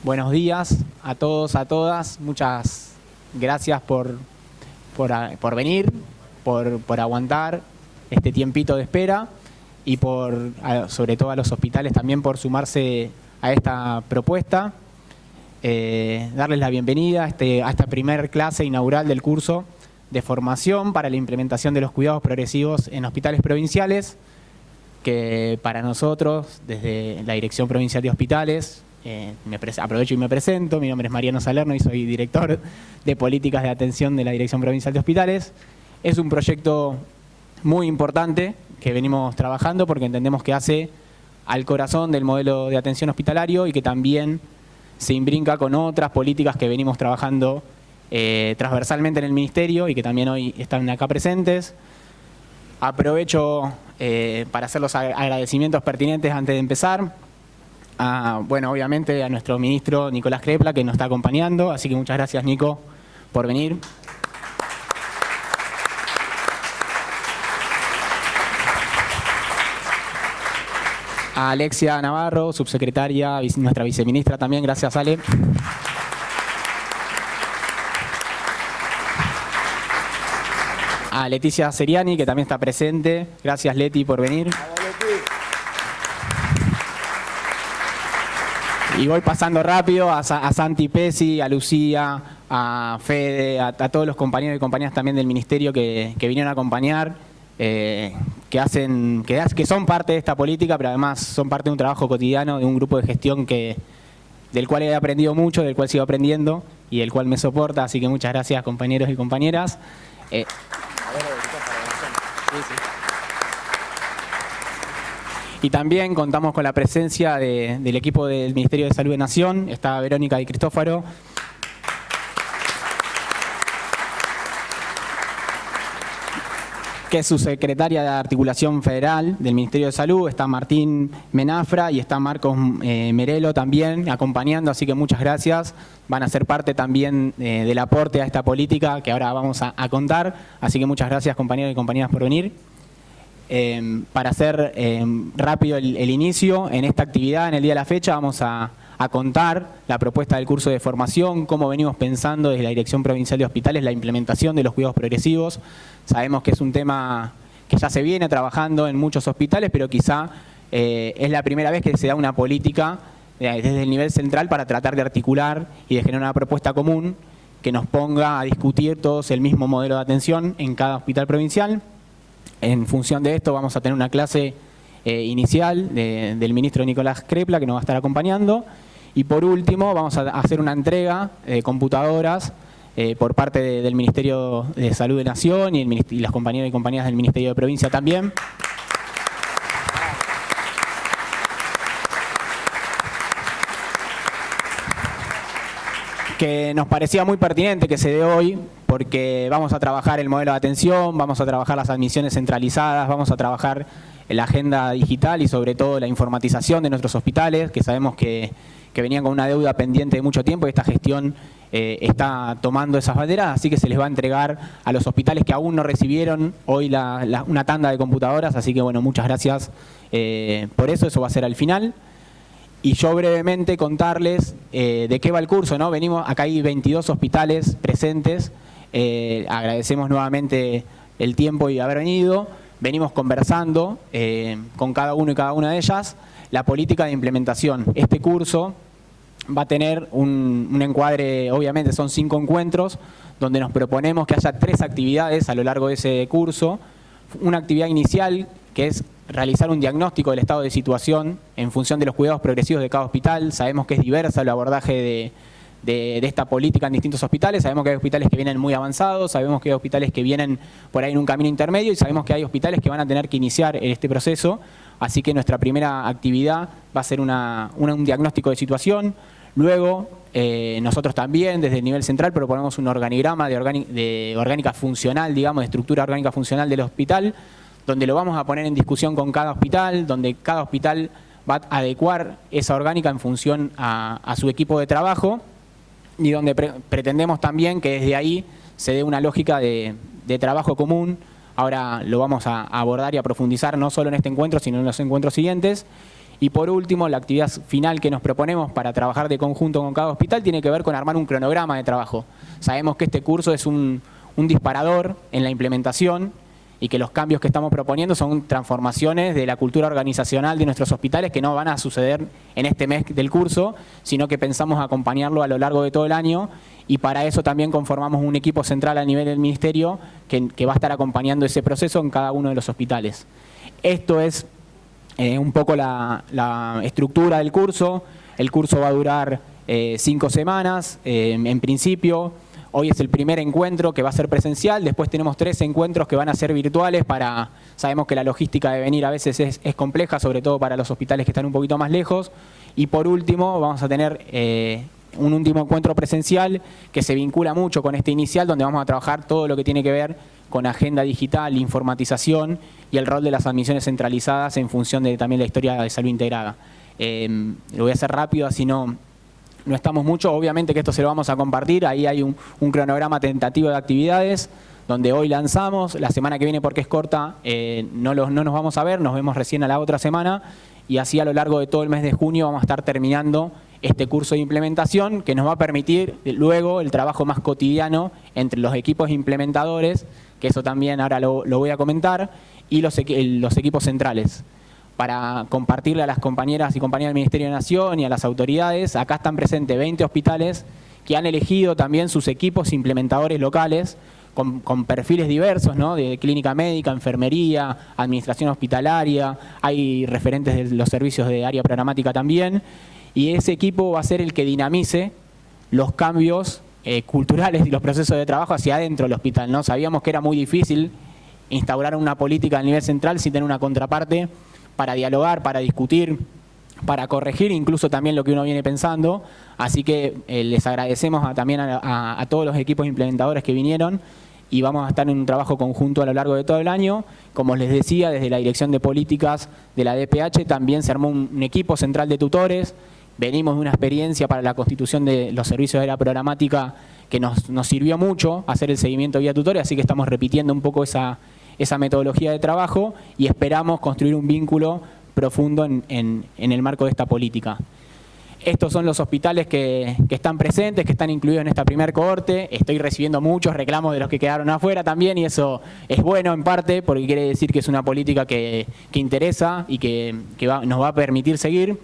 Buenos días a todos, a todas. Muchas gracias por venir, por aguantar este tiempito de espera y sobre todo a los hospitales también por sumarse a esta propuesta. Darles la bienvenida a esta primer clase inaugural del curso de formación para la implementación de los cuidados progresivos en hospitales provinciales, que para nosotros, desde la Dirección Provincial de Hospitales, aprovecho y me presento. Mi nombre es Mariano Salerno y soy director de Políticas de Atención de la Dirección Provincial de Hospitales. Es un proyecto muy importante que venimos trabajando porque entendemos que hace al corazón del modelo de atención hospitalario y que también se imbrinca con otras políticas que venimos trabajando transversalmente en el Ministerio y que también hoy están acá presentes. Aprovecho para hacer los agradecimientos pertinentes antes de empezar. Bueno, obviamente a nuestro ministro Nicolás Crepla, que nos está acompañando, así que muchas gracias, Nico, por venir. A Alexia Navarro, subsecretaria, nuestra viceministra también, gracias, Ale. A Leticia Seriani, que también está presente. Gracias, Leti, por venir. Y voy pasando rápido a Santi Pesi, a Lucía, a Fede, a todos los compañeros y compañeras también del Ministerio que vinieron a acompañar, que son parte de esta política, pero además son parte de un trabajo cotidiano, de un grupo de gestión del cual he aprendido mucho, del cual sigo aprendiendo y del cual me soporta. Así que muchas gracias, compañeros y compañeras. Y también contamos con la presencia del equipo del Ministerio de Salud de Nación. Está Verónica Di Cristófaro. Que es subsecretaria de Articulación Federal del Ministerio de Salud. Está Martín Menafra y está Marcos Merelo también acompañando, así que muchas gracias. Van a ser parte también del aporte a esta política que ahora vamos a contar. Así que muchas gracias, compañeros y compañeras, por venir. Para hacer rápido el inicio, en esta actividad, en el día de la fecha, vamos a contar la propuesta del curso de formación, cómo venimos pensando desde la Dirección Provincial de Hospitales la implementación de los cuidados progresivos. Sabemos que es un tema que ya se viene trabajando en muchos hospitales, pero quizá es la primera vez que se da una política desde el nivel central para tratar de articular y de generar una propuesta común que nos ponga a discutir todos el mismo modelo de atención en cada hospital provincial. En función de esto vamos a tener una clase inicial del ministro Nicolás Crepla, que nos va a estar acompañando. Y por último vamos a hacer una entrega de computadoras por parte del Ministerio de Salud de Nación y las compañeras y compañeras del Ministerio de Provincia también. Que nos parecía muy pertinente que se dé hoy, porque vamos a trabajar el modelo de atención, vamos a trabajar las admisiones centralizadas, vamos a trabajar la agenda digital y sobre todo la informatización de nuestros hospitales, que sabemos que venían con una deuda pendiente de mucho tiempo y esta gestión está tomando esas banderas, así que se les va a entregar a los hospitales que aún no recibieron hoy una tanda de computadoras, así que bueno, muchas gracias por eso va a ser al final. Y yo brevemente contarles de qué va el curso, ¿no? Acá hay 22 hospitales presentes, agradecemos nuevamente el tiempo y haber venido, venimos conversando con cada uno y cada una de ellas la política de implementación. Este curso va a tener un encuadre, obviamente son 5 encuentros, donde nos proponemos que haya 3 actividades a lo largo de ese curso. Una actividad inicial, que es realizar un diagnóstico del estado de situación en función de los cuidados progresivos de cada hospital. Sabemos que es diversa el abordaje de esta política en distintos hospitales. Sabemos que hay hospitales que vienen muy avanzados, sabemos que hay hospitales que vienen por ahí en un camino intermedio y sabemos que hay hospitales que van a tener que iniciar este proceso. Así que nuestra primera actividad va a ser un diagnóstico de situación. Luego, nosotros también, desde el nivel central, proponemos un organigrama de orgánica funcional, digamos, de estructura orgánica funcional del hospital, donde lo vamos a poner en discusión con cada hospital, donde cada hospital va a adecuar esa orgánica en función a su equipo de trabajo y donde pretendemos también que desde ahí se dé una lógica de trabajo común. Ahora lo vamos a abordar y a profundizar no solo en este encuentro, sino en los encuentros siguientes. Y por último, la actividad final que nos proponemos para trabajar de conjunto con cada hospital tiene que ver con armar un cronograma de trabajo. Sabemos que este curso es un disparador en la implementación y que los cambios que estamos proponiendo son transformaciones de la cultura organizacional de nuestros hospitales que no van a suceder en este mes del curso, sino que pensamos acompañarlo a lo largo de todo el año, y para eso también conformamos un equipo central a nivel del Ministerio que va a estar acompañando ese proceso en cada uno de los hospitales. Esto es un poco la estructura del curso. El curso va a durar 5 semanas en principio. Hoy es el primer encuentro que va a ser presencial, después tenemos 3 encuentros que van a ser virtuales sabemos que la logística de venir a veces es compleja, sobre todo para los hospitales que están un poquito más lejos. Y por último vamos a tener un último encuentro presencial que se vincula mucho con este inicial, donde vamos a trabajar todo lo que tiene que ver con agenda digital, informatización y el rol de las admisiones centralizadas en función de también la historia de salud integrada. Lo voy a hacer rápido, así no estamos mucho. Obviamente que esto se lo vamos a compartir. Ahí hay un cronograma tentativo de actividades donde hoy lanzamos. La semana que viene, porque es corta, no nos vamos a ver, nos vemos recién a la otra semana, y así a lo largo de todo el mes de junio vamos a estar terminando este curso de implementación que nos va a permitir luego el trabajo más cotidiano entre los equipos implementadores, que eso también ahora lo voy a comentar, y los equipos centrales. Para compartirle a las compañeras y compañeros del Ministerio de Nación y a las autoridades, acá están presentes 20 hospitales que han elegido también sus equipos implementadores locales con perfiles diversos, ¿no? De clínica médica, enfermería, administración hospitalaria, hay referentes de los servicios de área programática también, y ese equipo va a ser el que dinamice los cambios culturales y los procesos de trabajo hacia adentro del hospital, ¿no? Sabíamos que era muy difícil instaurar una política a nivel central sin tener una contraparte para dialogar, para discutir, para corregir incluso también lo que uno viene pensando. Así que les agradecemos también a todos los equipos implementadores que vinieron, y vamos a estar en un trabajo conjunto a lo largo de todo el año. Como les decía, desde la Dirección de Políticas de la DPH también se armó un equipo central de tutores. Venimos de una experiencia para la constitución de los servicios de la programática que nos sirvió mucho hacer el seguimiento vía tutores, así que estamos repitiendo un poco esa metodología de trabajo y esperamos construir un vínculo profundo en el marco de esta política. Estos son los hospitales que están presentes, que están incluidos en esta primer cohorte. Estoy recibiendo muchos reclamos de los que quedaron afuera también, y eso es bueno en parte porque quiere decir que es una política que interesa y que nos va a permitir seguir.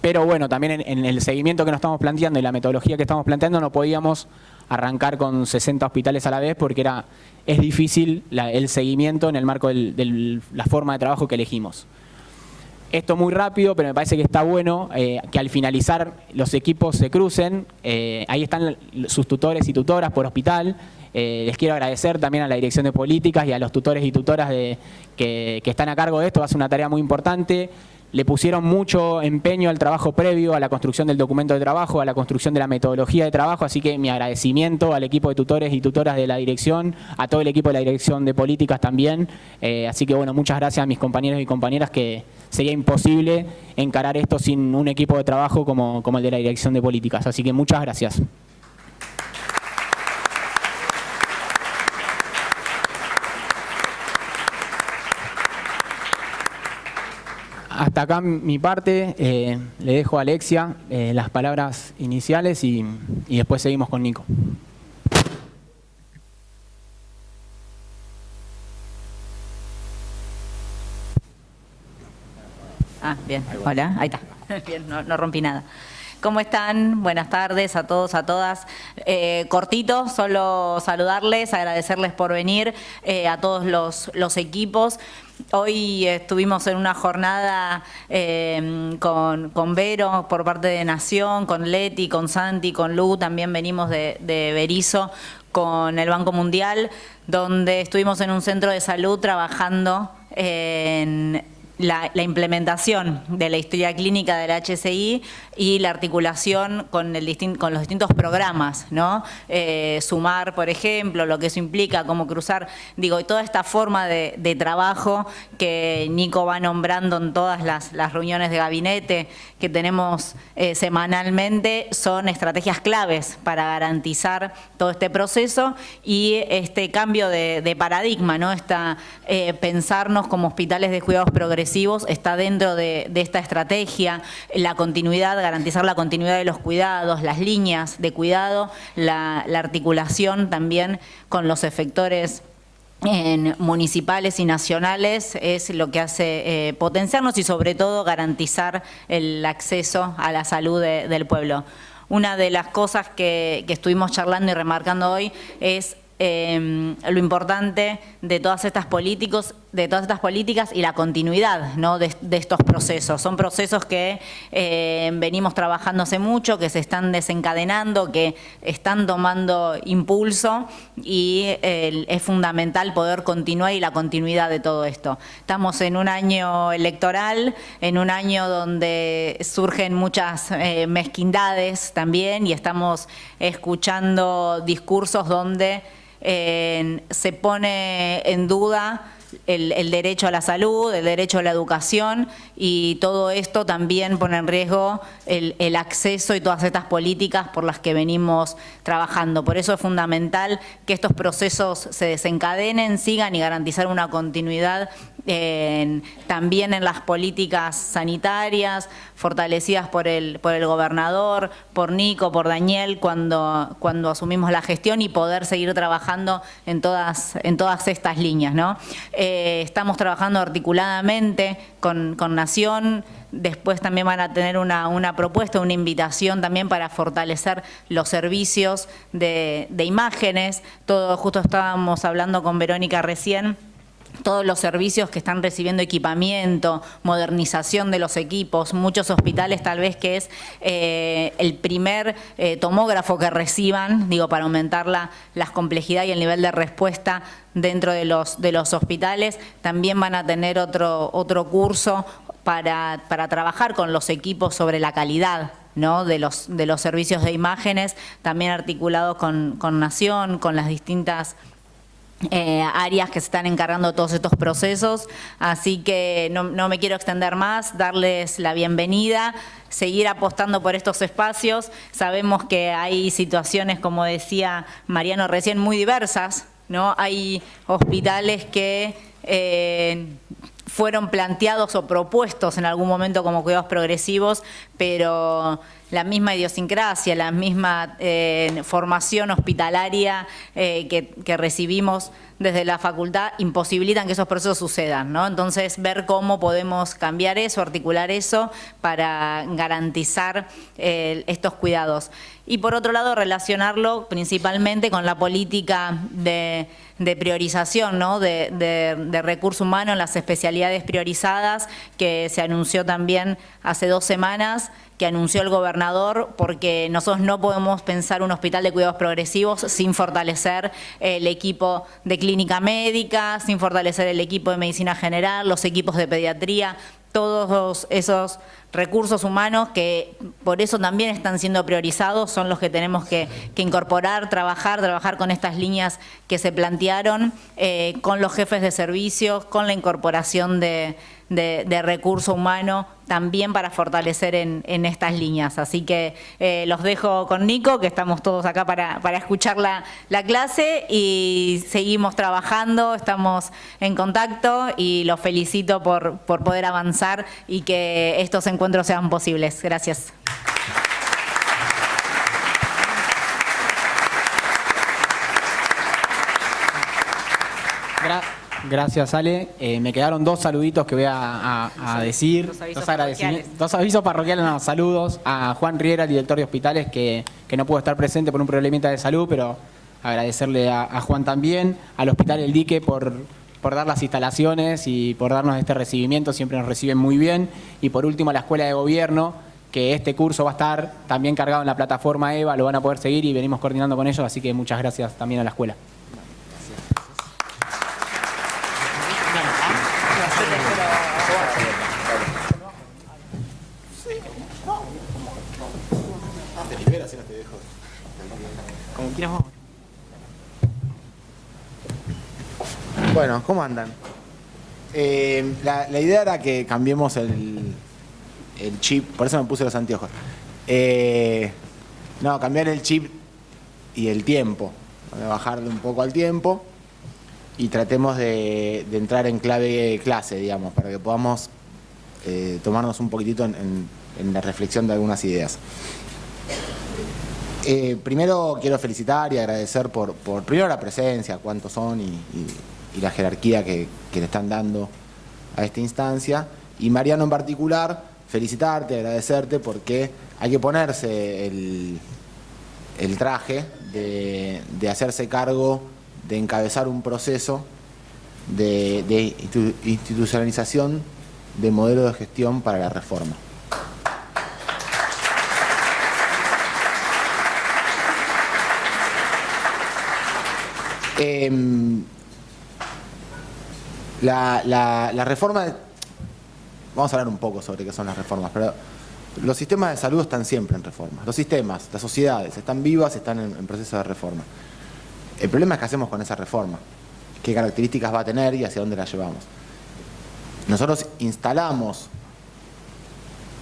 Pero bueno, también en el seguimiento que nos estamos planteando y la metodología que estamos planteando no podíamos arrancar con 60 hospitales a la vez porque es difícil el seguimiento en el marco de la forma de trabajo que elegimos. Esto muy rápido, pero me parece que está bueno que al finalizar los equipos se crucen. Ahí están sus tutores y tutoras por hospital. Les quiero agradecer también a la Dirección de Políticas y a los tutores y tutoras que están a cargo de esto. Hace una tarea muy importante. Le pusieron mucho empeño al trabajo previo, a la construcción del documento de trabajo, a la construcción de la metodología de trabajo, así que mi agradecimiento al equipo de tutores y tutoras de la dirección, a todo el equipo de la Dirección de Políticas también. Así que bueno, muchas gracias a mis compañeros y compañeras, que sería imposible encarar esto sin un equipo de trabajo como el de la Dirección de Políticas. Así que muchas gracias. Hasta acá mi parte, le dejo a Alexia las palabras iniciales y después seguimos con Nico. Bien, hola, ahí está. Bien, no rompí nada. ¿Cómo están? Buenas tardes a todos, a todas. Cortito, solo saludarles, agradecerles por venir, a todos los equipos. Hoy estuvimos en una jornada con Vero por parte de Nación, con Leti, con Santi, con Lu, también venimos de Berizo con el Banco Mundial, donde estuvimos en un centro de salud trabajando en la implementación de la historia clínica del HCI y la articulación con los distintos programas, ¿no? Sumar, por ejemplo, lo que eso implica, cómo cruzar, y toda esta forma de trabajo que Nico va nombrando en todas las reuniones de gabinete que tenemos semanalmente, son estrategias claves para garantizar todo este proceso y este cambio de paradigma, ¿no? Pensarnos como hospitales de cuidados progresivos progresivos está dentro de esta estrategia, la continuidad, garantizar la continuidad de los cuidados, las líneas de cuidado, la articulación también con los efectores municipales y nacionales es lo que hace potenciarnos y sobre todo garantizar el acceso a la salud del pueblo. Una de las cosas que estuvimos charlando y remarcando hoy es lo importante de todas estas políticas y la continuidad, ¿no?, de estos procesos. Son procesos que venimos trabajando hace mucho, que se están desencadenando, que están tomando impulso y es fundamental poder continuar y la continuidad de todo esto. Estamos en un año electoral, en un año donde surgen muchas mezquindades también y estamos escuchando discursos donde se pone en duda el derecho a la salud, el derecho a la educación y todo esto también pone en riesgo el acceso y todas estas políticas por las que venimos trabajando. Por eso es fundamental que estos procesos se desencadenen, sigan y garantizar una continuidad también en las políticas sanitarias, fortalecidas por el gobernador, por Nico, por Daniel, cuando asumimos la gestión y poder seguir trabajando en todas estas líneas, ¿no? Estamos trabajando articuladamente con Nación. Después también van a tener una propuesta, una invitación también para fortalecer los servicios de imágenes. Justo estábamos hablando con Verónica recién. Todos los servicios que están recibiendo equipamiento, modernización de los equipos, muchos hospitales tal vez que es el primer tomógrafo que reciban, digo, para aumentar la complejidad y el nivel de respuesta dentro de los hospitales. También van a tener otro curso para trabajar con los equipos sobre la calidad, ¿no?, de los servicios de imágenes, también articulados con Nación, con las distintas áreas que se están encargando de todos estos procesos. Así que no me quiero extender más, darles la bienvenida, seguir apostando por estos espacios. Sabemos que hay situaciones, como decía Mariano recién, muy diversas, ¿no? Hay hospitales que fueron planteados o propuestos en algún momento como cuidados progresivos, pero la misma idiosincrasia, la misma formación hospitalaria que recibimos desde la facultad imposibilitan que esos procesos sucedan, ¿no? Entonces, ver cómo podemos cambiar eso, articular eso para garantizar estos cuidados. Y por otro lado, relacionarlo principalmente con la política de priorización, ¿no?, de recurso humano en las especialidades priorizadas, que se anunció también hace 2 semanas, que anunció el gobernador, porque nosotros no podemos pensar un hospital de cuidados progresivos sin fortalecer el equipo de clínica médica, sin fortalecer el equipo de medicina general, los equipos de pediatría, todos esos recursos humanos que por eso también están siendo priorizados, son los que tenemos que incorporar, trabajar con estas líneas que se plantearon, con los jefes de servicios, con la incorporación de recurso humano, también para fortalecer en estas líneas. Así que los dejo con Nico, que estamos todos acá para escuchar la clase y seguimos trabajando, estamos en contacto y los felicito por poder avanzar y que estos encuentros sean posibles. Gracias. Gracias, Ale. Me quedaron 2 saluditos que voy a decir. Dos avisos parroquiales, no, saludos a Juan Riera, el director de hospitales, que no pudo estar presente por un problemita de salud, pero agradecerle a Juan también, al Hospital El Dique por dar las instalaciones y por darnos este recibimiento, siempre nos reciben muy bien. Y por último, a la Escuela de Gobierno, que este curso va a estar también cargado en la plataforma EVA, lo van a poder seguir y venimos coordinando con ellos, así que muchas gracias también a la escuela. Como quieras vos. Bueno, ¿cómo andan? La idea era que cambiemos el chip, por eso me puse los anteojos. Cambiar el chip y el tiempo, bajarle un poco al tiempo. y tratemos de entrar en clave clase, digamos, para que podamos tomarnos un poquitito en la reflexión de algunas ideas. Primero quiero felicitar y agradecer por primero la presencia, cuántos son y la jerarquía que le están dando a esta instancia. Y Mariano en particular, felicitarte, agradecerte, porque hay que ponerse el traje de hacerse cargo de encabezar un proceso de institucionalización de modelo de gestión para la reforma. La reforma, vamos a hablar un poco sobre qué son las reformas, pero los sistemas de salud están siempre en reforma. Los sistemas, las sociedades, están vivas, están en proceso de reforma. El problema es qué hacemos con esa reforma, qué características va a tener y hacia dónde la llevamos. Nosotros instalamos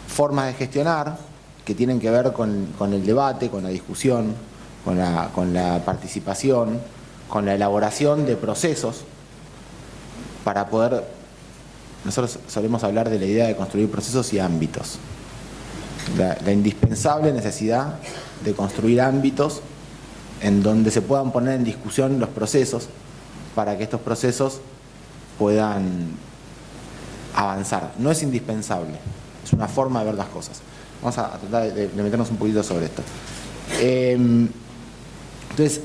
formas de gestionar que tienen que ver con el debate, con la discusión, con la participación, con la elaboración de procesos para poder... Nosotros solemos hablar de la idea de construir procesos y ámbitos. La indispensable necesidad de construir ámbitos en donde se puedan poner en discusión los procesos para que estos procesos puedan avanzar. No es indispensable, es una forma de ver las cosas. Vamos a tratar de meternos un poquito sobre esto. Entonces,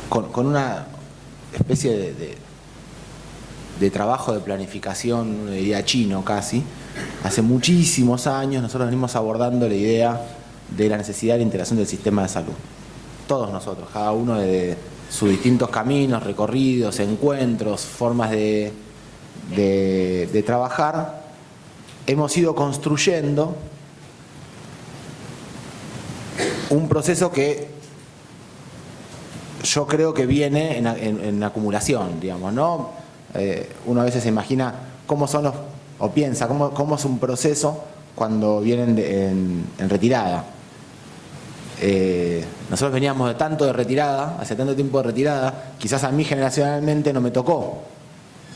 con una especie de trabajo de planificación, uno diría chino casi, hace muchísimos años nosotros venimos abordando la idea de la necesidad de la integración del sistema de salud. Todos nosotros, cada uno de sus distintos caminos, recorridos, encuentros, formas de trabajar, hemos ido construyendo un proceso que yo creo que viene en acumulación, digamos, ¿no? Uno a veces se imagina cómo son o piensa cómo es un proceso cuando vienen en retirada. Nosotros veníamos de tanto de retirada, hace tanto tiempo de retirada, quizás a mí generacionalmente no me tocó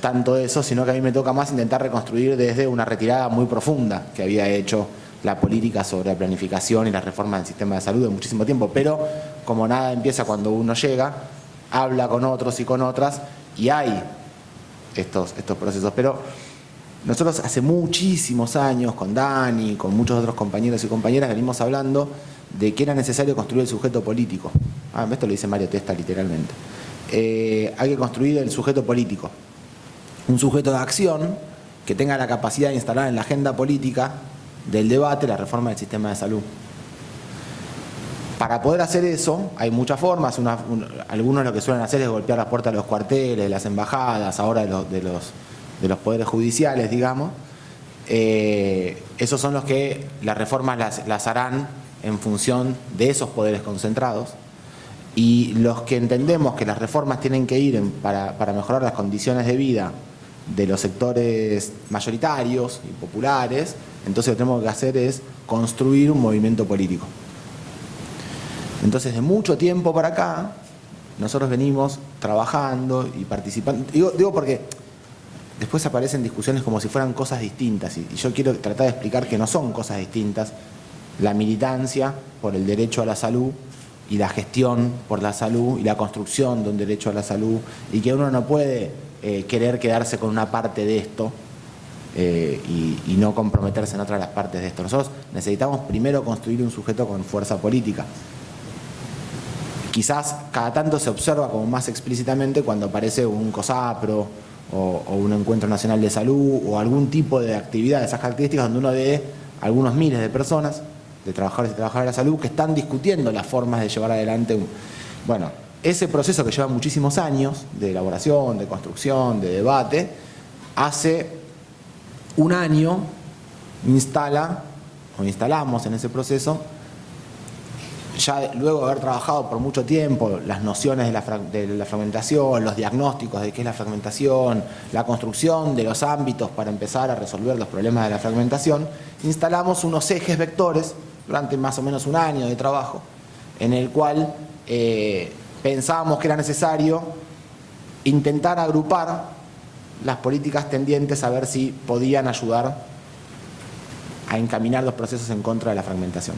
tanto eso, sino que a mí me toca más intentar reconstruir desde una retirada muy profunda que había hecho la política sobre la planificación y la reforma del sistema de salud de muchísimo tiempo, pero como nada empieza cuando uno llega, habla con otros y con otras y hay estos procesos. Pero nosotros hace muchísimos años con Dani, con muchos otros compañeros y compañeras venimos hablando de que era necesario construir el sujeto político. Esto lo dice Mario Testa literalmente. Hay que construir el sujeto político, un sujeto de acción que tenga la capacidad de instalar en la agenda política del debate la reforma del sistema de salud. Para poder hacer eso hay muchas formas. Algunos lo que suelen hacer es golpear las puertas de los cuarteles, de las embajadas, ahora de los poderes judiciales, digamos. Esos son los que las reformas las harán en función de esos poderes concentrados. Y los que entendemos que las reformas tienen que ir para mejorar las condiciones de vida de los sectores mayoritarios y populares, entonces lo que tenemos que hacer es construir un movimiento político. Entonces, de mucho tiempo para acá, nosotros venimos trabajando y participando. Digo porque después aparecen discusiones como si fueran cosas distintas, y yo quiero tratar de explicar que no son cosas distintas. La militancia por el derecho a la salud y la gestión por la salud y la construcción de un derecho a la salud, y que uno no puede querer quedarse con una parte de esto y no comprometerse en otras las partes de esto. Nosotros necesitamos primero construir un sujeto con fuerza política. Quizás cada tanto se observa como más explícitamente cuando aparece un COSAPRO o un Encuentro Nacional de Salud o algún tipo de actividad de esas características donde uno ve algunos miles de personas, de trabajadores y trabajadoras de la salud, que están discutiendo las formas de llevar adelante ese proceso que lleva muchísimos años de elaboración, de construcción, de debate. Hace un año instalamos en ese proceso, ya luego de haber trabajado por mucho tiempo las nociones de la fragmentación, los diagnósticos de qué es la fragmentación, la construcción de los ámbitos para empezar a resolver los problemas de la fragmentación, instalamos unos ejes vectores durante más o menos un año de trabajo, en el cual pensábamos que era necesario intentar agrupar las políticas tendientes a ver si podían ayudar a encaminar los procesos en contra de la fragmentación.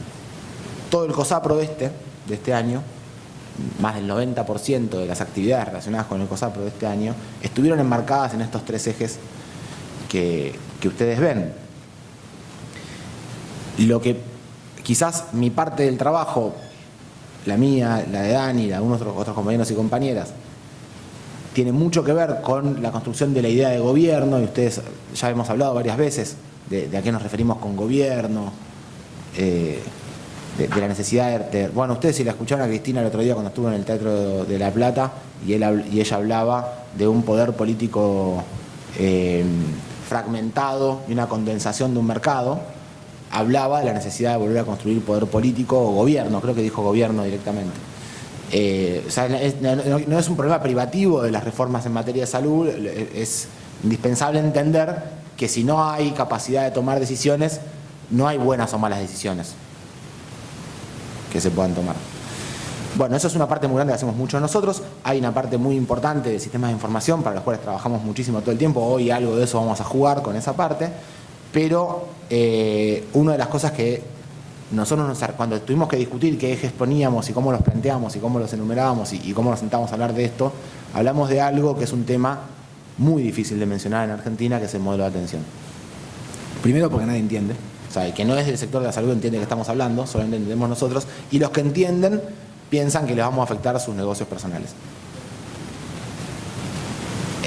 Todo el COSAPRO de este año, más del 90% de las actividades relacionadas con el COSAPRO de este año, estuvieron enmarcadas en estos 3 ejes que ustedes ven. Lo que quizás mi parte del trabajo, la mía, la de Dani, la de algunos otros compañeros y compañeras, tiene mucho que ver con la construcción de la idea de gobierno, y ustedes ya hemos hablado varias veces de a qué nos referimos con gobierno, de la necesidad de... Bueno, ustedes si la escucharon a Cristina el otro día cuando estuvo en el Teatro de La Plata y ella hablaba de un poder político fragmentado y una condensación de un mercado, hablaba de la necesidad de volver a construir poder político o gobierno, creo que dijo gobierno directamente. O sea, no es un problema privativo de las reformas en materia de salud, es indispensable entender que si no hay capacidad de tomar decisiones, no hay buenas o malas decisiones que se puedan tomar. Bueno, eso es una parte muy grande que hacemos mucho nosotros. Hay una parte muy importante de sistemas de información para los cuales trabajamos muchísimo todo el tiempo. Hoy algo de eso vamos a jugar con esa parte. Pero una de las cosas que nosotros cuando tuvimos que discutir qué ejes poníamos y cómo los planteamos y cómo los enumerábamos y cómo nos sentamos a hablar de esto, hablamos de algo que es un tema muy difícil de mencionar en Argentina, que es el modelo de atención. Primero porque nadie entiende. O sea, el que no es del sector de la salud entiende de qué estamos hablando, solamente entendemos nosotros, y los que entienden piensan que les vamos a afectar a sus negocios personales.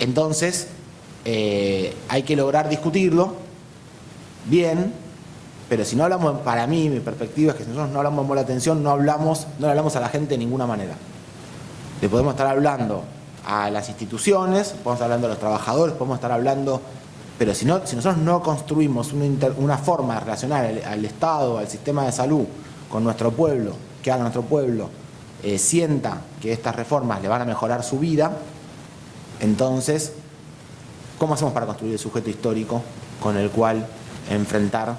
Entonces, hay que lograr discutirlo bien, pero si no hablamos, para mí, mi perspectiva es que si nosotros no hablamos de modelo de atención, no hablamos a la gente de ninguna manera. Le podemos estar hablando a las instituciones, podemos estar hablando a los trabajadores, podemos estar hablando... Pero si nosotros no construimos una forma de relacionar al Estado, al sistema de salud, con nuestro pueblo, que haga nuestro pueblo sienta que estas reformas le van a mejorar su vida, entonces, ¿cómo hacemos para construir el sujeto histórico con el cual enfrentar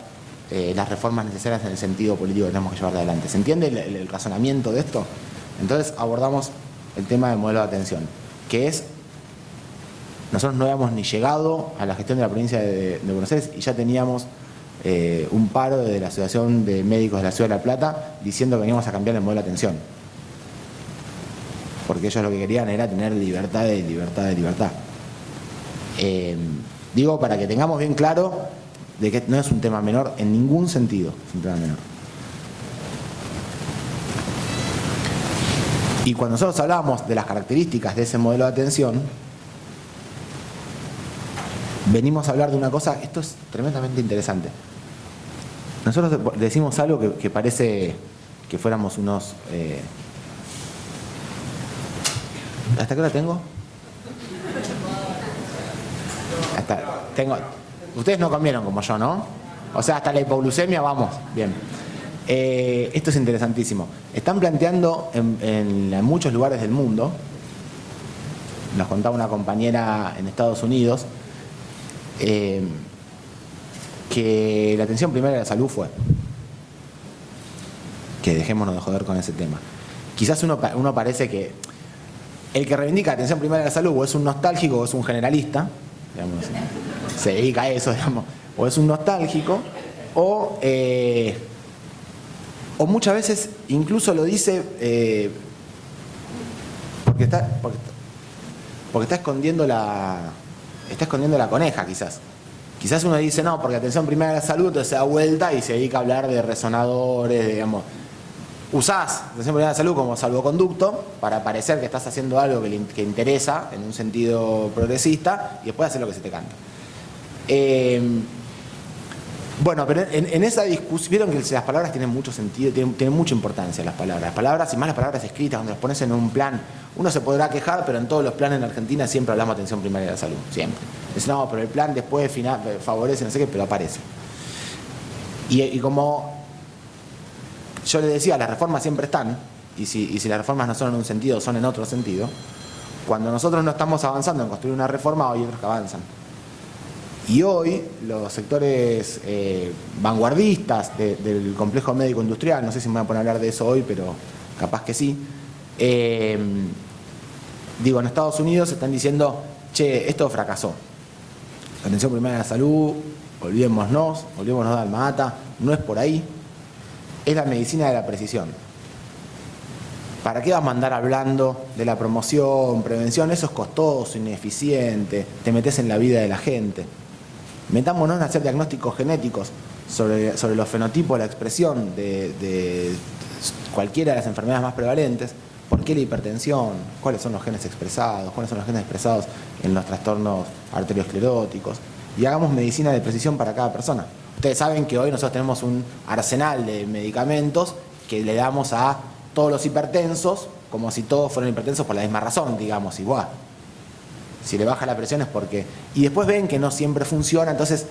las reformas necesarias en el sentido político que tenemos que llevar adelante? ¿Se entiende el razonamiento de esto? Entonces abordamos el tema del modelo de atención, que es... Nosotros no habíamos ni llegado a la gestión de la provincia de Buenos Aires y ya teníamos un paro de la Asociación de Médicos de la Ciudad de La Plata diciendo que veníamos a cambiar el modelo de atención. Porque ellos lo que querían era tener libertad de libertad. Digo, para que tengamos bien claro de que no es un tema menor en ningún sentido, es un tema menor. Y cuando nosotros hablamos de las características de ese modelo de atención, venimos a hablar de una cosa, esto es tremendamente interesante. Nosotros decimos algo que parece que fuéramos unos... ¿Hasta qué hora tengo? Ustedes no comieron como yo, ¿no? O sea, hasta la hipoglucemia vamos. Bien. Esto es interesantísimo. Están planteando en muchos lugares del mundo, nos contaba una compañera en Estados Unidos, que la atención primaria de la salud fue. Que dejémonos de joder con ese tema. Quizás uno parece que el que reivindica la atención primaria de la salud o es un nostálgico o es un generalista, digamos, se dedica a eso, digamos, o es un nostálgico, o muchas veces incluso lo dice porque está escondiendo la coneja, quizás. Quizás uno dice, no, porque atención primaria de la salud, entonces se da vuelta y se dedica a hablar de resonadores, digamos. Usás atención primaria de la salud como salvoconducto para parecer que estás haciendo algo que interesa en un sentido progresista y después hacer lo que se te canta. Bueno, pero en esa discusión, vieron que las palabras tienen mucho sentido, tienen mucha importancia las palabras, y más las palabras escritas, cuando las pones en un plan, uno se podrá quejar, pero en todos los planes en Argentina siempre hablamos de atención primaria de la salud, siempre. Dicen, no, pero el plan después favorece, no sé qué, pero aparece. Y como yo le decía, las reformas siempre están, y si las reformas no son en un sentido, son en otro sentido. Cuando nosotros no estamos avanzando en construir una reforma, hay otros que avanzan. Y hoy los sectores vanguardistas del complejo médico industrial, no sé si me voy a poner a hablar de eso hoy, pero capaz que sí, Digo, en Estados Unidos están diciendo, che, esto fracasó. La atención primaria de la salud, olvidémonos de Alma Ata, no es por ahí. Es la medicina de la precisión. ¿Para qué vas a andar hablando de la promoción, prevención? Eso es costoso, ineficiente, te metes en la vida de la gente. Metámonos en hacer diagnósticos genéticos sobre los fenotipos, la expresión de cualquiera de las enfermedades más prevalentes. ¿Por qué la hipertensión? ¿Cuáles son los genes expresados? ¿Cuáles son los genes expresados en los trastornos arterioscleróticos? Y hagamos medicina de precisión para cada persona. Ustedes saben que hoy nosotros tenemos un arsenal de medicamentos que le damos a todos los hipertensos, como si todos fueran hipertensos por la misma razón, digamos, igual. Si le baja la presión es porque... Y después ven que no siempre funciona, entonces,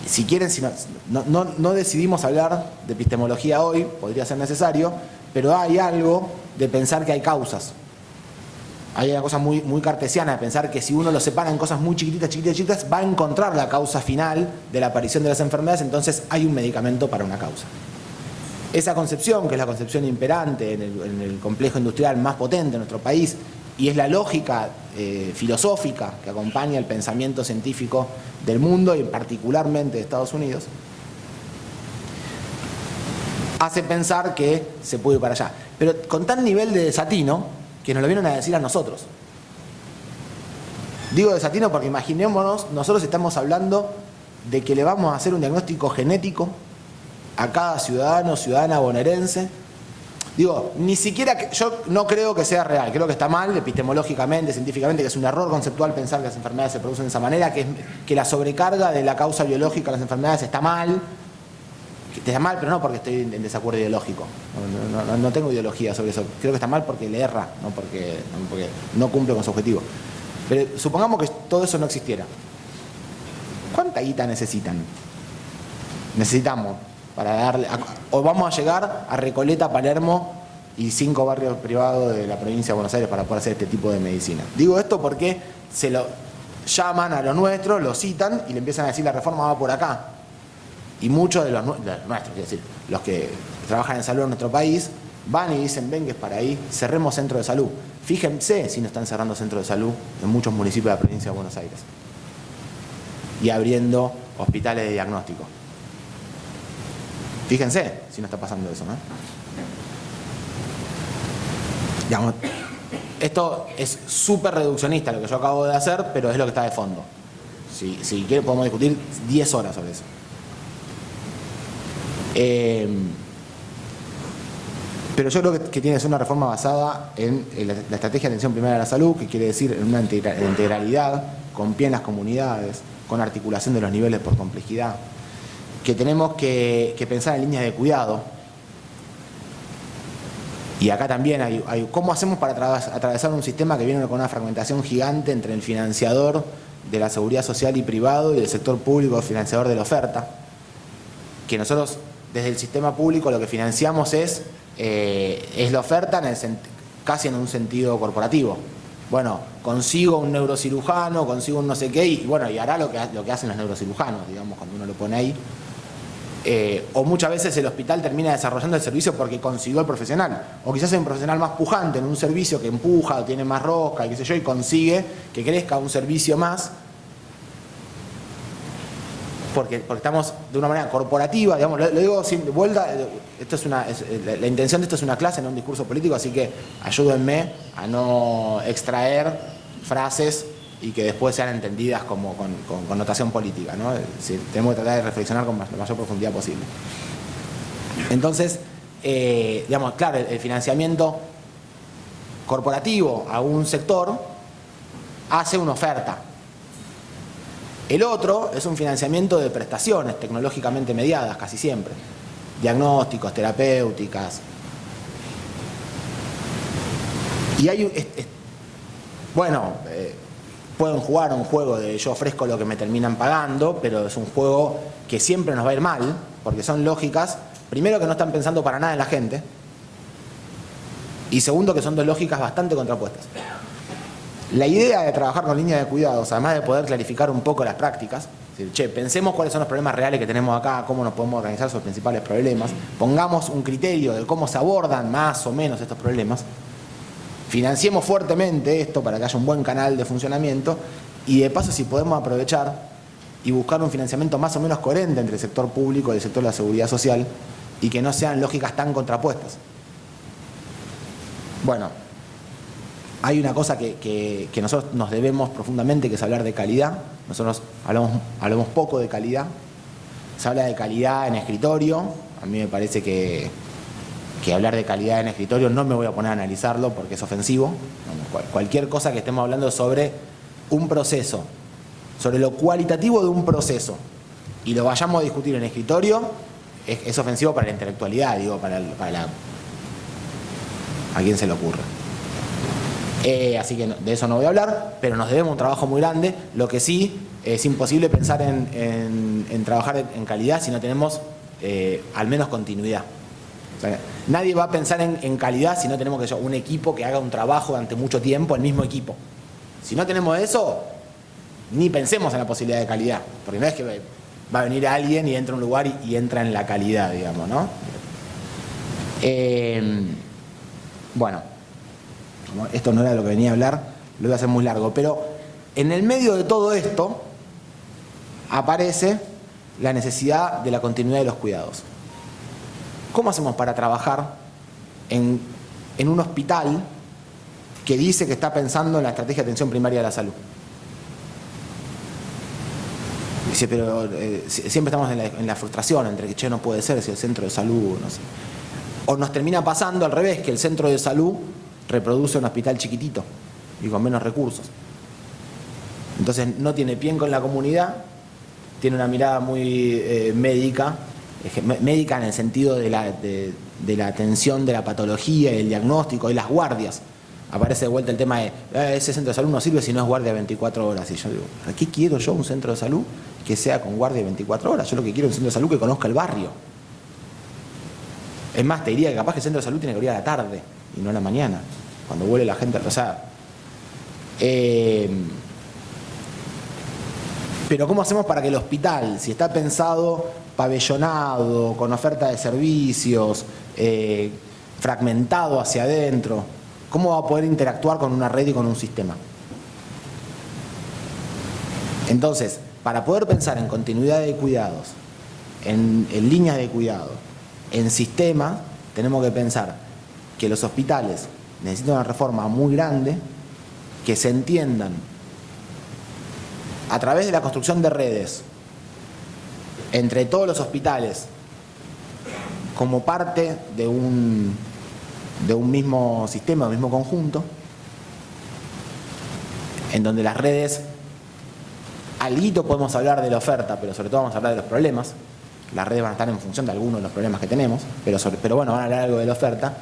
si quieren, no decidimos hablar de epistemología hoy, podría ser necesario, pero hay algo de pensar que hay causas. Hay una cosa muy, muy cartesiana de pensar que si uno lo separa en cosas muy chiquititas, va a encontrar la causa final de la aparición de las enfermedades, entonces hay un medicamento para una causa. Esa concepción, que es la concepción imperante en el complejo industrial más potente de nuestro país, y es la lógica filosófica que acompaña el pensamiento científico del mundo y particularmente de Estados Unidos, hace pensar que se puede ir para allá. Pero con tal nivel de desatino que nos lo vienen a decir a nosotros. Digo desatino porque imaginémonos, nosotros estamos hablando de que le vamos a hacer un diagnóstico genético a cada ciudadana bonaerense. Digo, ni siquiera, yo no creo que sea real, creo que está mal epistemológicamente, científicamente, que es un error conceptual pensar que las enfermedades se producen de esa manera, que la sobrecarga de la causa biológica de las enfermedades está mal. Está mal, pero no porque estoy en desacuerdo ideológico. No tengo ideología sobre eso. Creo que está mal porque le erra, no porque no cumple con su objetivo. Pero supongamos que todo eso no existiera. ¿Cuánta guita necesitan? Necesitamos para darle... O vamos a llegar a Recoleta, Palermo y 5 barrios privados de la provincia de Buenos Aires para poder hacer este tipo de medicina. Digo esto porque se lo llaman a los nuestros, lo citan y le empiezan a decir la reforma va por acá. Y muchos de los nuestros, es decir, los que trabajan en salud en nuestro país, van y dicen, ven que es para ahí, cerremos centros de salud. Fíjense si no están cerrando centros de salud en muchos municipios de la provincia de Buenos Aires. Y abriendo hospitales de diagnóstico. Fíjense si no está pasando eso, ¿no? Digamos, esto es súper reduccionista lo que yo acabo de hacer, pero es lo que está de fondo. Si quieren podemos discutir 10 horas sobre eso. Pero yo creo que tiene que ser una reforma basada en la estrategia de atención primaria de la salud, que quiere decir en una integralidad, con pie en las comunidades, con articulación de los niveles por complejidad, que tenemos que pensar en líneas de cuidado. Y acá también hay ¿cómo hacemos para atravesar un sistema que viene con una fragmentación gigante entre el financiador de la seguridad social y privado y el sector público financiador de la oferta? Que nosotros desde el sistema público lo que financiamos es la oferta casi en un sentido corporativo. Bueno, consigo un neurocirujano, consigo un no sé qué, y bueno, y hará lo que hacen los neurocirujanos, digamos, cuando uno lo pone ahí. O muchas veces el hospital termina desarrollando el servicio porque consiguió el profesional. O quizás es un profesional más pujante en un servicio que empuja, o tiene más rosca, y qué sé yo, y consigue que crezca un servicio más. Porque estamos de una manera corporativa, digamos, lo digo sin vuelta, la intención de esto es una clase, no un discurso político, así que ayúdenme a no extraer frases y que después sean entendidas como con connotación política, ¿no? Es decir, tenemos que tratar de reflexionar con la mayor profundidad posible. Entonces, digamos, claro, el financiamiento corporativo a un sector hace una oferta. El otro es un financiamiento de prestaciones tecnológicamente mediadas, casi siempre. Diagnósticos, terapéuticas. Y hay pueden jugar un juego de yo ofrezco lo que me terminan pagando, pero es un juego que siempre nos va a ir mal, porque son lógicas, primero que no están pensando para nada en la gente, y segundo que son dos lógicas bastante contrapuestas. La idea de trabajar con líneas de cuidados, además de poder clarificar un poco las prácticas, es decir, pensemos cuáles son los problemas reales que tenemos acá, cómo nos podemos organizar sobre los principales problemas, pongamos un criterio de cómo se abordan más o menos estos problemas, financiemos fuertemente esto para que haya un buen canal de funcionamiento y de paso si podemos aprovechar y buscar un financiamiento más o menos coherente entre el sector público y el sector de la seguridad social y que no sean lógicas tan contrapuestas. Bueno, hay una cosa que nosotros nos debemos profundamente, que es hablar de calidad. Nosotros hablamos poco de calidad. Se habla de calidad en escritorio. A mí me parece que hablar de calidad en escritorio no me voy a poner a analizarlo porque es ofensivo. Cualquier cosa que estemos hablando sobre un proceso, sobre lo cualitativo de un proceso, y lo vayamos a discutir en escritorio, es ofensivo para la intelectualidad, digo, a quién se le ocurre. Así que de eso no voy a hablar, pero nos debemos un trabajo muy grande. Lo que sí, es imposible pensar en trabajar en calidad si no tenemos al menos continuidad. O sea, nadie va a pensar en calidad si no tenemos un equipo que haga un trabajo durante mucho tiempo, el mismo equipo. Si no tenemos eso, ni pensemos en la posibilidad de calidad, porque no es que va a venir alguien y entra a un lugar y entra en la calidad, digamos, ¿no? Bueno, como esto no era lo que venía a hablar, lo voy a hacer muy largo, pero en el medio de todo esto aparece la necesidad de la continuidad de los cuidados. ¿Cómo hacemos para trabajar en un hospital que dice que está pensando en la estrategia de atención primaria de la salud? Dice, pero siempre estamos en la frustración entre que che, no puede ser si el centro de salud, no sé. O nos termina pasando al revés, que el centro de salud reproduce un hospital chiquitito y con menos recursos. Entonces no tiene pie con la comunidad, tiene una mirada muy médica en el sentido de la atención de la patología y el diagnóstico y las guardias. Aparece de vuelta el tema de ese centro de salud no sirve si no es guardia 24 horas. Y yo digo, ¿para qué quiero yo un centro de salud que sea con guardia 24 horas? Yo lo que quiero es un centro de salud que conozca el barrio. Es más, te diría que capaz que el centro de salud tiene que abrir a la tarde y no a la mañana, cuando vuelve la gente. O sea, pero ¿cómo hacemos para que el hospital, si está pensado pabellonado, con oferta de servicios, fragmentado hacia adentro, cómo va a poder interactuar con una red y con un sistema? Entonces, para poder pensar en continuidad de cuidados, en líneas de cuidado, en sistemas, tenemos que pensar que los hospitales necesitan una reforma muy grande, que se entiendan a través de la construcción de redes entre todos los hospitales como parte de un mismo sistema, de un mismo conjunto, en donde las redes, alguito podemos hablar de la oferta, pero sobre todo vamos a hablar de los problemas. Las redes van a estar en función de algunos de los problemas que tenemos, pero bueno, van a hablar algo de la oferta,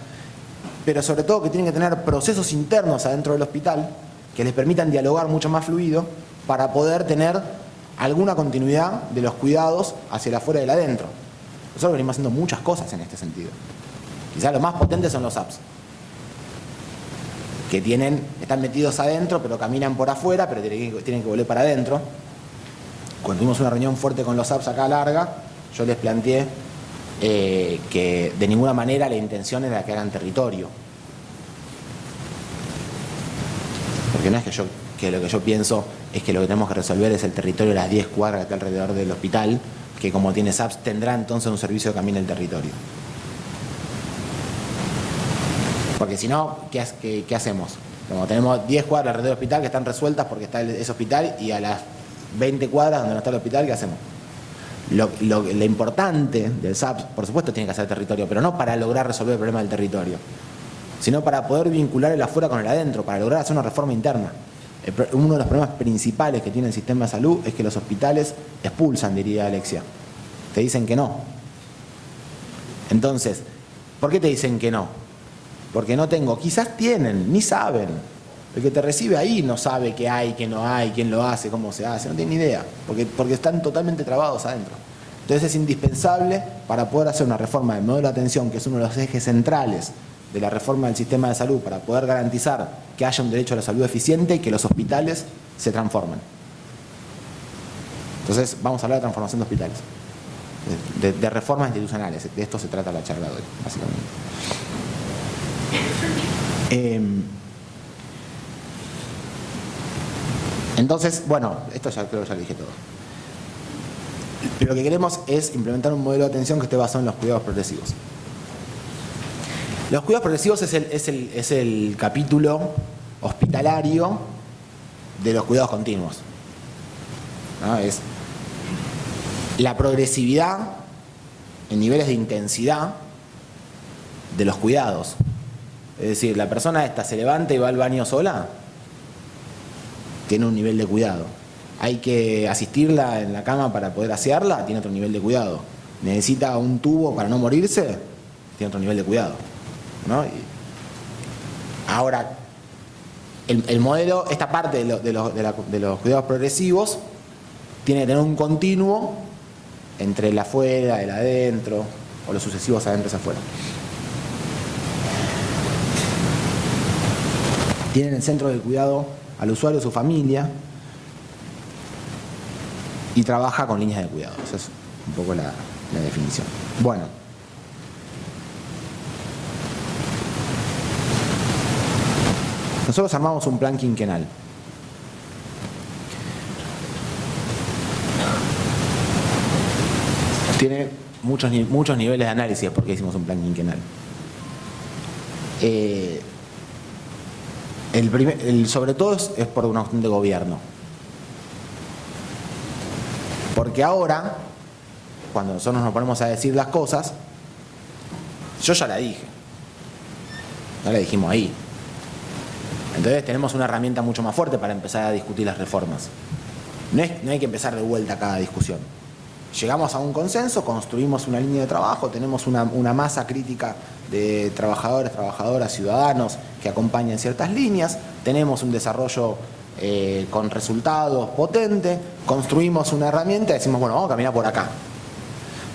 pero sobre todo que tienen que tener procesos internos adentro del hospital que les permitan dialogar mucho más fluido para poder tener alguna continuidad de los cuidados hacia el afuera y el adentro. Nosotros venimos haciendo muchas cosas en este sentido. Quizás los más potentes son los apps, que están metidos adentro, pero caminan por afuera, pero tienen que volver para adentro. Cuando tuvimos una reunión fuerte con los apps acá larga, yo les planteé que de ninguna manera la intención era que hagan territorio. Porque no es que lo que yo pienso es que lo que tenemos que resolver es el territorio de las 10 cuadras que está alrededor del hospital, que como tiene SAPS tendrá entonces un servicio que camine el territorio. Porque si no, ¿qué hacemos? Como tenemos 10 cuadras alrededor del hospital que están resueltas porque está ese hospital, y a las 20 cuadras donde no está el hospital, ¿qué hacemos? Lo importante del SAPS, por supuesto, tiene que hacer territorio, pero no para lograr resolver el problema del territorio, sino para poder vincular el afuera con el adentro, para lograr hacer una reforma interna. Uno de los problemas principales que tiene el sistema de salud es que los hospitales expulsan, diría Alexia. Te dicen que no. Entonces, ¿por qué te dicen que no? Porque no tengo. Quizás tienen, ni saben. El que te recibe ahí no sabe qué hay, qué no hay, quién lo hace, cómo se hace, no tiene ni idea, porque están totalmente trabados adentro. Entonces es indispensable, para poder hacer una reforma del modelo de atención, que es uno de los ejes centrales de la reforma del sistema de salud, para poder garantizar que haya un derecho a la salud eficiente y que los hospitales se transformen. Entonces vamos a hablar de transformación de hospitales, de reformas institucionales. De esto se trata la charla de hoy, básicamente. Entonces, bueno, esto ya creo que ya lo dije todo. Pero lo que queremos es implementar un modelo de atención que esté basado en los cuidados progresivos. Los cuidados progresivos es el capítulo hospitalario de los cuidados continuos, ¿no? Es la progresividad en niveles de intensidad de los cuidados. Es decir, la persona esta se levanta y va al baño sola, tiene un nivel de cuidado. Hay que asistirla en la cama para poder asearla, tiene otro nivel de cuidado. Necesita un tubo para no morirse, tiene otro nivel de cuidado, ¿no? Ahora, el modelo, esta parte de los cuidados progresivos, tiene que tener un continuo entre el afuera, el adentro, o los sucesivos adentro y afuera. Tiene en el centro del cuidado al usuario, su familia, y trabaja con líneas de cuidado. Esa es un poco la definición. Bueno. Nosotros armamos un plan quinquenal. Tiene muchos niveles de análisis porque hicimos un plan quinquenal. Sobre todo es por una cuestión de gobierno. Porque ahora, cuando nosotros nos ponemos a decir las cosas, yo ya la dije. No la dijimos ahí. Entonces tenemos una herramienta mucho más fuerte para empezar a discutir las reformas. No hay que empezar de vuelta cada discusión. Llegamos a un consenso, construimos una línea de trabajo, tenemos una masa crítica de trabajadores, trabajadoras, ciudadanos que acompañan ciertas líneas, tenemos un desarrollo con resultados potente, construimos una herramienta y decimos, bueno, vamos a caminar por acá.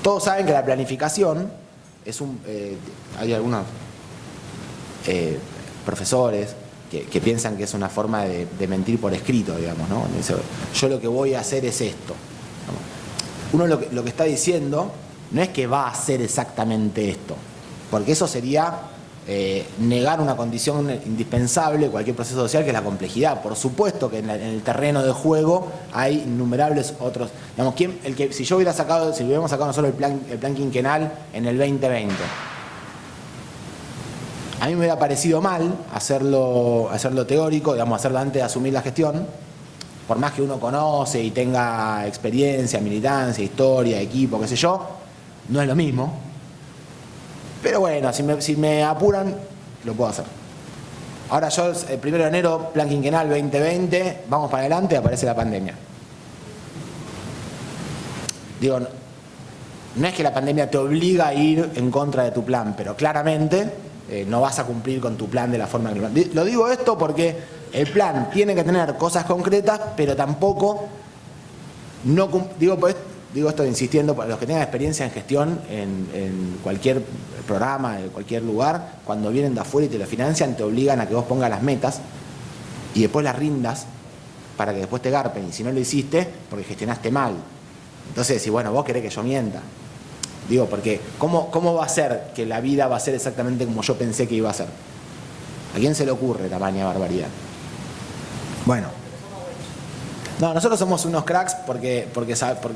Todos saben que la planificación es hay algunos profesores que piensan que es una forma de mentir por escrito, digamos, ¿no? Yo lo que voy a hacer es esto. Uno lo que está diciendo no es que va a hacer exactamente esto, porque eso sería negar una condición indispensable de cualquier proceso social, que es la complejidad. Por supuesto que en el terreno de juego hay innumerables otros. Digamos, si hubiéramos sacado nosotros el plan quinquenal en el 2020, a mí me hubiera parecido mal hacerlo teórico, digamos, hacerlo antes de asumir la gestión. Por más que uno conoce y tenga experiencia, militancia, historia, equipo, qué sé yo, no es lo mismo. Pero bueno, si me apuran, lo puedo hacer. Ahora yo, el 1 de enero, plan quinquenal 2020, vamos para adelante, aparece la pandemia. Digo, no es que la pandemia te obliga a ir en contra de tu plan, pero claramente no vas a cumplir con tu plan de la forma que lo digo esto porque el plan tiene que tener cosas concretas, pero tampoco digo esto insistiendo para los que tengan experiencia en gestión en cualquier programa, en cualquier lugar, cuando vienen de afuera y te lo financian, te obligan a que vos pongas las metas y después las rindas para que después te garpen, y si no lo hiciste, porque gestionaste mal. Entonces, si bueno, vos querés que yo mienta. Digo, porque ¿cómo va a ser que la vida va a ser exactamente como yo pensé que iba a ser? ¿A quién se le ocurre tamaña barbaridad? Bueno. No, nosotros somos unos cracks porque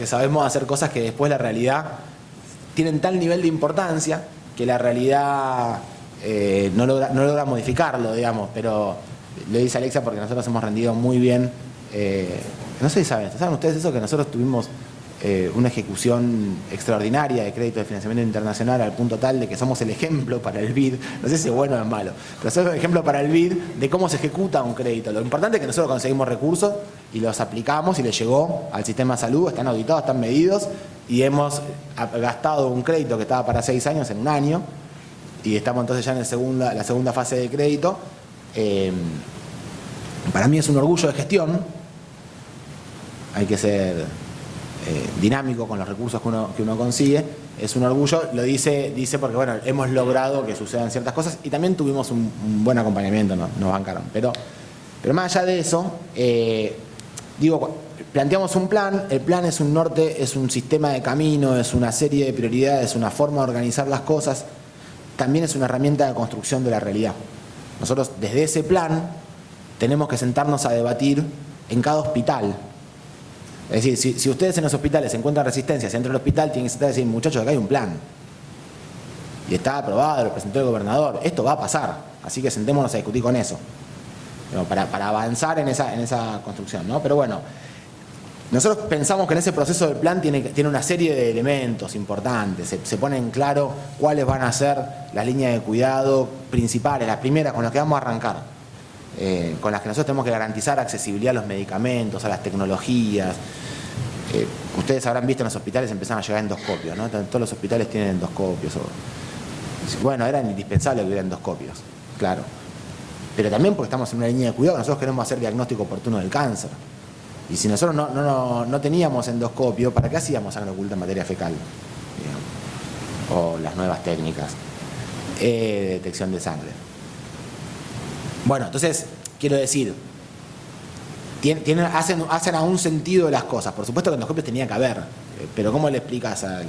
sabemos hacer cosas que después la realidad tienen tal nivel de importancia que la realidad no logra modificarlo, digamos. Pero lo dice Alexia porque nosotros hemos rendido muy bien. No sé si ¿saben ustedes eso? Que nosotros tuvimos una ejecución extraordinaria de crédito de financiamiento internacional al punto tal de que somos el ejemplo para el BID, no sé si es bueno o es malo, pero somos el ejemplo para el BID de cómo se ejecuta un crédito. Lo importante es que nosotros conseguimos recursos y los aplicamos y les llegó al sistema de salud, están auditados, están medidos, y hemos gastado un crédito que estaba para 6 años en 1 año, y estamos entonces ya en la segunda fase de crédito. Para mí es un orgullo de gestión, hay que ser dinámico con los recursos que uno consigue, es un orgullo, lo dice porque bueno, hemos logrado que sucedan ciertas cosas y también tuvimos un buen acompañamiento, nos bancaron, pero más allá de eso, planteamos un plan, el plan es un norte, es un sistema de camino, es una serie de prioridades, una forma de organizar las cosas, también es una herramienta de construcción de la realidad. Nosotros desde ese plan tenemos que sentarnos a debatir en cada hospital. Es decir, si ustedes en los hospitales encuentran resistencias dentro del hospital, tienen que sentar y decir, muchachos, acá hay un plan. Y está aprobado, lo presentó el gobernador. Esto va a pasar, así que sentémonos a discutir con eso. Para avanzar en esa construcción, ¿no? Pero bueno, nosotros pensamos que en ese proceso del plan tiene una serie de elementos importantes. Se pone en claro cuáles van a ser las líneas de cuidado principales, las primeras con las que vamos a arrancar, con las que nosotros tenemos que garantizar accesibilidad a los medicamentos, a las tecnologías. Ustedes habrán visto en los hospitales empezaron a llegar endoscopios, ¿no? Todos los hospitales tienen endoscopios. Bueno, eran indispensables que hubiera endoscopios, claro. Pero también porque estamos en una línea de cuidado, nosotros queremos hacer diagnóstico oportuno del cáncer. Y si nosotros no teníamos endoscopio, ¿para qué hacíamos sangre oculta en materia fecal? O las nuevas técnicas de detección de sangre. Bueno, entonces, quiero decir, hacen aún sentido las cosas. Por supuesto que endoscopios tenía que haber, pero ¿cómo le explicas al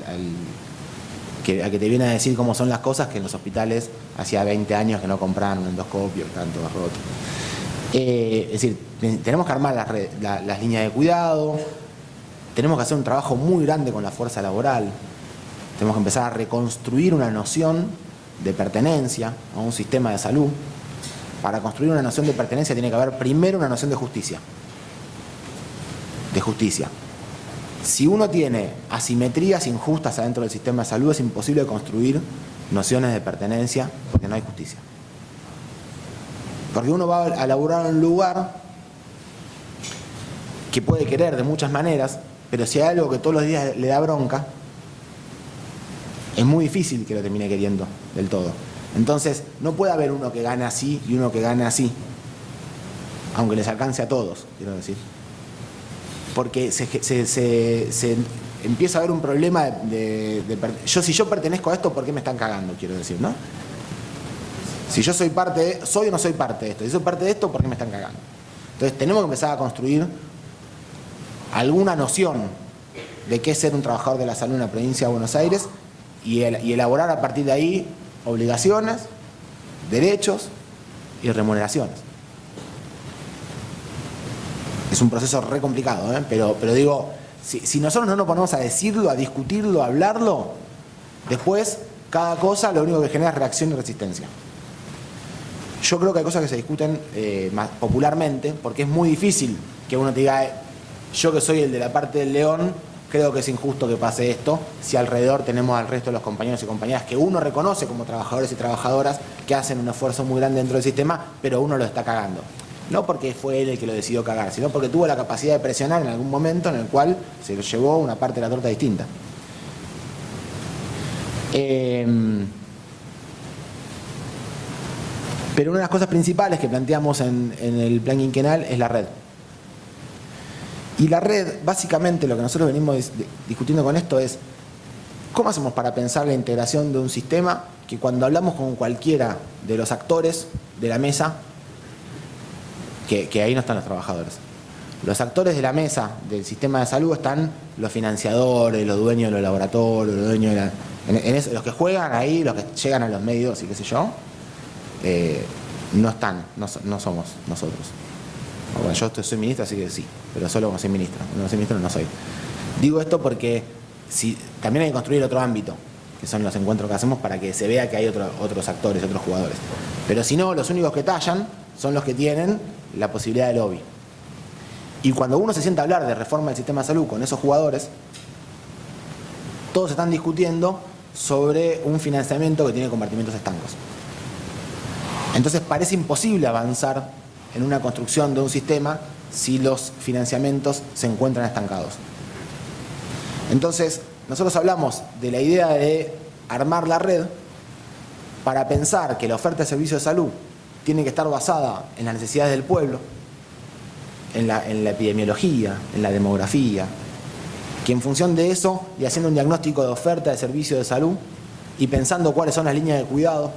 que te viene a decir cómo son las cosas que en los hospitales hacía 20 años que no compraban un endoscopio, están todos rotos? Es decir, tenemos que armar las líneas de cuidado, tenemos que hacer un trabajo muy grande con la fuerza laboral, tenemos que empezar a reconstruir una noción de pertenencia a un sistema de salud. Para construir una noción de pertenencia tiene que haber primero una noción de justicia. Si uno tiene asimetrías injustas adentro del sistema de salud, es imposible construir nociones de pertenencia porque no hay justicia. Porque uno va a laburar en un lugar que puede querer de muchas maneras, pero si hay algo que todos los días le da bronca, es muy difícil que lo termine queriendo del todo. Entonces, no puede haber uno que gane así y uno que gane así, aunque les alcance a todos, quiero decir. Porque se empieza a haber un problema si yo pertenezco a esto, ¿por qué me están cagando? Quiero decir, ¿no? Si yo soy o no soy parte de esto. Si soy parte de esto, ¿por qué me están cagando? Entonces tenemos que empezar a construir alguna noción de qué es ser un trabajador de la salud en la provincia de Buenos Aires y elaborar a partir de ahí obligaciones, derechos y remuneraciones. Es un proceso re complicado, pero digo, si nosotros no nos ponemos a decirlo, a discutirlo, a hablarlo, después cada cosa lo único que genera es reacción y resistencia. Yo creo que hay cosas que se discuten más popularmente, porque es muy difícil que uno te diga, yo que soy el de la parte del león, creo que es injusto que pase esto, si alrededor tenemos al resto de los compañeros y compañeras que uno reconoce como trabajadores y trabajadoras que hacen un esfuerzo muy grande dentro del sistema, pero uno lo está cagando. No porque fue él el que lo decidió cagar, sino porque tuvo la capacidad de presionar en algún momento en el cual se llevó una parte de la torta distinta. Pero una de las cosas principales que planteamos en el plan quinquenal es la red. Y la red, básicamente lo que nosotros venimos discutiendo con esto es ¿cómo hacemos para pensar la integración de un sistema que cuando hablamos con cualquiera de los actores de la mesa, que ahí no están los trabajadores, los actores de la mesa del sistema de salud están los financiadores, los dueños de los laboratorios, los dueños de los que juegan ahí, los que llegan a los medios y qué sé yo, no están, no somos nosotros. Bueno, yo soy ministro, así que sí, pero solo como soy ministro. No soy ministro, no soy. Digo esto porque también hay que construir otro ámbito, que son los encuentros que hacemos para que se vea que hay otros actores, otros jugadores. Pero si no, los únicos que tallan son los que tienen la posibilidad de lobby. Y cuando uno se sienta a hablar de reforma del sistema de salud con esos jugadores, todos están discutiendo sobre un financiamiento que tiene compartimentos estancos. Entonces parece imposible avanzar en una construcción de un sistema si los financiamientos se encuentran estancados. Entonces, nosotros hablamos de la idea de armar la red para pensar que la oferta de servicios de salud tiene que estar basada en las necesidades del pueblo, en la epidemiología, en la demografía, que en función de eso y haciendo un diagnóstico de oferta de servicios de salud y pensando cuáles son las líneas de cuidado,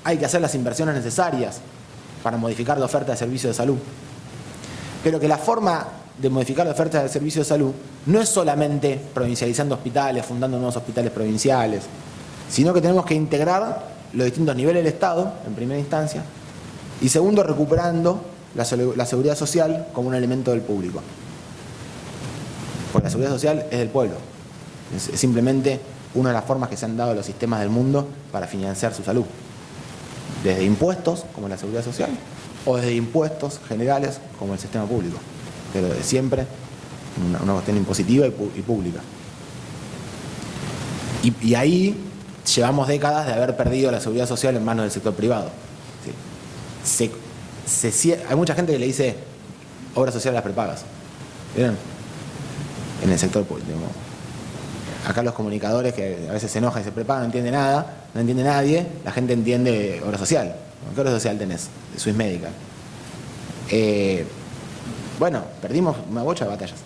hay que hacer las inversiones necesarias para modificar la oferta de servicios de salud. Pero que la forma de modificar la oferta de servicios de salud no es solamente provincializando hospitales, fundando nuevos hospitales provinciales, sino que tenemos que integrar los distintos niveles del Estado, en primera instancia, y segundo, recuperando la seguridad social como un elemento del público. Porque la seguridad social es del pueblo. Es simplemente una de las formas que se han dado a los sistemas del mundo para financiar su salud. Desde impuestos, como la seguridad social, o desde impuestos generales, como el sistema público. Pero de siempre, una cuestión impositiva y pública. Y ahí llevamos décadas de haber perdido la seguridad social en manos del sector privado. ¿Sí? Hay mucha gente que le dice obras sociales a las prepagas. ¿Vieron? En el sector público. Acá los comunicadores que a veces se enojan y se prepagan, no entiende nada, no entiende nadie, la gente entiende obra social. ¿Qué obra social tenés? Swiss Medical. Bueno, perdimos una bocha de batallas.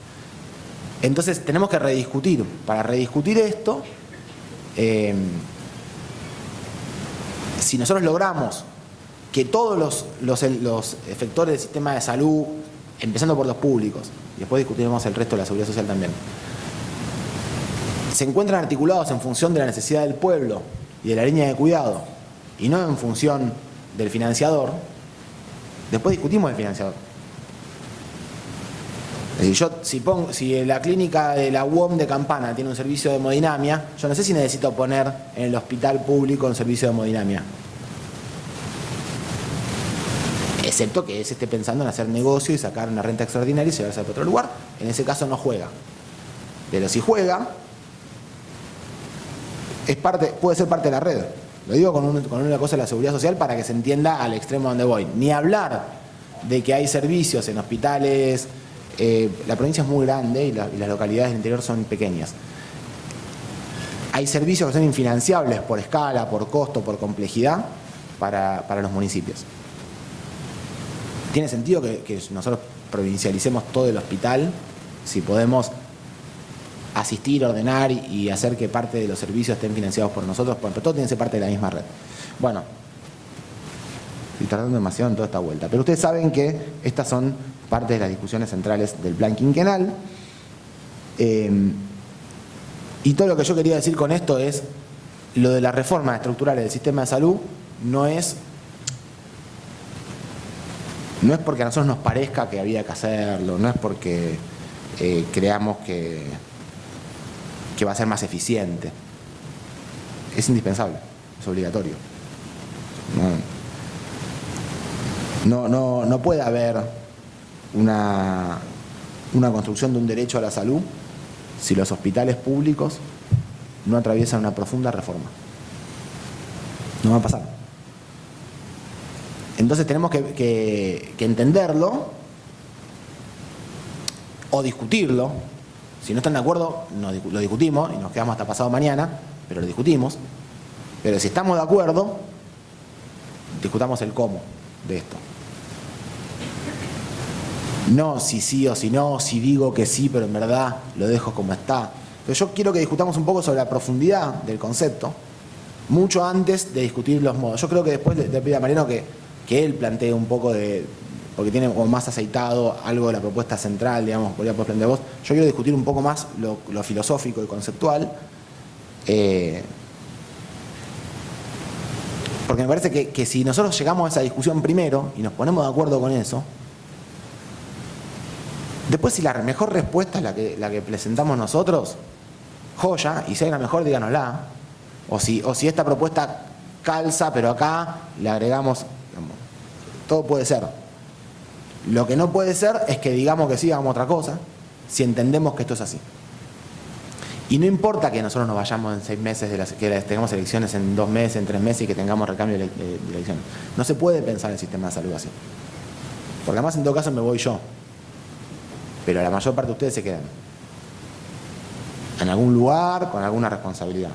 Entonces tenemos que rediscutir. Para rediscutir esto, si nosotros logramos que todos los efectores del sistema de salud, empezando por los públicos, y después discutiremos el resto de la seguridad social también, se encuentran articulados en función de la necesidad del pueblo y de la línea de cuidado, y no en función del financiador, después discutimos el financiador. Es decir, si la clínica de la UOM de Campana tiene un servicio de hemodinamia, yo no sé si necesito poner en el hospital público un servicio de hemodinamia. Excepto que se esté pensando en hacer negocio y sacar una renta extraordinaria y llevarse a otro lugar. En ese caso no juega. Pero si juega, puede ser parte de la red. Lo digo con una cosa de la seguridad social para que se entienda al extremo donde voy. Ni hablar de que hay servicios en hospitales. La provincia es muy grande y las localidades del interior son pequeñas. Hay servicios que son infinanciables por escala, por costo, por complejidad para los municipios. ¿Tiene sentido que nosotros provincialicemos todo el hospital si podemos asistir, ordenar y hacer que parte de los servicios estén financiados por nosotros? Pero todo tiene que ser parte de la misma red. Bueno, estoy tardando demasiado en toda esta vuelta, pero ustedes saben que estas son parte de las discusiones centrales del plan quinquenal. Y todo lo que yo quería decir con esto es lo de las reformas estructurales del sistema de salud no es porque a nosotros nos parezca que había que hacerlo, no es porque creamos que va a ser más eficiente. Es indispensable, es obligatorio. No puede haber una construcción de un derecho a la salud si los hospitales públicos no atraviesan una profunda reforma. No va a pasar. Entonces tenemos que entenderlo o discutirlo. Si no están de acuerdo, lo discutimos y nos quedamos hasta pasado mañana, pero lo discutimos. Pero si estamos de acuerdo, discutamos el cómo de esto. No si sí o si no, si digo que sí, pero en verdad lo dejo como está. Pero yo quiero que discutamos un poco sobre la profundidad del concepto, mucho antes de discutir los modos. Yo creo que después le pido a Mariano que él plantee un poco porque tiene como más aceitado algo de la propuesta central, digamos, podría plantear vos. Yo quiero discutir un poco más lo filosófico y conceptual, porque me parece que si nosotros llegamos a esa discusión primero y nos ponemos de acuerdo con eso, después si la mejor respuesta es la que presentamos nosotros, joya, y si hay una mejor, díganosla. O si esta propuesta calza, pero acá le agregamos, digamos, todo puede ser. Lo que no puede ser es que digamos que sí, hagamos otra cosa, si entendemos que esto es así. Y no importa que nosotros nos vayamos en 6 meses, que tengamos elecciones en 2 meses, en 3 meses y que tengamos recambio de elecciones. No se puede pensar el sistema de salud así. Porque además en todo caso me voy yo. Pero la mayor parte de ustedes se quedan en algún lugar con alguna responsabilidad.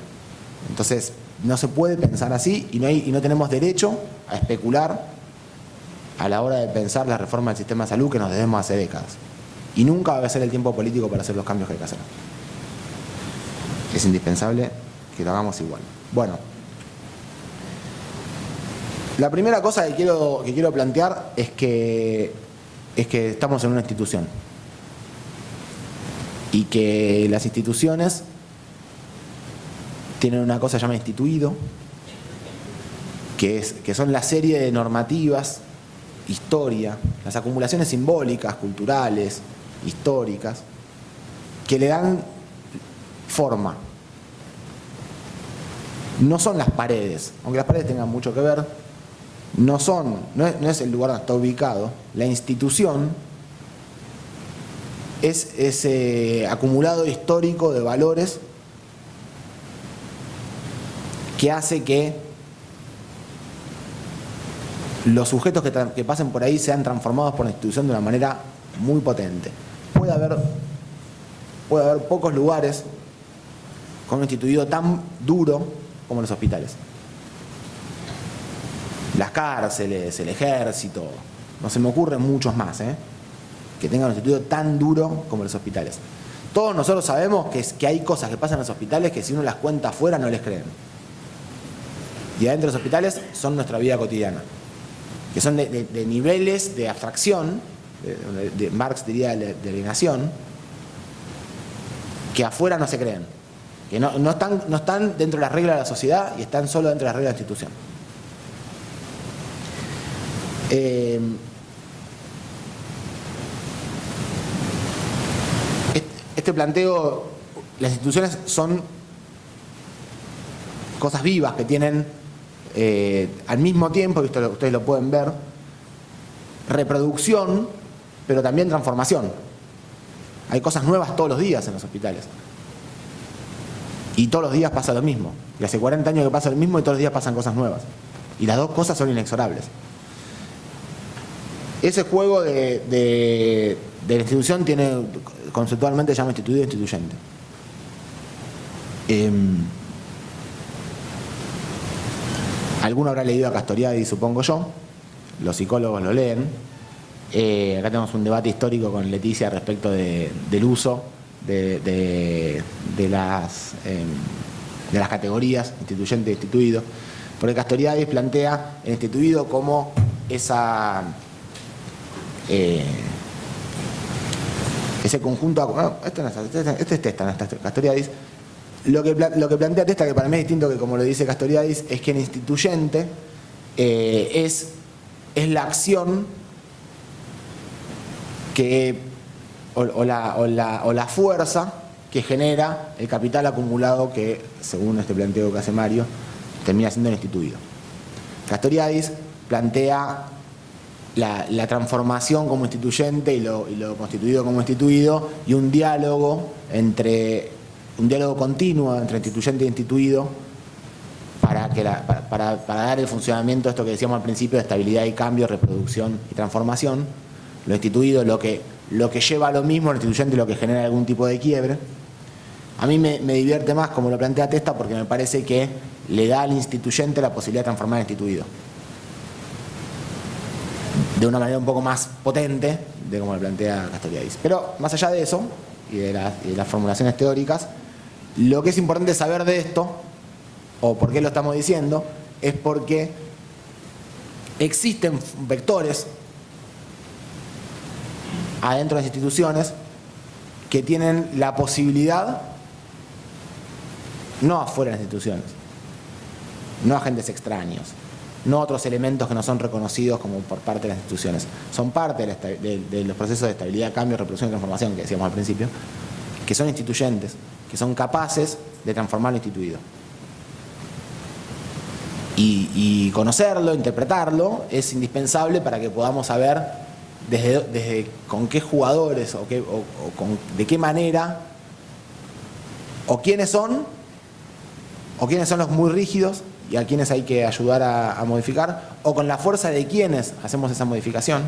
Entonces no se puede pensar así y no tenemos derecho a especular a la hora de pensar la reforma del sistema de salud que nos debemos hace décadas. Y nunca va a ser el tiempo político para hacer los cambios que hay que hacer. Es indispensable que lo hagamos igual. Bueno, la primera cosa que quiero plantear es que estamos en una institución y que las instituciones tienen una cosa llamada instituido, que son la serie de normativas historia, las acumulaciones simbólicas, culturales, históricas, que le dan forma. No son las paredes, aunque las paredes tengan mucho que ver, no es el lugar donde está ubicado. La institución es ese acumulado histórico de valores que hace que los sujetos que pasen por ahí sean transformados por la institución de una manera muy potente. Puede haber pocos lugares con un instituido tan duro como los hospitales. Las cárceles, el ejército, no se me ocurren muchos más, que tengan un instituido tan duro como los hospitales. Todos nosotros sabemos que hay cosas que pasan en los hospitales que si uno las cuenta afuera no les creen. Y adentro de los hospitales son nuestra vida cotidiana, que son de niveles de abstracción, de Marx diría de alienación, que afuera no se creen, que no están dentro de las reglas de la sociedad y están solo dentro de las reglas de la institución. Este planteo, las instituciones son cosas vivas que tienen al mismo tiempo, y ustedes lo pueden ver, reproducción, pero también transformación. Hay cosas nuevas todos los días en los hospitales. Y todos los días pasa lo mismo. Y hace 40 años que pasa lo mismo y todos los días pasan cosas nuevas. Y las dos cosas son inexorables. Ese juego de la institución tiene, conceptualmente se llama instituido e instituyente. Alguno habrá leído a Castoriadis, supongo yo. Los psicólogos lo leen. Acá tenemos un debate histórico con Leticia respecto del uso de las categorías instituyente e instituido. Porque Castoriadis plantea el instituido como ese conjunto. Este es Testa, Castoriadis. Lo que plantea Testa, que para mí es distinto que como lo dice Castoriadis, es que el instituyente es la acción o la fuerza que genera el capital acumulado que, según este planteo que hace Mario, termina siendo el instituido. Castoriadis plantea la transformación como instituyente y lo constituido como instituido, y un diálogo continuo entre instituyente e instituido para dar el funcionamiento de esto que decíamos al principio de estabilidad y cambio, reproducción y transformación. Lo instituido lo que lleva a lo mismo, lo instituyente lo que genera algún tipo de quiebre. A mí me divierte más como lo plantea Testa, porque me parece que le da al instituyente la posibilidad de transformar el instituido de una manera un poco más potente de como lo plantea Castoriadis. Pero más allá de eso y de las formulaciones teóricas, lo que es importante saber de esto, o por qué lo estamos diciendo, es porque existen vectores adentro de las instituciones que tienen la posibilidad, no afuera de las instituciones, no agentes extraños, no otros elementos que no son reconocidos como por parte de las instituciones, son parte de los procesos de estabilidad, cambio, reproducción y transformación que decíamos al principio, que son instituyentes, que son capaces de transformar lo instituido. Y conocerlo, interpretarlo, es indispensable para que podamos saber desde con qué jugadores de qué manera, o quiénes son los muy rígidos y a quienes hay que ayudar a modificar, o con la fuerza de quienes hacemos esa modificación,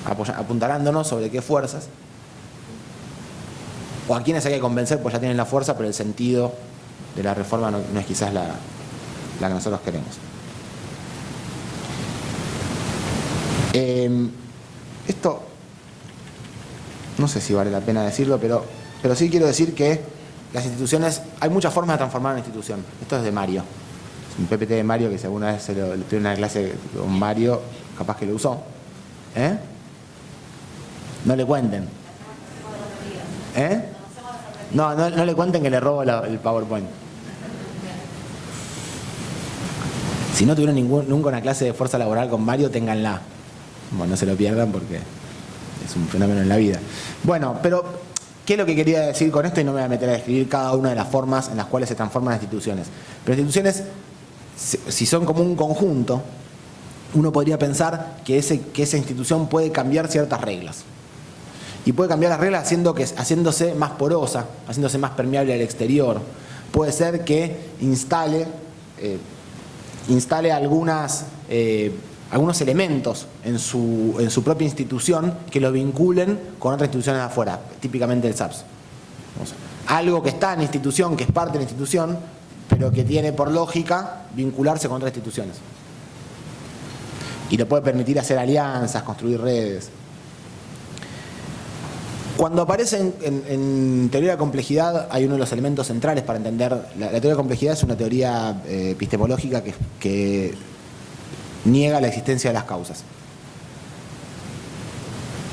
apuntalándonos sobre qué fuerzas, o a quienes hay que convencer pues ya tienen la fuerza, pero el sentido de la reforma no es quizás la que nosotros queremos. Esto no sé si vale la pena decirlo, pero sí quiero decir que las instituciones, hay muchas formas de transformar una institución. Esto es de Mario, es un PPT de Mario que si alguna vez le tuve una clase con Mario, capaz que lo usó. No le cuenten. No le cuenten que le robo el PowerPoint. Si no tuvieron nunca una clase de fuerza laboral con Mario, ténganla. Bueno, no se lo pierdan porque es un fenómeno en la vida. Bueno, pero ¿qué es lo que quería decir con esto? Y no me voy a meter a describir cada una de las formas en las cuales se transforman las instituciones. Pero las instituciones, si son como un conjunto, uno podría pensar que esa institución puede cambiar ciertas reglas. Y puede cambiar las reglas haciéndose más porosa, haciéndose más permeable al exterior. Puede ser que instale algunos elementos en su propia institución que lo vinculen con otras instituciones de afuera, típicamente el SAPS. Algo que está en la institución, que es parte de la institución, pero que tiene por lógica vincularse con otras instituciones. Y le puede permitir hacer alianzas, construir redes. Cuando aparece en teoría de complejidad, hay uno de los elementos centrales para entender. La teoría de complejidad es una teoría epistemológica que niega la existencia de las causas.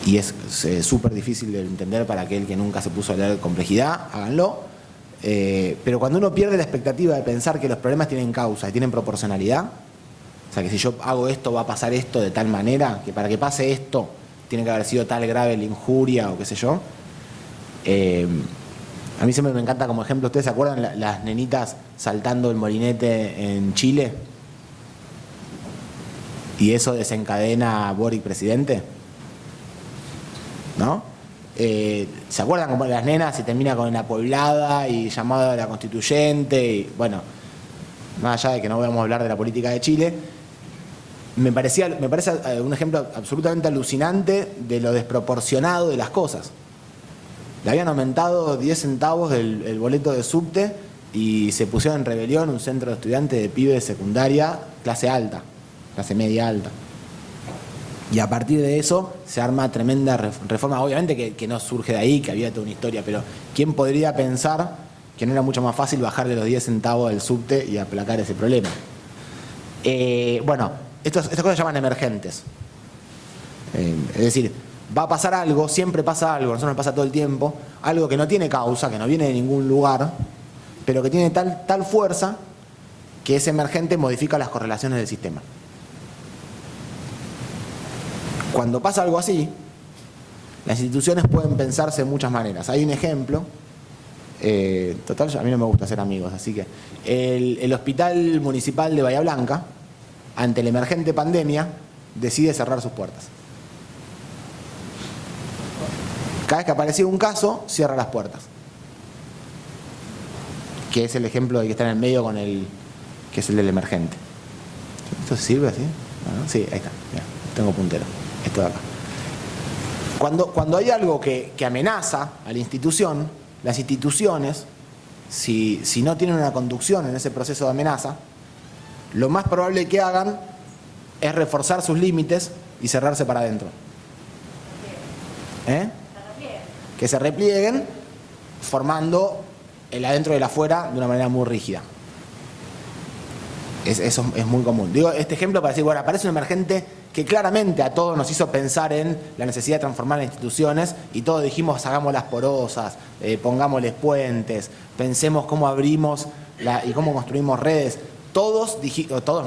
Y es súper difícil de entender para aquel que nunca se puso a leer complejidad, háganlo. Pero cuando uno pierde la expectativa de pensar que los problemas tienen causa y tienen proporcionalidad, o sea que si yo hago esto va a pasar esto de tal manera, que para que pase esto tiene que haber sido tal grave la injuria o qué sé yo. A mí siempre me encanta como ejemplo, ¿ustedes se acuerdan las nenitas saltando el molinete en Chile? Y eso desencadena a Boric presidente, ¿no? ¿Se acuerdan cómo las nenas y termina con la poblada y llamado a la constituyente? Y bueno, más allá de que no vamos a hablar de la política de Chile, me parece un ejemplo absolutamente alucinante de lo desproporcionado de las cosas. Le habían aumentado 10 centavos el boleto de subte y se pusieron en rebelión un centro de estudiantes de pibes de secundaria, clase alta, clase media alta. Y a partir de eso se arma tremenda reforma. Obviamente que no surge de ahí, que había toda una historia, pero ¿quién podría pensar que no era mucho más fácil bajarle los 10 centavos del subte y aplacar ese problema? Bueno, estas cosas se llaman emergentes. Es decir, va a pasar algo, siempre pasa algo, a nosotros nos pasa todo el tiempo, algo que no tiene causa, que no viene de ningún lugar, pero que tiene tal fuerza que ese emergente modifica las correlaciones del sistema. Cuando pasa algo así, las instituciones pueden pensarse de muchas maneras. Hay un ejemplo, total, a mí no me gusta hacer amigos, así que el Hospital Municipal de Bahía Blanca, ante la emergente pandemia, decide cerrar sus puertas. Cada vez que aparecía un caso, cierra las puertas. Que es el ejemplo de que está en el medio con que es el del emergente. ¿Esto sirve así? ¿No? Sí, ahí está. Mira, tengo puntero. Esto de acá. Cuando hay algo que amenaza a la institución, las instituciones, si no tienen una conducción en ese proceso de amenaza, lo más probable que hagan es reforzar sus límites y cerrarse para adentro. Que se replieguen, formando el adentro y el afuera de una manera muy rígida. Eso es muy común. Digo este ejemplo para decir, bueno, aparece un emergente que claramente a todos nos hizo pensar en la necesidad de transformar las instituciones y todos dijimos, hagámoslas porosas, pongámosles puentes, pensemos cómo abrimos y cómo construimos redes. Todos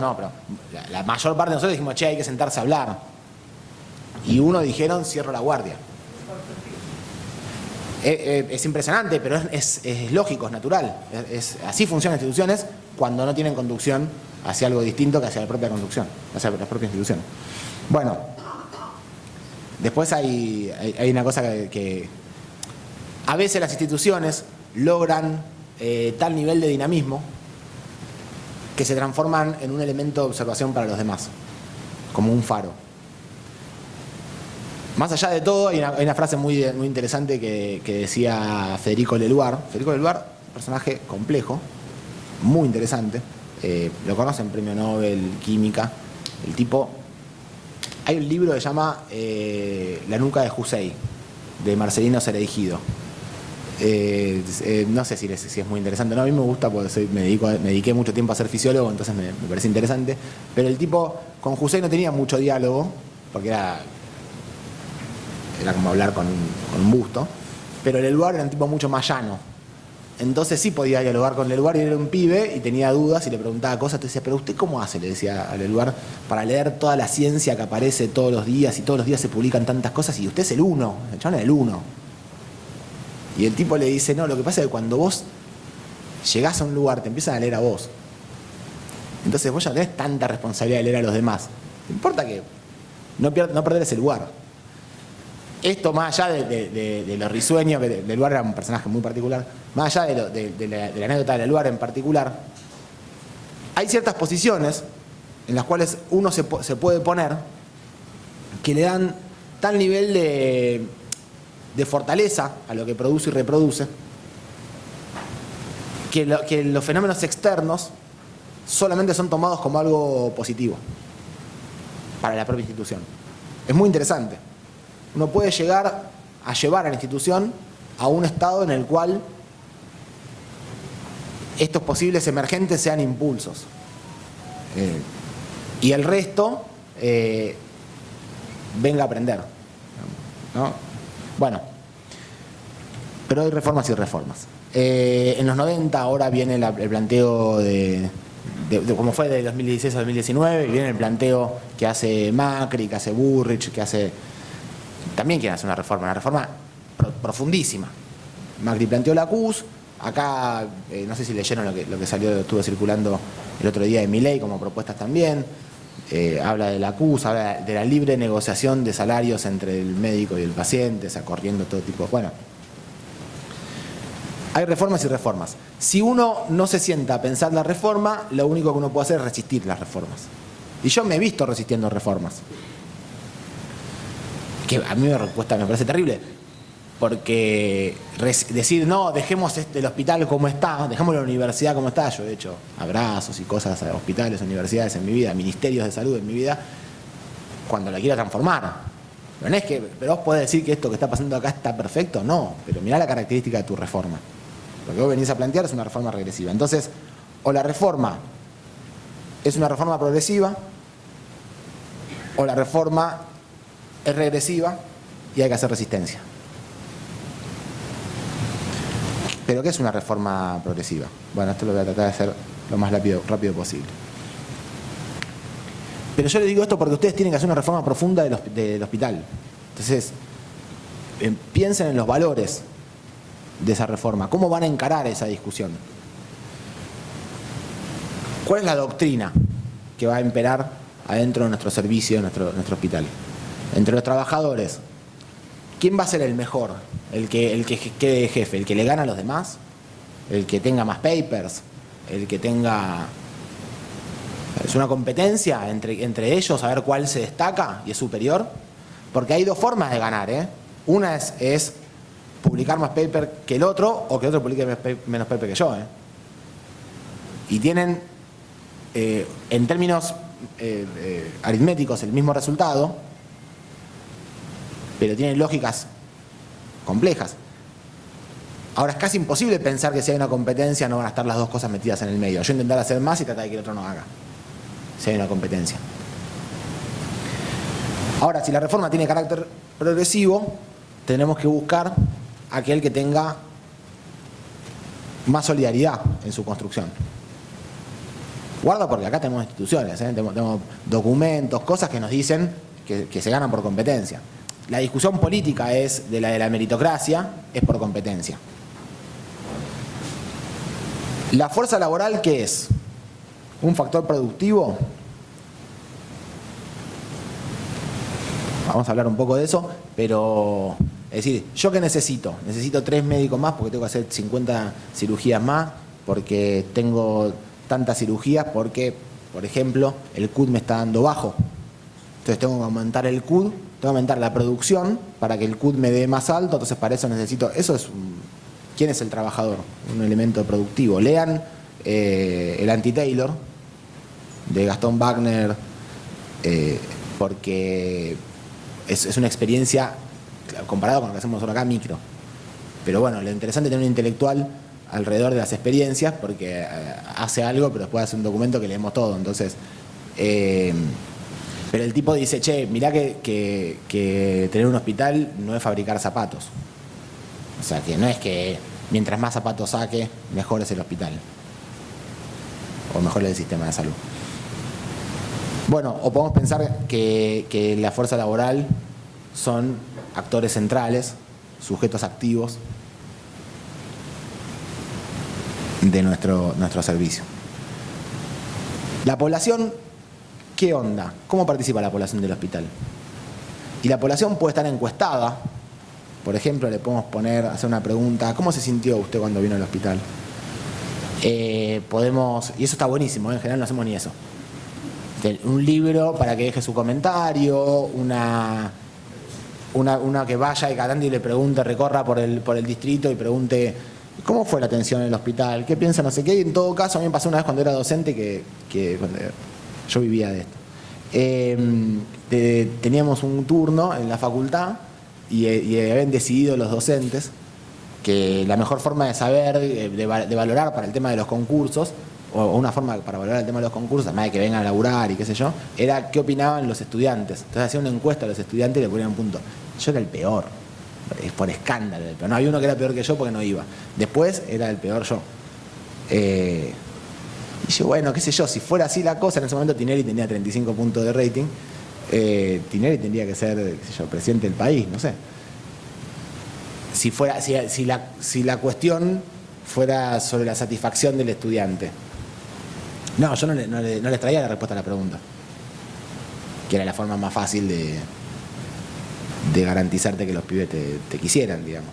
no, pero la mayor parte de nosotros dijimos, che, hay que sentarse a hablar. Y uno dijeron, cierro la guardia. Es impresionante, pero es lógico, es natural. Así funcionan las instituciones cuando no tienen conducción hacia algo distinto que hacia la propia conducción, hacia las propias instituciones. Bueno, después hay una cosa que a veces las instituciones logran tal nivel de dinamismo que se transforman en un elemento de observación para los demás, como un faro. Más allá de todo, hay una frase muy interesante que decía Federico Leluar. Federico Leluar, un personaje complejo, muy interesante. Lo conocen, premio Nobel, química. El tipo... Hay un libro que se llama La nuca de Hussein, de Marcelino Cereijido. No sé si es muy interesante. No, a mí me gusta porque me dediqué mucho tiempo a ser fisiólogo, entonces me parece interesante. Pero el tipo con Hussein no tenía mucho diálogo, porque era como hablar con un busto, pero el Leluar era un tipo mucho más llano. entonces sí podía dialogar con Leluar y era un pibe y tenía dudas y le preguntaba cosas. Te decía, pero ¿usted cómo hace? Le decía a Leluar, para leer toda la ciencia que aparece todos los días y todos los días se publican tantas cosas y usted es el uno, el chabón es el uno. Y el tipo le dice, no, lo que pasa es que cuando vos llegás a un lugar te empiezan a leer a vos. Entonces vos ya no tenés tanta responsabilidad de leer a los demás. No importa que no perder ese lugar. Esto más allá de lo risueño, que Leluar era un personaje muy particular, más allá de la anécdota de Leluar en particular, hay ciertas posiciones en las cuales uno se puede poner que le dan tal nivel de fortaleza a lo que produce y reproduce que los fenómenos externos solamente son tomados como algo positivo para la propia institución. Es muy interesante. Uno puede llegar a llevar a la institución a un estado en el cual estos posibles emergentes sean impulsos. Y el resto venga a aprender, ¿no? Bueno, pero hay reformas y reformas. En los 90 ahora viene el planteo de como fue de 2016 a 2019, y viene el planteo que hace Macri, que hace Burrich, que hace... También quieren hacer una reforma profundísima. Macri planteó la CUS, acá no sé si leyeron lo que estuvo circulando el otro día de Milei como propuestas también. Habla de la CUS, habla de la libre negociación de salarios entre el médico y el paciente, o sea, corriendo todo tipo. Bueno, hay reformas y reformas. Si uno no se sienta a pensar la reforma, lo único que uno puede hacer es resistir las reformas. Y yo me he visto resistiendo reformas. Que a mí me parece terrible. Porque decir, no, dejemos el hospital como está, dejemos la universidad como está. Yo he hecho abrazos y cosas a hospitales, universidades en mi vida, ministerios de salud en mi vida, cuando la quiero transformar. Pero no es que, pero vos podés decir que esto que está pasando acá está perfecto, no. Pero mirá la característica de tu reforma. Lo que vos venís a plantear es una reforma regresiva. Entonces, o la reforma es una reforma progresiva, o la reforma es regresiva y hay que hacer resistencia. ¿Pero qué es una reforma progresiva? Bueno, esto lo voy a tratar de hacer lo más rápido posible. Pero yo les digo esto porque ustedes tienen que hacer una reforma profunda del hospital. Entonces, piensen en los valores de esa reforma. ¿Cómo van a encarar esa discusión? ¿Cuál es la doctrina que va a imperar adentro de nuestro servicio, de nuestro hospital? Entre los trabajadores, ¿quién va a ser el mejor? ¿El que quede jefe? ¿El que le gana a los demás? ¿El que tenga más papers? ¿El que tenga... ¿Es una competencia entre ellos a ver cuál se destaca y es superior? Porque hay dos formas de ganar, ¿eh? Una es publicar más paper que el otro o que el otro publique menos paper que yo, ¿eh? Y tienen, en términos aritméticos, el mismo resultado, pero tienen lógicas complejas. Ahora es casi imposible pensar que si hay una competencia no van a estar las dos cosas metidas en el medio. Yo intentar hacer más y tratar de que el otro no haga, si hay una competencia. Ahora, si la reforma tiene carácter progresivo, tenemos que buscar aquel que tenga más solidaridad en su construcción. Guarda porque acá tenemos instituciones, ¿eh? Tenemos documentos, cosas que nos dicen que se ganan por competencia. La discusión política es de la meritocracia, es por competencia. ¿La fuerza laboral qué es? ¿Un factor productivo? Vamos a hablar un poco de eso, pero es decir, ¿yo qué necesito? Necesito 3 médicos más porque tengo que hacer 50 cirugías más, porque tengo tantas cirugías, porque, por ejemplo, el CUD me está dando bajo. Entonces tengo que aumentar el CUD, tengo que aumentar la producción para que el CUD me dé más alto, entonces para eso necesito... Eso es ¿quién es el trabajador? Un elemento productivo. Lean el Anti-Taylor de Gastón Wagner, porque es una experiencia, comparado con lo que hacemos nosotros acá, micro. Pero bueno, lo interesante es tener un intelectual alrededor de las experiencias, porque hace algo, pero después hace un documento que leemos todo. Entonces, pero el tipo dice, che, mirá que tener un hospital no es fabricar zapatos. O sea, que no es que mientras más zapatos saque, mejor es el hospital. O mejor es el sistema de salud. Bueno, o podemos pensar que la fuerza laboral son actores centrales, sujetos activos de nuestro servicio. La población, ¿qué onda? ¿Cómo participa la población del hospital? Y la población puede estar encuestada. Por ejemplo, le podemos hacer una pregunta: ¿cómo se sintió usted cuando vino al hospital? Y eso está buenísimo, en general no hacemos ni eso. Un libro para que deje su comentario, una que vaya y cada y le pregunte, recorra por el distrito y pregunte ¿cómo fue la atención en el hospital? ¿Qué piensa? No sé qué. Y en todo caso, a mí me pasó una vez cuando era docente que cuando yo vivía de esto. Teníamos un turno en la facultad y habían decidido los docentes que la mejor forma de saber, de valorar para el tema de los concursos, o una forma para valorar el tema de los concursos, además de que vengan a laburar y qué sé yo, era qué opinaban los estudiantes. Entonces hacían una encuesta a los estudiantes y le ponían un punto. Yo era el peor, por escándalo. Pero no, había uno que era peor que yo porque no iba. Después era el peor yo. Y yo, bueno, qué sé yo, si fuera así la cosa, en ese momento Tinelli tenía 35 puntos de rating, Tinelli tendría que ser, qué sé yo, presidente del país, no sé. Si la cuestión fuera sobre la satisfacción del estudiante. No, yo no les traía la respuesta a la pregunta, que era la forma más fácil de garantizarte que los pibes te quisieran, digamos.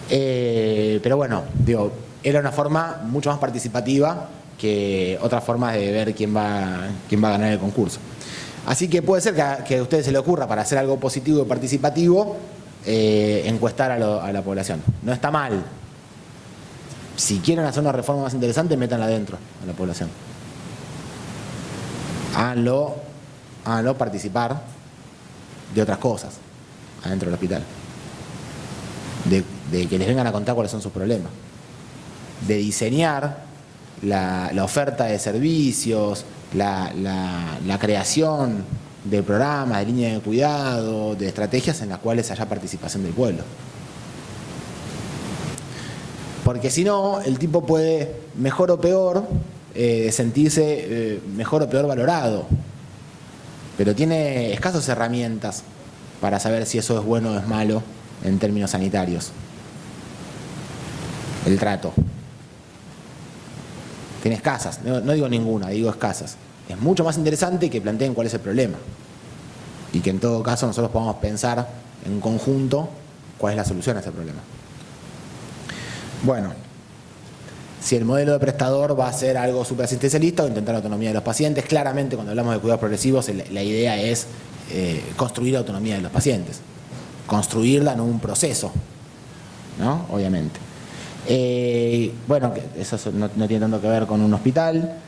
Pero bueno, digo, era una forma mucho más participativa que otras formas de ver quién va a ganar el concurso. Así que puede ser que a ustedes se les ocurra, para hacer algo positivo y participativo, encuestar a la población. No está mal. Si quieren hacer una reforma más interesante, métanla adentro a la población. Háganlo participar de otras cosas adentro del hospital. De que les vengan a contar cuáles son sus problemas. De diseñar la oferta de servicios, la creación de programas, de líneas de cuidado, de estrategias en las cuales haya participación del pueblo. Porque si no, el tipo puede, mejor o peor, sentirse mejor o peor valorado. Pero tiene escasas herramientas para saber si eso es bueno o es malo en términos sanitarios. El trato. Tiene escasas, no digo ninguna, digo escasas. Es mucho más interesante que planteen cuál es el problema. Y que en todo caso nosotros podamos pensar en conjunto cuál es la solución a ese problema. Bueno, si el modelo de prestador va a ser algo superasistencialista o intentar la autonomía de los pacientes, claramente cuando hablamos de cuidados progresivos la idea es construir la autonomía de los pacientes. Construirla, no un proceso, ¿no? Obviamente. Bueno, eso no tiene tanto que ver con un hospital.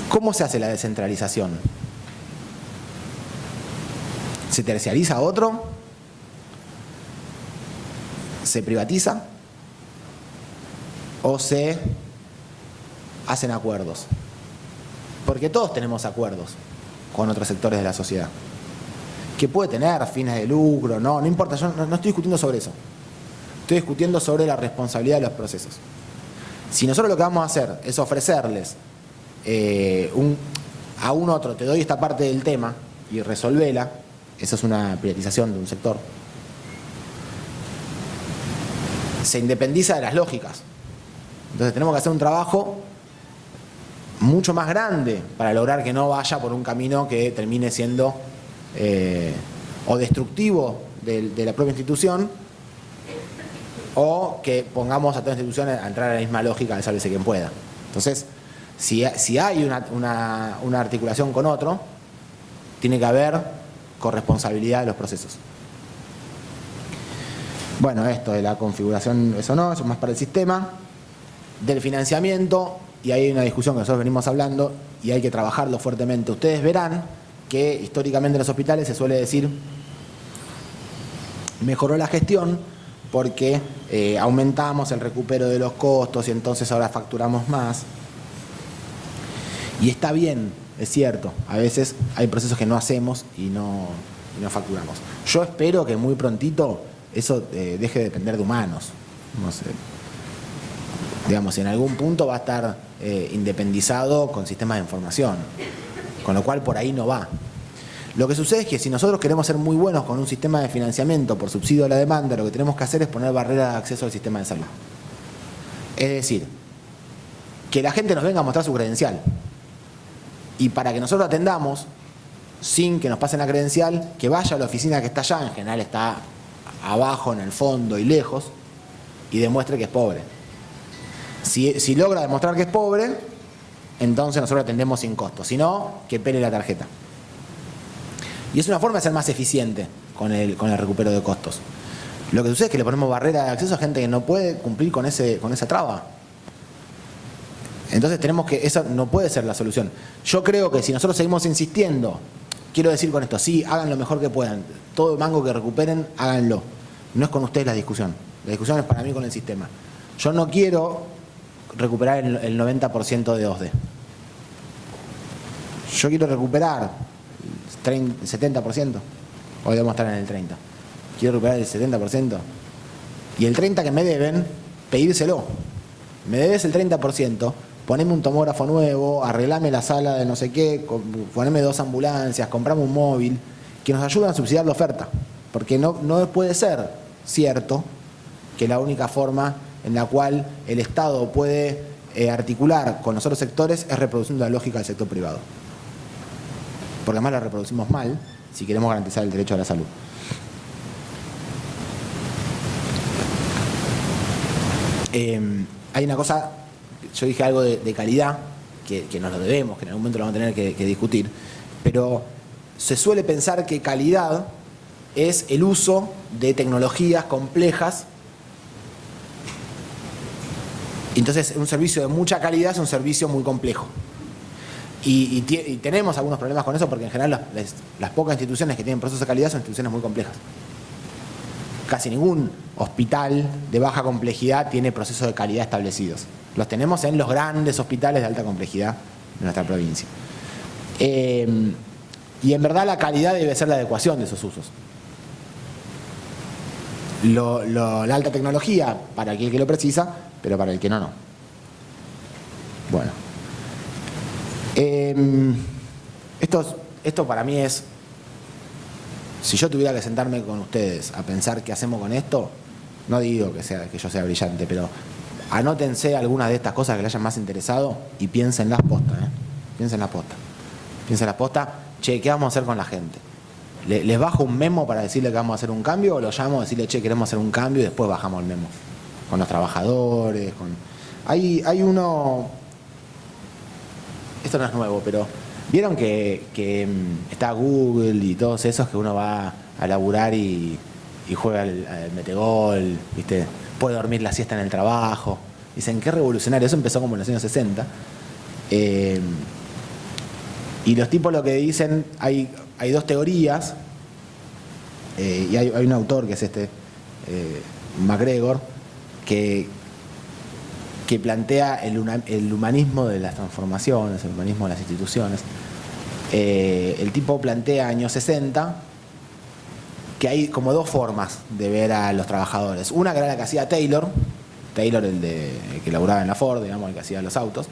¿Cómo se hace la descentralización? ¿Se terciariza a otro? ¿Se privatiza? ¿O se hacen acuerdos? Porque todos tenemos acuerdos con otros sectores de la sociedad. Que puede tener fines de lucro, no importa, yo no estoy discutiendo sobre eso. Estoy discutiendo sobre la responsabilidad de los procesos. Si nosotros lo que vamos a hacer es ofrecerles a un otro, te doy esta parte del tema y resolvela, eso es una privatización de un sector. Se independiza de las lógicas. Entonces tenemos que hacer un trabajo mucho más grande para lograr que no vaya por un camino que termine siendo o destructivo de la propia institución, o que pongamos a toda institución a entrar a la misma lógica de sálvese quien pueda. Entonces, si hay una articulación con otro, tiene que haber corresponsabilidad de los procesos. Bueno, esto de la configuración, eso es más para el sistema. Del financiamiento, y ahí hay una discusión que nosotros venimos hablando y hay que trabajarlo fuertemente. Ustedes verán que históricamente en los hospitales se suele decir mejoró la gestión porque aumentamos el recupero de los costos y entonces ahora facturamos más. Y está bien, es cierto, a veces hay procesos que no hacemos y no y no facturamos. Yo espero que muy prontito eso deje de depender de humanos. No sé. Digamos, en algún punto va a estar independizado con sistemas de información, con lo cual por ahí no va. Lo que sucede es que si nosotros queremos ser muy buenos con un sistema de financiamiento por subsidio a la demanda, lo que tenemos que hacer es poner barreras de acceso al sistema de salud. Es decir, que la gente nos venga a mostrar su credencial. Y para que nosotros atendamos, sin que nos pasen la credencial, que vaya a la oficina que está allá, en general está abajo, en el fondo y lejos, y demuestre que es pobre. Si logra demostrar que es pobre, entonces nosotros atendemos sin costo. Si no, que pele la tarjeta. Y es una forma de ser más eficiente con el recupero de costos. Lo que sucede es que le ponemos barrera de acceso a gente que no puede cumplir con esa traba. Entonces esa no puede ser la solución. Yo creo que si nosotros seguimos insistiendo, quiero decir con esto, sí, hagan lo mejor que puedan. Todo mango que recuperen, háganlo. No es con ustedes la discusión. La discusión es para mí con el sistema. Yo no quiero recuperar el 90% de OSDE. Yo quiero recuperar el 70%. Hoy debemos estar en el 30%. Quiero recuperar el 70%. Y el 30% que me deben, pedírselo. Me debes el 30%, poneme un tomógrafo nuevo, arreglame la sala de no sé qué, poneme 2 ambulancias, comprame un móvil, que nos ayuden a subsidiar la oferta. Porque no puede ser cierto que la única forma en la cual el Estado puede articular con los otros sectores es reproduciendo la lógica del sector privado. Porque además la reproducimos mal si queremos garantizar el derecho a la salud. Hay una cosa, yo dije algo de calidad, que nos lo debemos, que en algún momento lo vamos a tener que discutir, pero se suele pensar que calidad es el uso de tecnologías complejas. Entonces, un servicio de mucha calidad es un servicio muy complejo. Y tenemos algunos problemas con eso porque en general las pocas instituciones que tienen procesos de calidad son instituciones muy complejas. Casi ningún hospital de baja complejidad tiene procesos de calidad establecidos. Los tenemos en los grandes hospitales de alta complejidad de nuestra provincia. Y en verdad la calidad debe ser la adecuación de esos usos. La alta tecnología para aquel que lo precisa, pero para el que no. Bueno. Esto para mí es, si yo tuviera que sentarme con ustedes a pensar qué hacemos con esto, no digo que yo sea brillante, pero anótense algunas de estas cosas que les hayan más interesado y piénsenlas posta, piénsenlas posta, che, ¿qué vamos a hacer con la gente? ¿Les bajo un memo para decirle que vamos a hacer un cambio o lo llamo a decirle, che, queremos hacer un cambio y después bajamos el memo? Con los trabajadores, Hay uno, esto no es nuevo, pero vieron que está Google y todos esos que uno va a laburar y juega al metegol, ¿viste? Puede dormir la siesta en el trabajo. Dicen, qué revolucionario, eso empezó como en los años 60. Y los tipos lo que dicen, hay 2 teorías, y hay un autor que es MacGregor, que plantea el humanismo de las transformaciones, el humanismo de las instituciones. El tipo plantea años 60 que hay como 2 formas de ver a los trabajadores. Una que era la que hacía Taylor, el que laburaba en la Ford, digamos, el que hacía los autos,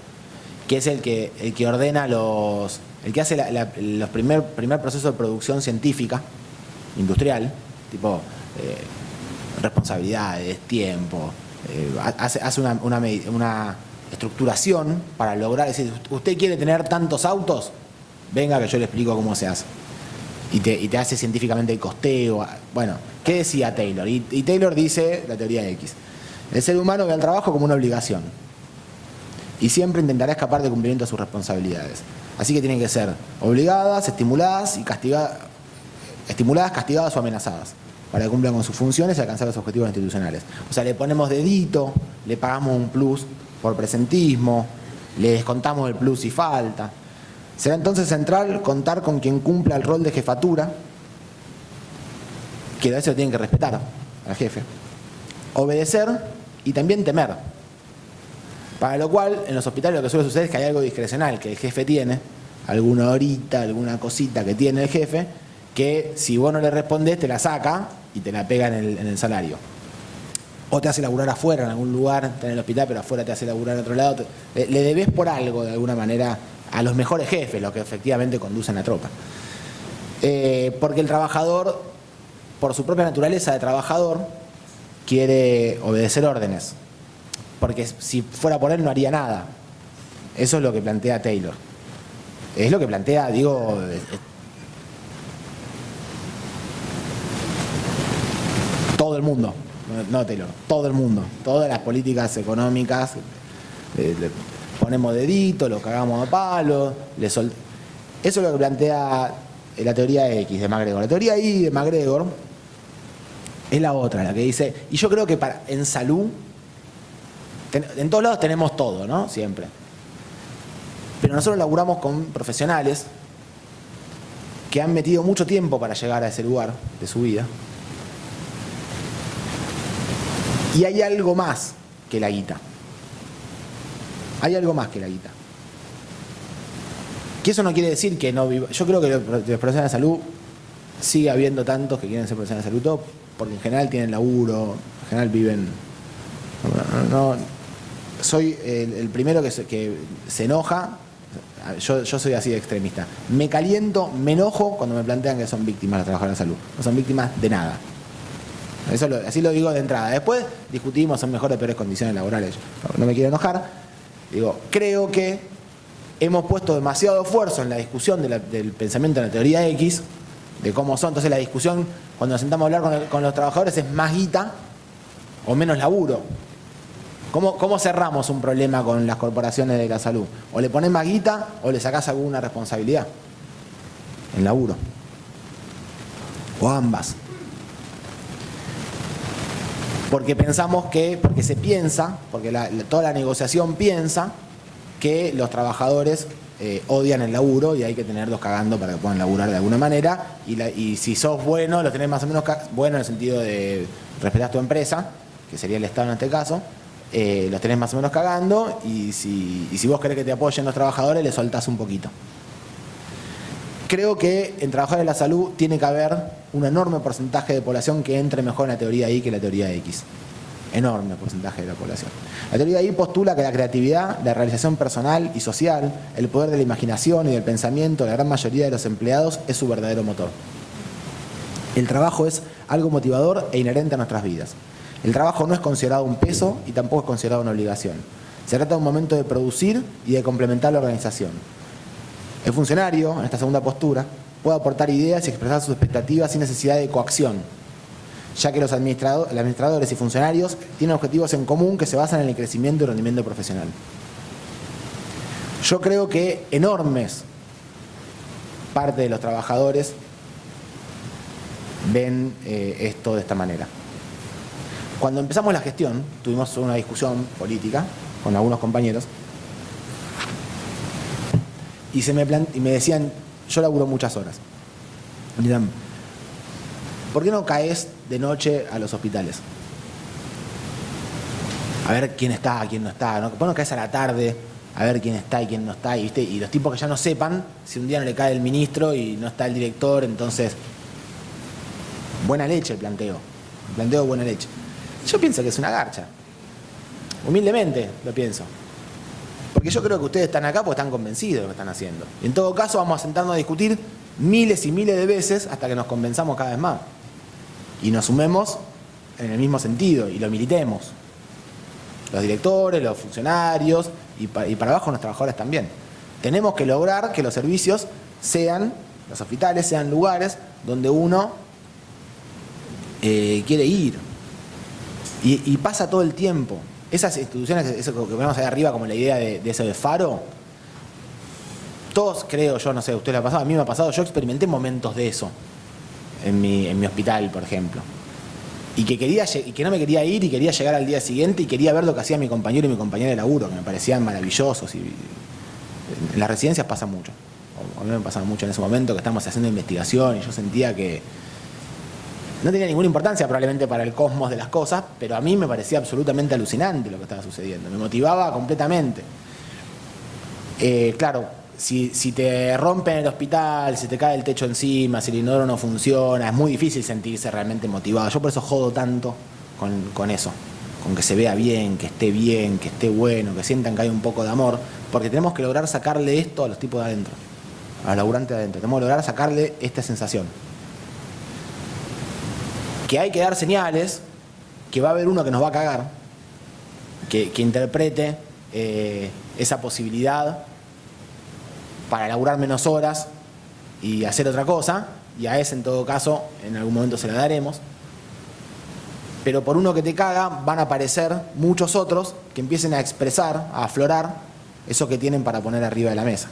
que es el que ordena el que hace los primer proceso de producción científica, industrial, tipo responsabilidades, tiempo, hace una estructuración para lograr, decir, usted quiere tener tantos autos, venga que yo le explico cómo se hace. Y te hace científicamente el costeo. Bueno, ¿qué decía Taylor? Y Taylor dice la teoría X. El ser humano ve al trabajo como una obligación y siempre intentará escapar del cumplimiento de sus responsabilidades. Así que tienen que ser obligadas, estimuladas y castigadas, castigadas o amenazadas para que cumplan con sus funciones y alcanzar los objetivos institucionales. O sea, le ponemos dedito, le pagamos un plus por presentismo, le descontamos el plus si falta. Será entonces central contar con quien cumpla el rol de jefatura, que a veces lo tienen que respetar al jefe, obedecer y también temer. Para lo cual, en los hospitales lo que suele suceder es que hay algo discrecional que el jefe tiene, alguna horita, alguna cosita que tiene el jefe, que si vos no le respondés te la saca y te la pega en el salario. O te hace laburar afuera, en algún lugar, está en el hospital, pero afuera te hace laburar en otro lado. Le debés por algo, de alguna manera, a los mejores jefes, los que efectivamente conducen la tropa. Porque el trabajador, por su propia naturaleza de trabajador, quiere obedecer órdenes. Porque si fuera por él no haría nada. Eso es lo que plantea Taylor. Es lo que plantea, digo... todo el mundo. No Taylor, todo el mundo. Todas las políticas económicas, le ponemos dedito, lo cagamos a palo, Eso es lo que plantea la teoría X de McGregor. La teoría Y de McGregor es la otra, la que dice, y yo creo que en salud, en todos lados tenemos todo, ¿no? Siempre. Pero nosotros laburamos con profesionales que han metido mucho tiempo para llegar a ese lugar de su vida. Y hay algo más que la guita. Hay algo más que la guita. Que eso no quiere decir que no viva. Yo creo que los profesionales de salud sigue habiendo tantos que quieren ser profesionales de salud, todo, porque en general tienen laburo, en general viven. Soy el primero que se enoja. Yo soy así de extremista. Me caliento, me enojo cuando me plantean que son víctimas los trabajadores de salud. No son víctimas de nada. Así lo digo de entrada. Después discutimos, son mejores o peores condiciones laborales. No me quiero enojar. Digo, creo que hemos puesto demasiado esfuerzo en la discusión del pensamiento de la teoría X, de cómo son. Entonces la discusión, cuando nos sentamos a hablar con los trabajadores, es más guita o menos laburo. ¿Cómo cerramos un problema con las corporaciones de la salud? O le ponés más guita o le sacás alguna responsabilidad en laburo. O ambas. Porque porque se piensa, porque toda la negociación piensa que los trabajadores odian el laburo y hay que tenerlos cagando para que puedan laburar de alguna manera. Y si sos bueno, los tenés más o menos bueno en el sentido de respetar tu empresa, que sería el Estado en este caso, los tenés más o menos cagando y si vos querés que te apoyen los trabajadores, les soltás un poquito. Creo que en trabajadores de la salud tiene que haber un enorme porcentaje de población que entre mejor en la teoría Y que en la teoría X. Enorme porcentaje de la población. La teoría Y postula que la creatividad, la realización personal y social, el poder de la imaginación y del pensamiento de la gran mayoría de los empleados es su verdadero motor. El trabajo es algo motivador e inherente a nuestras vidas. El trabajo no es considerado un peso y tampoco es considerado una obligación. Se trata de un momento de producir y de complementar la organización. El funcionario, en esta segunda postura, puede aportar ideas y expresar sus expectativas sin necesidad de coacción, ya que los administradores y funcionarios tienen objetivos en común que se basan en el crecimiento y rendimiento profesional. Yo creo que enormes parte de los trabajadores ven esto de esta manera. Cuando empezamos la gestión, tuvimos una discusión política con algunos compañeros y me decían, yo laburo muchas horas. Me decían, ¿por qué no caes de noche a los hospitales? A ver quién está, quién no está. ¿No? ¿Por qué no caes a la tarde a ver quién está y quién no está? Y los tipos que ya no sepan, si un día no le cae el ministro y no está el director, entonces... Buena leche el planteo. El planteo buena leche. Yo pienso que es una garcha. Humildemente lo pienso. Porque yo creo que ustedes están acá porque están convencidos de lo que están haciendo. Y en todo caso vamos a sentarnos a discutir miles y miles de veces hasta que nos convenzamos cada vez más. Y nos sumemos en el mismo sentido y lo militemos. Los directores, los funcionarios y para abajo los trabajadores también. Tenemos que lograr que los servicios sean, los hospitales sean lugares donde uno quiere ir. Y pasa todo el tiempo. Esas instituciones, eso que vemos ahí arriba como la idea de eso de Faro, todos creo, yo no sé, a usted le ha pasado, a mí me ha pasado, yo experimenté momentos de eso en mi hospital, por ejemplo. Y que no me quería ir y quería llegar al día siguiente y quería ver lo que hacía mi compañero y mi compañera de laburo, que me parecían maravillosos. Y en las residencias pasa mucho. A mí me pasaba mucho en ese momento que estábamos haciendo investigación y yo sentía que no tenía ninguna importancia probablemente para el cosmos de las cosas, pero a mí me parecía absolutamente alucinante lo que estaba sucediendo. Me motivaba completamente. Claro, si te rompen el hospital, si te cae el techo encima, si el inodoro no funciona, es muy difícil sentirse realmente motivado. Yo por eso jodo tanto con eso, con que se vea bien, que esté bueno, que sientan que hay un poco de amor, porque tenemos que lograr sacarle esto a los tipos de adentro, a los laburantes de adentro. Tenemos que lograr sacarle esta sensación. Que hay que dar señales, que va a haber uno que nos va a cagar, que interprete esa posibilidad para laburar menos horas y hacer otra cosa, y a ese en todo caso en algún momento se la daremos. Pero por uno que te caga van a aparecer muchos otros que empiecen a expresar, a aflorar eso que tienen para poner arriba de la mesa.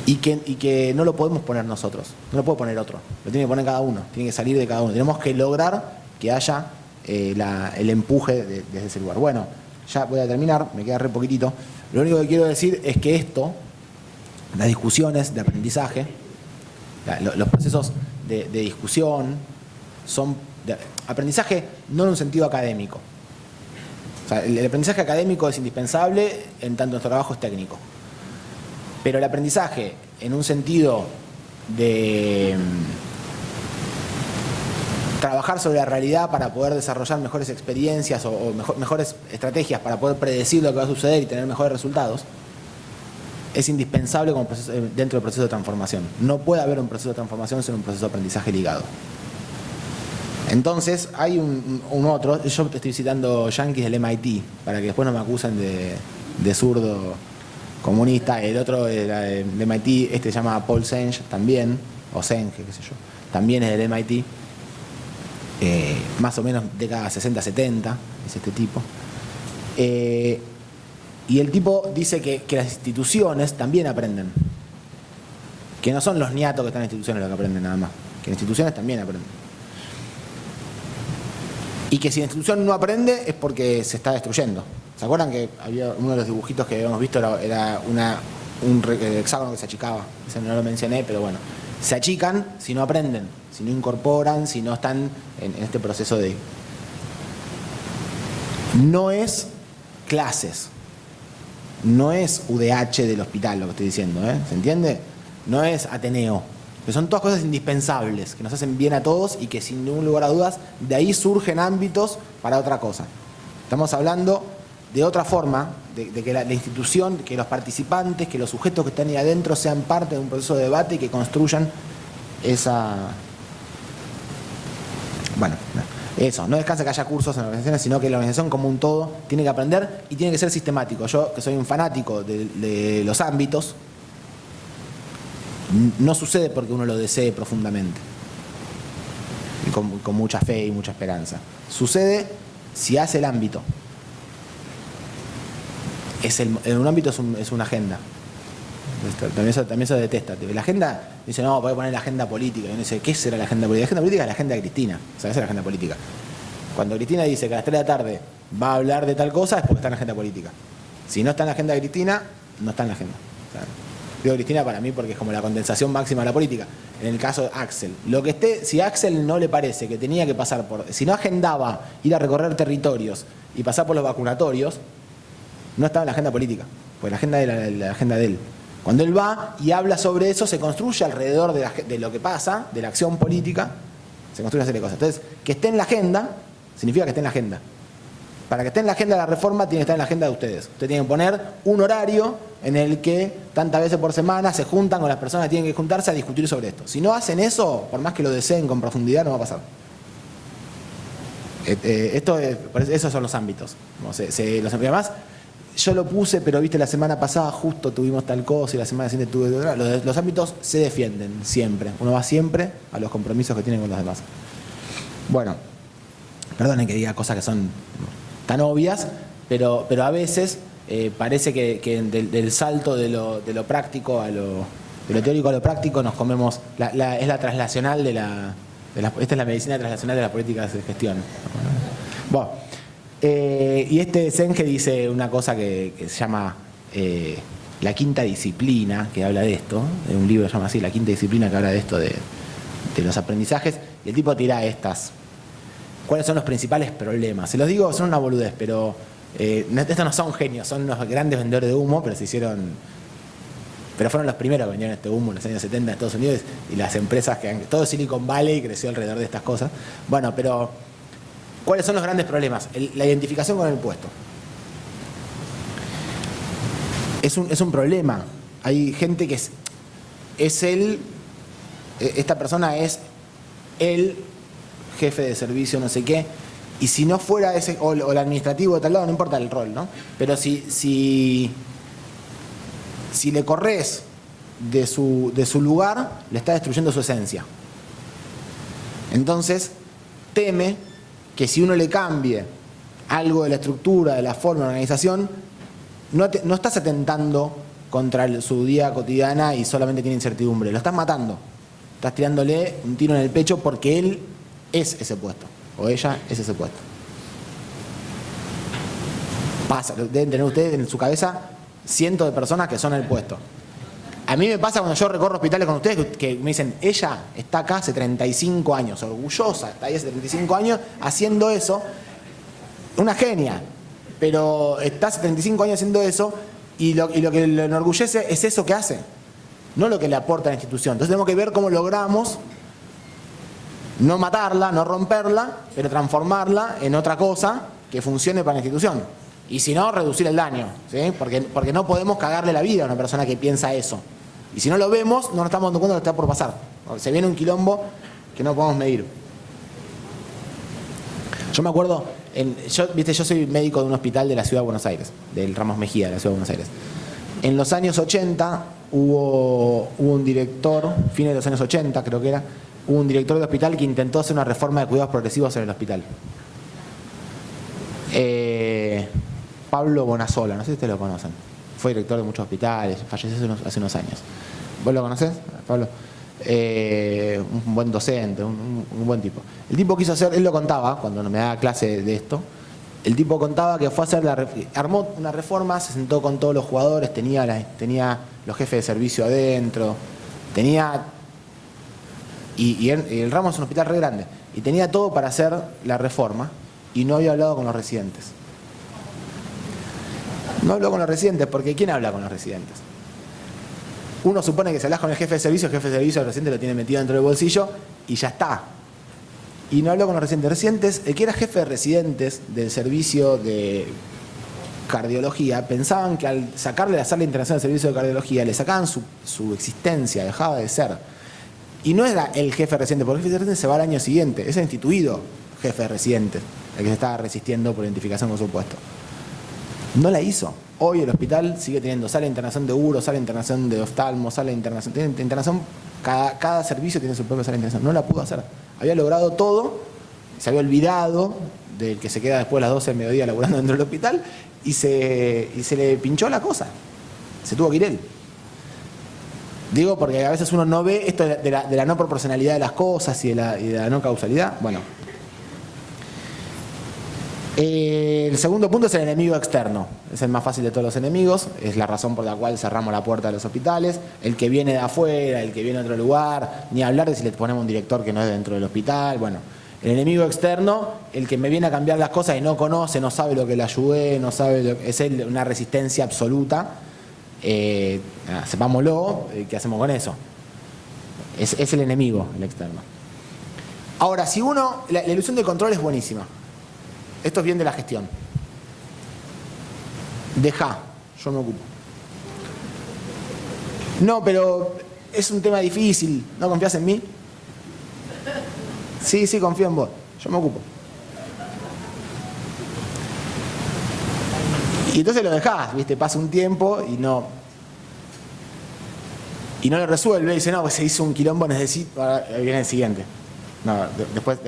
Y que no lo podemos poner nosotros, no lo puede poner otro, lo tiene que poner cada uno, tiene que salir de cada uno. Tenemos que lograr que haya el empuje desde ese lugar. Bueno, ya voy a terminar, me queda re poquitito. Lo único que quiero decir es que esto, las discusiones de aprendizaje, los procesos de discusión, son de aprendizaje no en un sentido académico. O sea, el aprendizaje académico es indispensable en tanto nuestro trabajo es técnico. Pero el aprendizaje en un sentido de trabajar sobre la realidad para poder desarrollar mejores experiencias o mejores estrategias para poder predecir lo que va a suceder y tener mejores resultados, es indispensable como proceso, dentro del proceso de transformación. No puede haber un proceso de transformación sin un proceso de aprendizaje ligado. Entonces, hay un otro, yo te estoy citando yanquis del MIT, para que después no me acusen de zurdo comunista. El otro del MIT, este se llama Paul Senge también, o Senge, qué sé yo, también es del MIT, más o menos década 60-70, es este tipo. Y el tipo dice que las instituciones también aprenden. Que no son los niatos que están en instituciones los que aprenden nada más. Que las instituciones también aprenden. Y que si la institución no aprende es porque se está destruyendo. ¿Se acuerdan que había uno de los dibujitos que habíamos visto era un hexágono que se achicaba? Ese no lo mencioné, pero bueno. Se achican si no aprenden, si no incorporan, si no están en este proceso de... No es clases. No es UDH del hospital lo que estoy diciendo, ¿se entiende? No es Ateneo. Que son todas cosas indispensables, que nos hacen bien a todos y que sin ningún lugar a dudas, de ahí surgen ámbitos para otra cosa. Estamos hablando de otra forma, de que la institución, que los participantes, que los sujetos que están ahí adentro sean parte de un proceso de debate y que construyan esa... Bueno, eso, no descansa que haya cursos en organizaciones, sino que la organización como un todo tiene que aprender y tiene que ser sistemático. Yo, que soy un fanático de los ámbitos, no sucede porque uno lo desee profundamente y con mucha fe y mucha esperanza. Sucede si hace el ámbito. En un ámbito es una agenda. También se detesta. La agenda, dice, no, voy a poner la agenda política. Y uno dice, ¿qué será la agenda política? La agenda política es la agenda de Cristina. O sea, esa es la agenda política. Cuando Cristina dice que a las 3 de la tarde va a hablar de tal cosa, es porque está en la agenda política. Si no está en la agenda de Cristina, no está en la agenda. O sea, digo Cristina para mí porque es como la condensación máxima de la política. En el caso de Axel, si a Axel no le parece que tenía que pasar si no agendaba ir a recorrer territorios y pasar por los vacunatorios, no estaba en la agenda política, porque la agenda era la agenda de él. Cuando él va y habla sobre eso, se construye alrededor de lo que pasa, de la acción política, se construye una serie de cosas. Entonces, que esté en la agenda, significa que esté en la agenda. Para que esté en la agenda de la reforma, tiene que estar en la agenda de ustedes. Ustedes tienen que poner un horario en el que tantas veces por semana se juntan con las personas que tienen que juntarse a discutir sobre esto. Si no hacen eso, por más que lo deseen con profundidad, no va a pasar. Esos son los ámbitos. Además, yo lo puse, pero viste, la semana pasada justo tuvimos tal cosa y la semana siguiente tuve otra. Los ámbitos se defienden siempre. Uno va siempre a los compromisos que tiene con los demás. Bueno, perdonen que diga cosas que son tan obvias, pero a veces parece que del salto de lo práctico de lo teórico a lo práctico nos comemos. Es la traslacional esta es la medicina traslacional de las políticas de gestión. Bueno. Y este Senge dice una cosa que se llama la quinta disciplina, que habla de esto, en un libro que se llama así, la quinta disciplina, que habla de esto de los aprendizajes, y el tipo tira estas. ¿Cuáles son los principales problemas? Se los digo, son una boludez, pero estos no son genios, son unos grandes vendedores de humo, pero se hicieron pero fueron los primeros que vendieron este humo en los años 70 en Estados Unidos y las empresas todo Silicon Valley creció alrededor de estas cosas. Bueno, pero ¿cuáles son los grandes problemas? La identificación con el puesto. Es un problema. Hay gente que es él, esta persona es el jefe de servicio, no sé qué, y si no fuera ese, o el administrativo de tal lado, no importa el rol, ¿no? Pero si le corres de su lugar, le está destruyendo su esencia. Entonces, teme que si uno le cambie algo de la estructura, de la forma de la organización, no estás atentando contra su vida cotidiana y solamente tiene incertidumbre, lo estás matando. Estás tirándole un tiro en el pecho porque él es ese puesto, o ella es ese puesto. Pasa, deben tener ustedes en su cabeza cientos de personas que son el puesto. A mí me pasa cuando yo recorro hospitales con ustedes que me dicen, ella está acá hace 35 años, orgullosa, está ahí hace 35 años haciendo eso, una genia, pero está hace 35 años haciendo eso y lo que le enorgullece es eso que hace, no lo que le aporta a la institución. Entonces tenemos que ver cómo logramos no matarla, no romperla, pero transformarla en otra cosa que funcione para la institución. Y si no, reducir el daño, ¿sí? Porque no podemos cagarle la vida a una persona que piensa eso. Y si no lo vemos, no nos estamos dando cuenta de lo que está por pasar. Porque se viene un quilombo que no podemos medir. Yo me acuerdo, yo soy médico de un hospital de la Ciudad de Buenos Aires, del Ramos Mejía de la Ciudad de Buenos Aires. En los años 80 hubo un director, fines de los años 80 creo que era, hubo un director de hospital que intentó hacer una reforma de cuidados progresivos en el hospital. Pablo Bonasola, no sé si ustedes lo conocen. Fue director de muchos hospitales, falleció hace unos años. ¿Vos lo conocés, Pablo? Un buen docente, un buen tipo. El tipo quiso hacer, él lo contaba cuando me daba clase de esto, el tipo contaba que fue a hacer armó una reforma, se sentó con todos los jugadores, tenía los jefes de servicio adentro, y el Ramos es un hospital re grande, y tenía todo para hacer la reforma, y no había hablado con los residentes. No habló con los residentes, porque ¿quién habla con los residentes? Uno supone que si hablas con el jefe de servicio del residente lo tiene metido dentro del bolsillo y ya está. Y no habló con los residentes. El que era jefe de residentes del servicio de cardiología, pensaban que al sacarle la sala internacional del servicio de cardiología, le sacaban su existencia, dejaba de ser. Y no era el jefe de residente, porque el jefe de residente se va al año siguiente, es el instituido jefe de residentes, el que se estaba resistiendo por identificación con su puesto. No la hizo. Hoy el hospital sigue teniendo sala de internación de uro, sala de internación de oftalmo, sala de internación. Tiene internación, cada servicio tiene su propia sala de internación. No la pudo hacer. Había logrado todo, se había olvidado del que se queda después a las 12 del mediodía laburando dentro del hospital y se le pinchó la cosa. Se tuvo que ir él. Digo porque a veces uno no ve esto de la no proporcionalidad de las cosas y de la no causalidad. Bueno. El segundo punto es el enemigo externo. Es el más fácil de todos los enemigos. Es la razón por la cual cerramos la puerta de los hospitales. El que viene de afuera, el que viene de otro lugar. Ni hablar de si le ponemos un director que no es dentro del hospital. Bueno, el enemigo externo, el que me viene a cambiar las cosas y no conoce, no sabe lo que le ayudé, no sabe es una resistencia absoluta. Sepámoslo, ¿qué hacemos con eso? Es el enemigo, el externo. Ahora, si la ilusión de control es buenísima. Esto es bien de la gestión. Deja, yo me ocupo. No, pero es un tema difícil. ¿No confías en mí? Sí, confío en vos. Yo me ocupo. Y entonces lo dejás, ¿viste? Pasa un tiempo y no lo resuelve. Y dice, no, pues se hizo un quilombo, necesito. Ahora viene el siguiente. No, después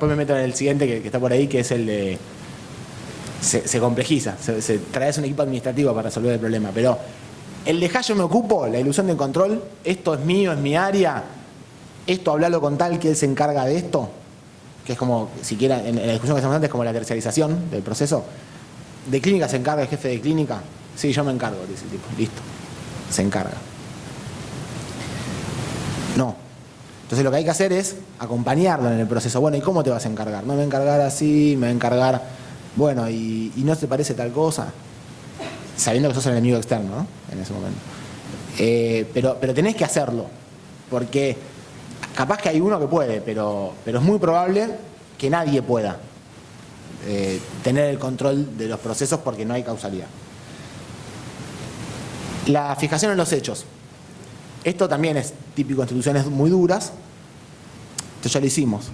me meto en el siguiente que está por ahí, que es el de... Se complejiza, traes un equipo administrativo para resolver el problema, pero el dejar yo me ocupo, la ilusión de control, esto es mío, es mi área, esto hablarlo con tal que él se encarga de esto, que es como, siquiera en la discusión que estamos antes, es como la terciarización del proceso. ¿De clínica se encarga el jefe de clínica? Sí, yo me encargo, dice el tipo, listo, se encarga. No. Entonces lo que hay que hacer es acompañarlo en el proceso. Bueno, ¿y cómo te vas a encargar? No me voy a encargar así, me voy a encargar... Bueno, ¿y no te parece tal cosa? Sabiendo que sos el enemigo externo, ¿no? En ese momento. Pero tenés que hacerlo, porque capaz que hay uno que puede, pero es muy probable que nadie pueda tener el control de los procesos porque no hay causalidad. La fijación en los hechos. Esto también es típico de instituciones muy duras. Esto ya lo hicimos.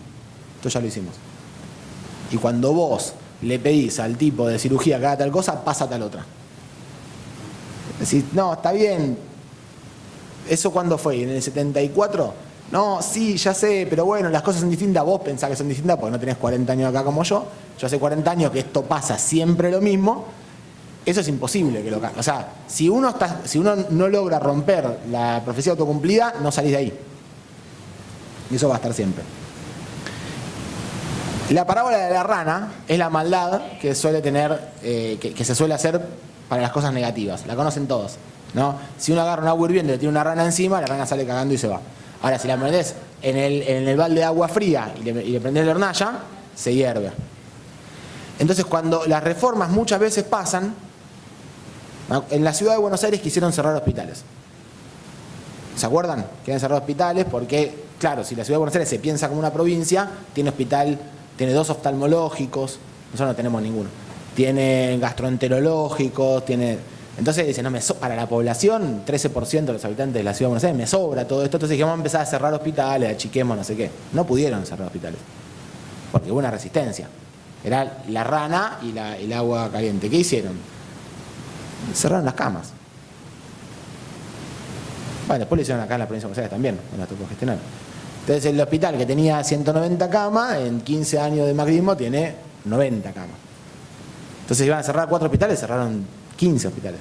Y cuando vos le pedís al tipo de cirugía que haga tal cosa, pasa a tal otra. Decís, no, está bien. ¿Eso cuándo fue? ¿En el 74? No, sí, ya sé, pero bueno, las cosas son distintas. Vos pensás que son distintas porque no tenés 40 años acá como yo. Yo hace 40 años que esto pasa siempre lo mismo. Eso es imposible que lo cambie. O sea, si uno no logra romper la profecía autocumplida, no salís de ahí. Y eso va a estar siempre. La parábola de la rana es la maldad que suele tener, que se suele hacer para las cosas negativas. La conocen todos, ¿no? Si uno agarra un agua hirviendo y le tiene una rana encima, la rana sale cagando y se va. Ahora, si la metés en el balde de agua fría y le prendés la hornalla, se hierve. Entonces, cuando las reformas muchas veces pasan, en la ciudad de Buenos Aires quisieron cerrar hospitales. ¿Se acuerdan? Quieren cerrar hospitales porque, claro, si la ciudad de Buenos Aires se piensa como una provincia, tiene 2 oftalmológicos, nosotros no tenemos ninguno. Tiene gastroenterológicos, Entonces dicen, no, para la población, 13% de los habitantes de la ciudad de Buenos Aires, me sobra todo esto. Entonces dijimos, vamos a empezar a cerrar hospitales, achiquemos, no sé qué. No pudieron cerrar hospitales, porque hubo una resistencia. Era la rana y el agua caliente. ¿Qué hicieron? Cerraron las camas. Bueno, después lo hicieron acá en la provincia de Buenos Aires también, en la tocó gestionar. Entonces el hospital que tenía 190 camas, en 15 años de macrismo tiene 90 camas. Entonces iban a cerrar 4 hospitales, cerraron 15 hospitales,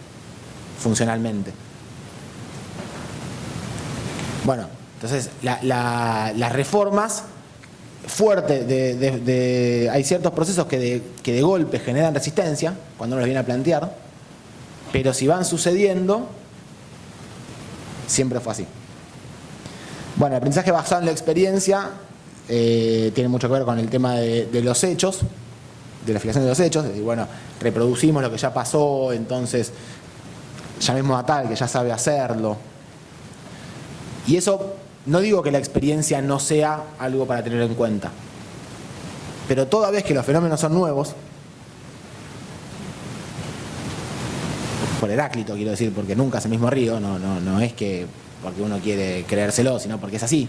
funcionalmente. Bueno, entonces las reformas fuertes, hay ciertos procesos que de golpe generan resistencia, cuando uno los viene a plantear, pero si van sucediendo, siempre fue así. Bueno, el aprendizaje basado en la experiencia tiene mucho que ver con el tema de los hechos, de la fijación de los hechos. Es decir, bueno, reproducimos lo que ya pasó, entonces llamemos a tal que ya sabe hacerlo. Y eso, no digo que la experiencia no sea algo para tener en cuenta, pero toda vez que los fenómenos son nuevos, por Heráclito quiero decir, porque nunca es el mismo río, no es que porque uno quiere creérselo, sino porque es así.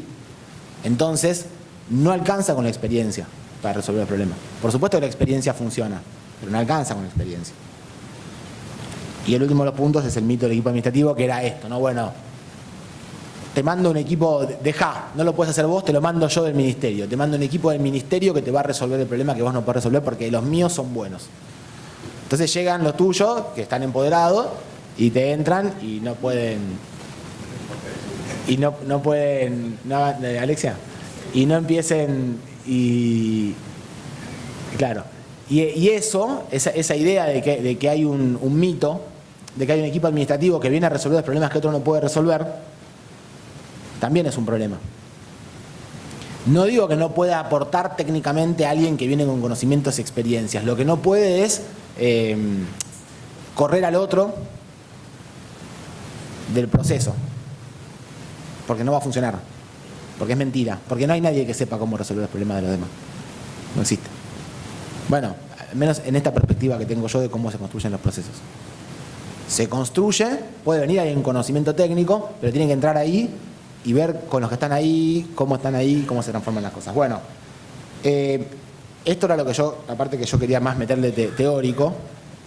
Entonces, no alcanza con la experiencia para resolver el problema. Por supuesto que la experiencia funciona, pero no alcanza con la experiencia. Y el último de los puntos es el mito del equipo administrativo, que era esto, ¿no? Bueno, te mando un equipo, no lo puedes hacer vos, te lo mando yo del ministerio. Te mando un equipo del ministerio que te va a resolver el problema que vos no podés resolver porque los míos son buenos. Entonces llegan los tuyos, que están empoderados, y te entran y no pueden... Alexia, y no empiecen claro, y eso, esa idea de que hay un mito, de que hay un equipo administrativo que viene a resolver los problemas que otro no puede resolver, también es un problema. No digo que no pueda aportar técnicamente a alguien que viene con conocimientos y experiencias. Lo que no puede es correr al otro del proceso, porque no va a funcionar, porque es mentira, porque no hay nadie que sepa cómo resolver los problemas de los demás. No existe. Bueno, al menos en esta perspectiva que tengo yo de cómo se construyen los procesos. Se construye, puede venir alguien con conocimiento técnico, pero tiene que entrar ahí y ver con los que están ahí, cómo se transforman las cosas. Bueno, esto era la parte que yo quería más meterle teórico.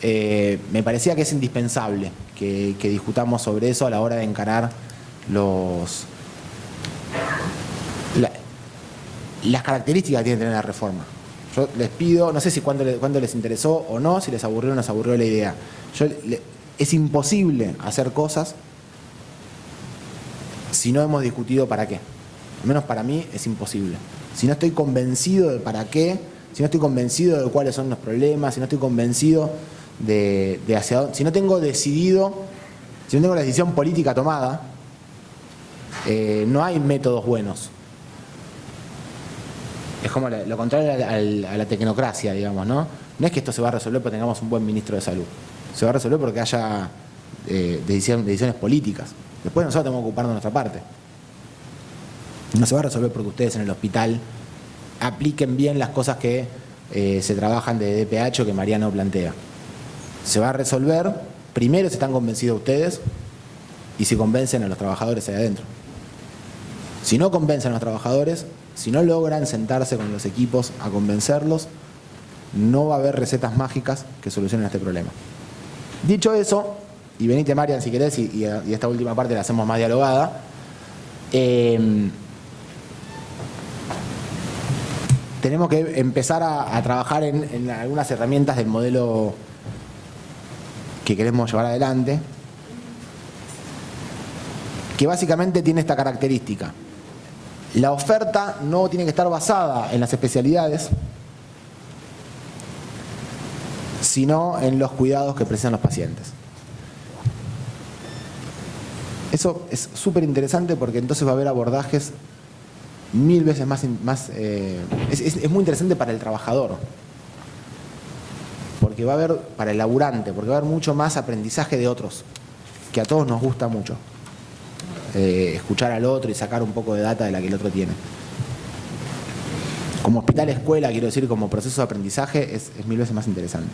Me parecía que es indispensable que discutamos sobre eso a la hora de encarar las características que tiene que tener la reforma. Yo les pido, no sé si cuándo les interesó o no, si les aburrió o no les aburrió la idea. Es imposible hacer cosas si no hemos discutido para qué. Al menos para mí es imposible. Si no estoy convencido de para qué, si no estoy convencido de cuáles son los problemas, si no estoy convencido de hacia dónde, si no tengo decidido, si no tengo la decisión política tomada, no hay métodos buenos. Es como lo contrario a la tecnocracia, digamos, ¿no? No es que esto se va a resolver porque tengamos un buen ministro de salud. Se va a resolver porque haya decisiones políticas. Después nosotros tenemos que ocuparnos de nuestra parte. No se va a resolver porque ustedes en el hospital apliquen bien las cosas que se trabajan de DPH o que Mariano plantea. Se va a resolver primero si están convencidos ustedes y si convencen a los trabajadores ahí adentro. Si no convencen a los trabajadores, si no logran sentarse con los equipos a convencerlos, no va a haber recetas mágicas que solucionen este problema. Dicho eso, y venite Marian si querés, y esta última parte la hacemos más dialogada, tenemos que empezar a trabajar en algunas herramientas del modelo que queremos llevar adelante, que básicamente tiene esta característica. La oferta no tiene que estar basada en las especialidades, sino en los cuidados que precisan los pacientes. Eso es súper interesante porque entonces va a haber abordajes 1000 veces más es muy interesante para el trabajador, porque va a haber, para el laburante, porque va a haber mucho más aprendizaje de otros, que a todos nos gusta mucho. Escuchar al otro y sacar un poco de data de la que el otro tiene. Como hospital escuela, quiero decir, como proceso de aprendizaje, es 1000 veces más interesante.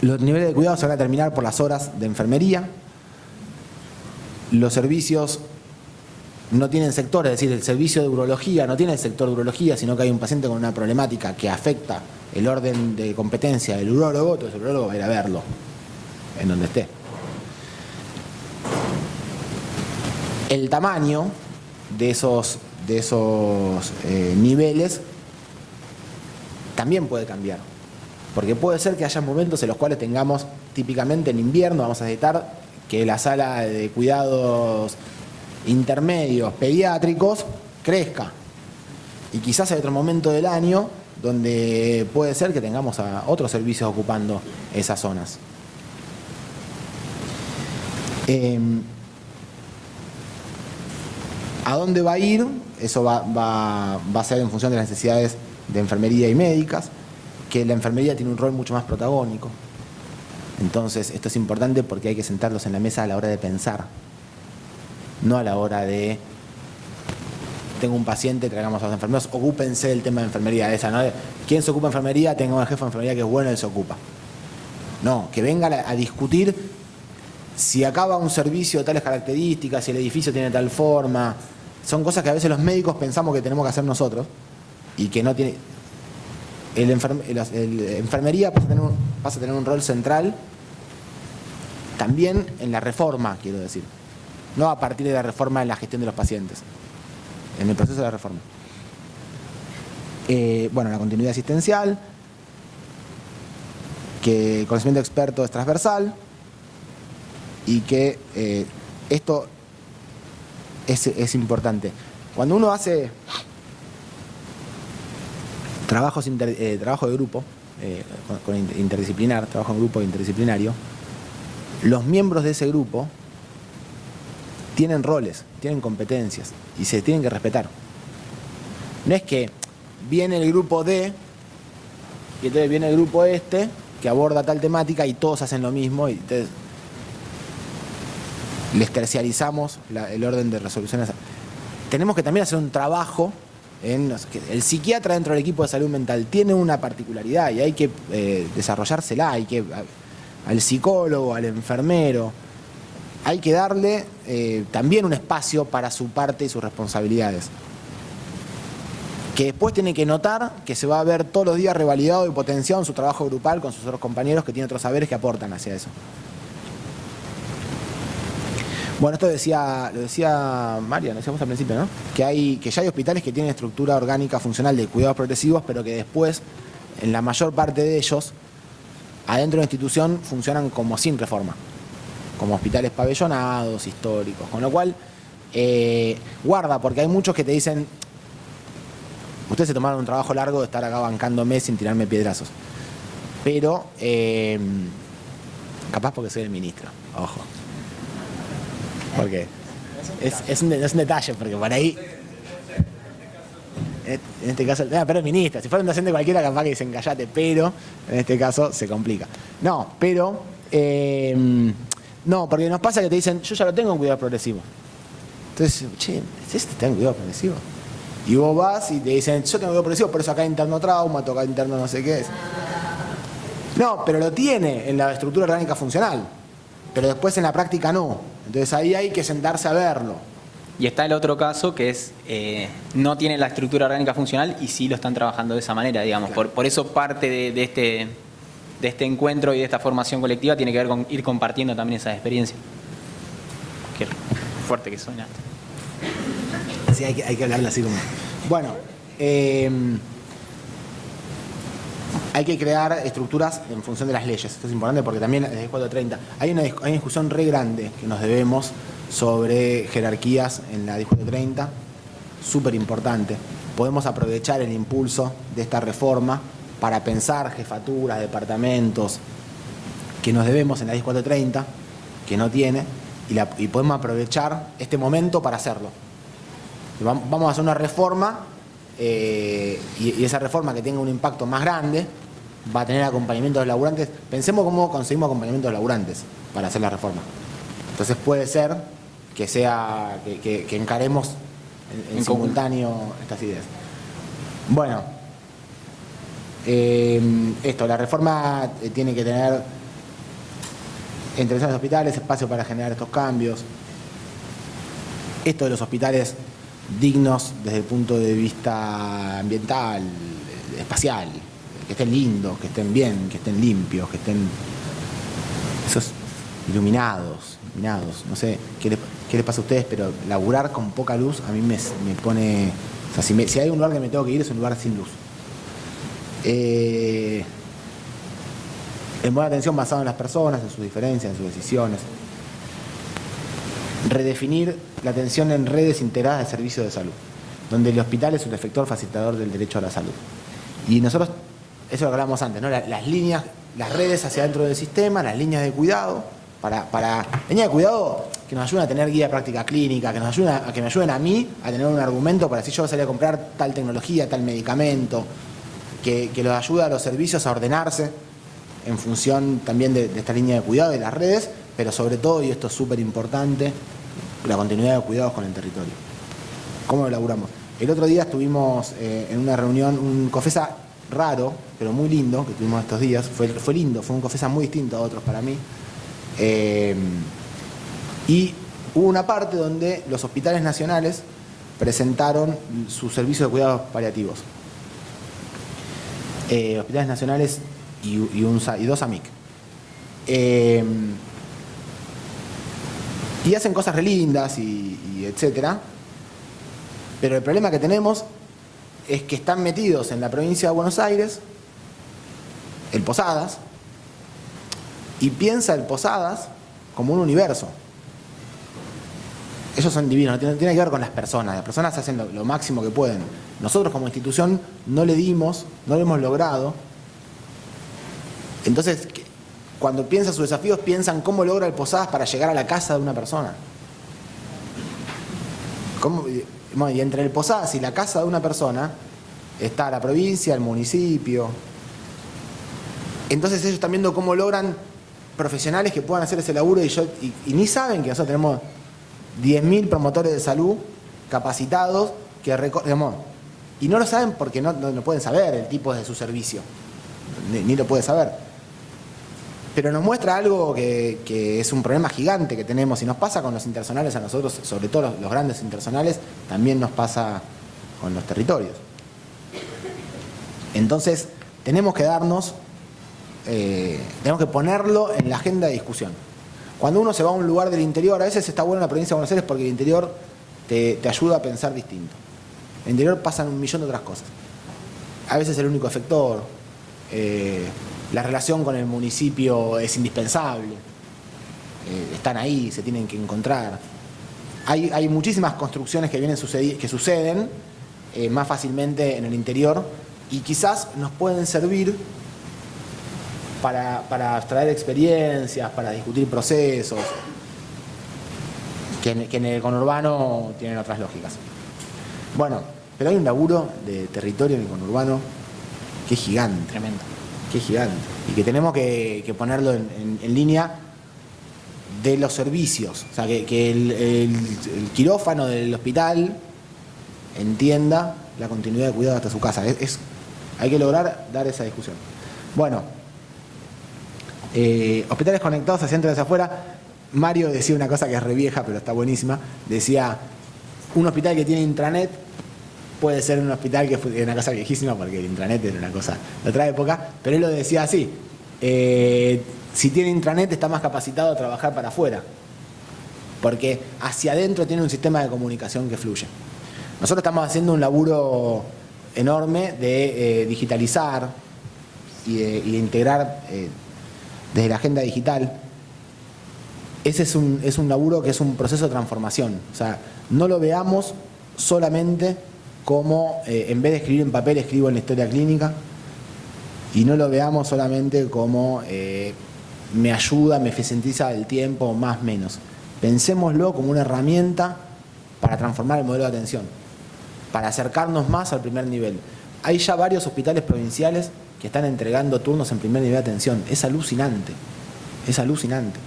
Los niveles de cuidado se van a determinar por las horas de enfermería. Los servicios no tienen sector, es decir, el servicio de urología no tiene el sector de urología, sino que hay un paciente con una problemática que afecta el orden de competencia del urólogo, entonces el urólogo va a ir a verlo en donde esté. El tamaño de esos niveles también puede cambiar, porque puede ser que haya momentos en los cuales tengamos, típicamente en invierno, vamos a necesitar que la sala de cuidados intermedios pediátricos crezca, y quizás hay otro momento del año donde puede ser que tengamos a otros servicios ocupando esas zonas. ¿A dónde va a ir? Eso va a ser en función de las necesidades de enfermería y médicas, que la enfermería tiene un rol mucho más protagónico. Entonces, esto es importante porque hay que sentarlos en la mesa a la hora de pensar, no a la hora de tengo un paciente, traigamos a los enfermeros, ocúpense del tema de enfermería, esa, ¿no? ¿Quién se ocupa de enfermería? Tengo un jefe de enfermería que es bueno, él se ocupa. No, que venga a discutir si acaba un servicio de tales características, si el edificio tiene tal forma. Son cosas que a veces los médicos pensamos que tenemos que hacer nosotros y que no tiene. Enfermería pasa a tener un rol central también en la reforma, quiero decir. No a partir de la reforma en la gestión de los pacientes, en el proceso de la reforma. Bueno, la continuidad asistencial, que el conocimiento experto es transversal y que esto es importante. Cuando uno hace trabajo de grupo, con interdisciplinar, trabajo en grupo interdisciplinario, los miembros de ese grupo tienen roles, tienen competencias y se tienen que respetar. No es que viene el grupo D y entonces viene el grupo este que aborda tal temática y todos hacen lo mismo y entonces les terciarizamos el orden de resoluciones. Tenemos que también hacer un trabajo el psiquiatra dentro del equipo de salud mental tiene una particularidad y hay que desarrollársela, al psicólogo, al enfermero, hay que darle también un espacio para su parte y sus responsabilidades. Que después tiene que notar que se va a ver todos los días revalidado y potenciado en su trabajo grupal con sus otros compañeros que tienen otros saberes que aportan hacia eso. Bueno, esto lo decía María, lo decíamos al principio, ¿no? Que ya hay hospitales que tienen estructura orgánica funcional de cuidados progresivos, pero que después, en la mayor parte de ellos, adentro de la institución funcionan como sin reforma, como hospitales pabellonados, históricos, con lo cual, guarda, porque hay muchos que te dicen, ustedes se tomaron un trabajo largo de estar acá bancándome sin tirarme piedrazos, pero capaz porque soy el ministro, ojo. Porque es un detalle, porque por ahí, en este caso, pero es ministra, si fuera un docente cualquiera capaz que dicen callate, pero en este caso se complica. No, pero No, porque nos pasa que te dicen, yo ya lo tengo en cuidado progresivo. Entonces, che, ¿este está en cuidado progresivo? Y vos vas y te dicen, yo tengo cuidado progresivo, por eso acá interno trauma, acá interno no sé qué es. No, pero lo tiene en la estructura orgánica funcional, pero después en la práctica no. Entonces ahí hay que sentarse a verlo. Y está el otro caso que es, no tiene la estructura orgánica funcional y sí lo están trabajando de esa manera, digamos. Claro. Por eso parte de este encuentro y de esta formación colectiva tiene que ver con ir compartiendo también esas experiencias. Qué fuerte que suena. Sí, hay que hablarle así como... Bueno, hay que crear estructuras en función de las leyes. Esto es importante porque también desde 430 hay una discusión re grande que nos debemos sobre jerarquías en la 430, súper importante. Podemos aprovechar el impulso de esta reforma para pensar jefaturas, departamentos que nos debemos en la 430, que no tiene, y podemos aprovechar este momento para hacerlo. Vamos a hacer una reforma y esa reforma que tenga un impacto más grande va a tener acompañamiento de los laburantes. Pensemos cómo conseguimos acompañamiento de los laburantes para hacer la reforma. Entonces puede ser que sea que encaremos en simultáneo estas ideas. Bueno, la reforma tiene que tener intervenciones de hospitales, espacio para generar estos cambios. Esto de los hospitales dignos desde el punto de vista ambiental, espacial, que estén lindos, que estén bien, que estén limpios, que estén esos iluminados, no sé qué les pasa a ustedes, pero laburar con poca luz a mí me pone, o sea, si hay un lugar que me tengo que ir es un lugar sin luz. El modelo de atención basado en las personas, en sus diferencias, en sus decisiones. Redefinir la atención en redes integradas de servicios de salud, donde el hospital es un efector facilitador del derecho a la salud. Y nosotros, eso es lo que hablábamos antes, ¿no? Las líneas, las redes hacia dentro del sistema, las líneas de cuidado, para líneas de cuidado que nos ayuden a tener guía de práctica clínica, que me ayuden a mí a tener un argumento para si yo salí a comprar tal tecnología, tal medicamento, que los ayuda a los servicios a ordenarse en función también de esta línea de cuidado y de las redes, pero sobre todo, y esto es súper importante, la continuidad de cuidados con el territorio. ¿Cómo lo elaboramos? El otro día estuvimos en una reunión, un COFESA raro, pero muy lindo, que tuvimos estos días. Fue lindo, fue un COFESA muy distinto a otros para mí. Y hubo una parte donde los hospitales nacionales presentaron su servicio de cuidados paliativos. Hospitales nacionales y dos AMIC. Y hacen cosas re lindas y etcétera. Pero el problema que tenemos es que están metidos en la provincia de Buenos Aires, el Posadas, y piensa el Posadas como un universo. Ellos son divinos, no tiene que ver con las personas hacen lo máximo que pueden. Nosotros como institución no le hemos logrado. Entonces, cuando piensa sus desafíos, piensan cómo logra el Posadas para llegar a la casa de una persona. Y entre el Posadas y la casa de una persona está la provincia, el municipio. Entonces ellos están viendo cómo logran profesionales que puedan hacer ese laburo y ni saben que nosotros tenemos 10.000 promotores de salud capacitados y no lo saben porque no pueden saber el tipo de su servicio, ni lo puede saber. Pero nos muestra algo que es un problema gigante que tenemos y nos pasa con los intersonales a nosotros, sobre todo los grandes intersonales, también nos pasa con los territorios. Entonces, tenemos que ponerlo en la agenda de discusión. Cuando uno se va a un lugar del interior, a veces está bueno en la provincia de Buenos Aires porque el interior te ayuda a pensar distinto. En el interior pasan un millón de otras cosas. A veces el único efector, la relación con el municipio es indispensable. Están ahí, se tienen que encontrar. Hay muchísimas construcciones que suceden más fácilmente en el interior y quizás nos pueden servir para abstraer experiencias, para discutir procesos, que en el conurbano tienen otras lógicas. Bueno, pero hay un laburo de territorio en el conurbano que es gigante. Tremendo. Que es gigante. Y que tenemos que ponerlo en línea de los servicios. O sea, que el quirófano del hospital entienda la continuidad de cuidado hasta su casa. Hay que lograr dar esa discusión. Bueno, hospitales conectados hacia adentro y hacia afuera. Mario decía una cosa que es re vieja, pero está buenísima. Decía, un hospital que tiene intranet puede ser un hospital que es una cosa viejísima, porque el intranet era una cosa de otra época, pero él lo decía así. Si tiene intranet está más capacitado a trabajar para afuera, porque hacia adentro tiene un sistema de comunicación que fluye. Nosotros estamos haciendo un laburo enorme de digitalizar y de integrar desde la agenda digital. Ese es un laburo que es un proceso de transformación. O sea, no lo veamos solamente como en vez de escribir en papel escribo en la historia clínica, y no lo veamos solamente como me ayuda, me eficientiza el tiempo, más menos. Pensémoslo como una herramienta para transformar el modelo de atención, para acercarnos más al primer nivel. Hay ya varios hospitales provinciales que están entregando turnos en primer nivel de atención. Es alucinante, es alucinante.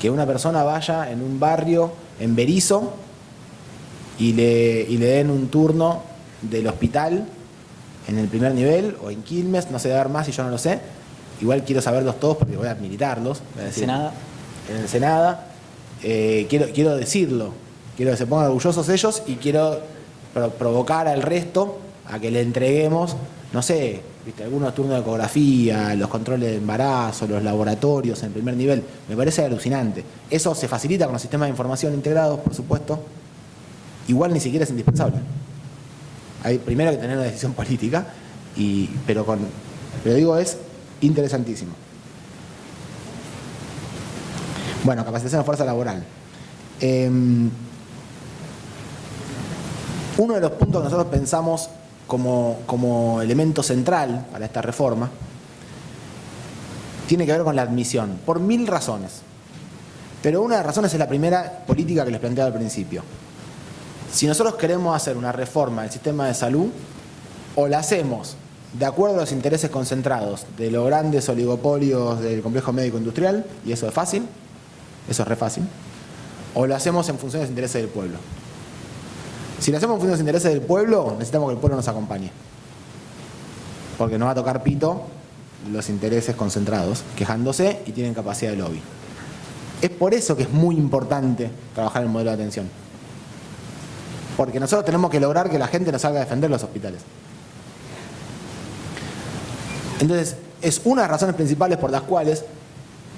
Que una persona vaya en un barrio, en Berisso, y le den un turno del hospital en el primer nivel, o en Quilmes, no sé de ver más y yo no lo sé. Igual quiero saberlos todos porque voy a militarlos. Voy a decir, en Ensenada. Quiero decirlo, quiero que se pongan orgullosos ellos, y quiero provocar al resto a que le entreguemos, no sé, ¿viste? Algunos turnos de ecografía, los controles de embarazo, los laboratorios en primer nivel. Me parece alucinante. Eso se facilita con los sistemas de información integrados, por supuesto. Igual ni siquiera es indispensable. Hay primero que tener una decisión política, pero digo, es interesantísimo. Bueno, capacitación de fuerza laboral. Uno de los puntos que nosotros pensamos como elemento central para esta reforma tiene que ver con la admisión, por 1000 razones. Pero una de las razones es la primera política que les planteaba al principio. Si nosotros queremos hacer una reforma del sistema de salud, o la hacemos de acuerdo a los intereses concentrados de los grandes oligopolios del complejo médico industrial, y eso es fácil, eso es re fácil, o lo hacemos en función de los intereses del pueblo. Si lo hacemos en función de los intereses del pueblo, necesitamos que el pueblo nos acompañe, porque nos va a tocar pito los intereses concentrados, quejándose y tienen capacidad de lobby. Es por eso que es muy importante trabajar en el modelo de atención, porque nosotros tenemos que lograr que la gente nos salga a defender los hospitales. Entonces, es una de las razones principales por las cuales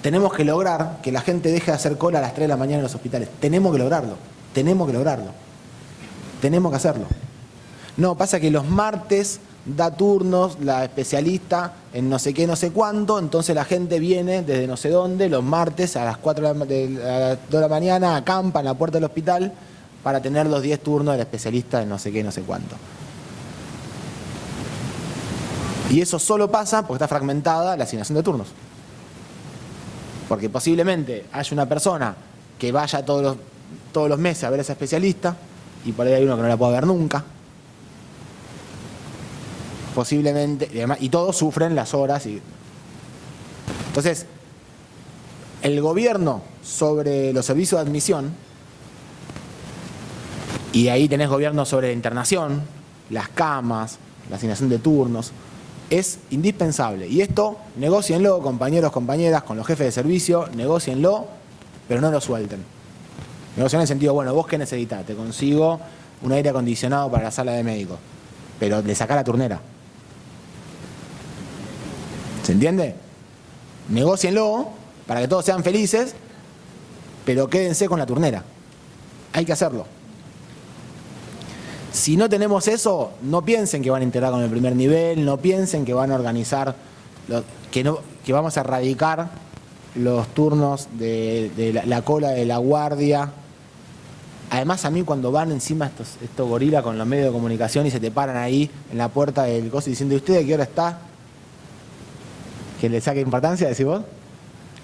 tenemos que lograr que la gente deje de hacer cola a las 3 de la mañana en los hospitales. Tenemos que lograrlo, tenemos que lograrlo. Tenemos que hacerlo. No, pasa que los martes da turnos la especialista en no sé qué, no sé cuánto, entonces la gente viene desde no sé dónde, los martes a las 4 de la mañana, acampa en la puerta del hospital para tener los 10 turnos del especialista en no sé qué, no sé cuánto. Y eso solo pasa porque está fragmentada la asignación de turnos. Porque posiblemente haya una persona que vaya todos los meses a ver a ese especialista, y por ahí hay uno que no la puede ver nunca. Posiblemente, y todos sufren las horas. Entonces, el gobierno sobre los servicios de admisión, y ahí tenés gobierno sobre la internación, las camas, la asignación de turnos, es indispensable. Y esto, negócienlo, compañeros, compañeras, con los jefes de servicio, negócienlo, pero no lo suelten. Negociar en el sentido, bueno, ¿vos qué necesitas? Te consigo un aire acondicionado para la sala de médicos, pero le sacá la turnera. ¿Se entiende? Negócienlo para que todos sean felices, pero quédense con la turnera. Hay que hacerlo. Si no tenemos eso, no piensen que van a integrar con el primer nivel, no piensen que van a organizar, que vamos a erradicar los turnos de la cola de la guardia. Además, a mí cuando van encima estos gorilas con los medios de comunicación y se te paran ahí en la puerta del coso diciendo, ¿y usted a qué hora está? ¿Que le saque importancia, decís vos?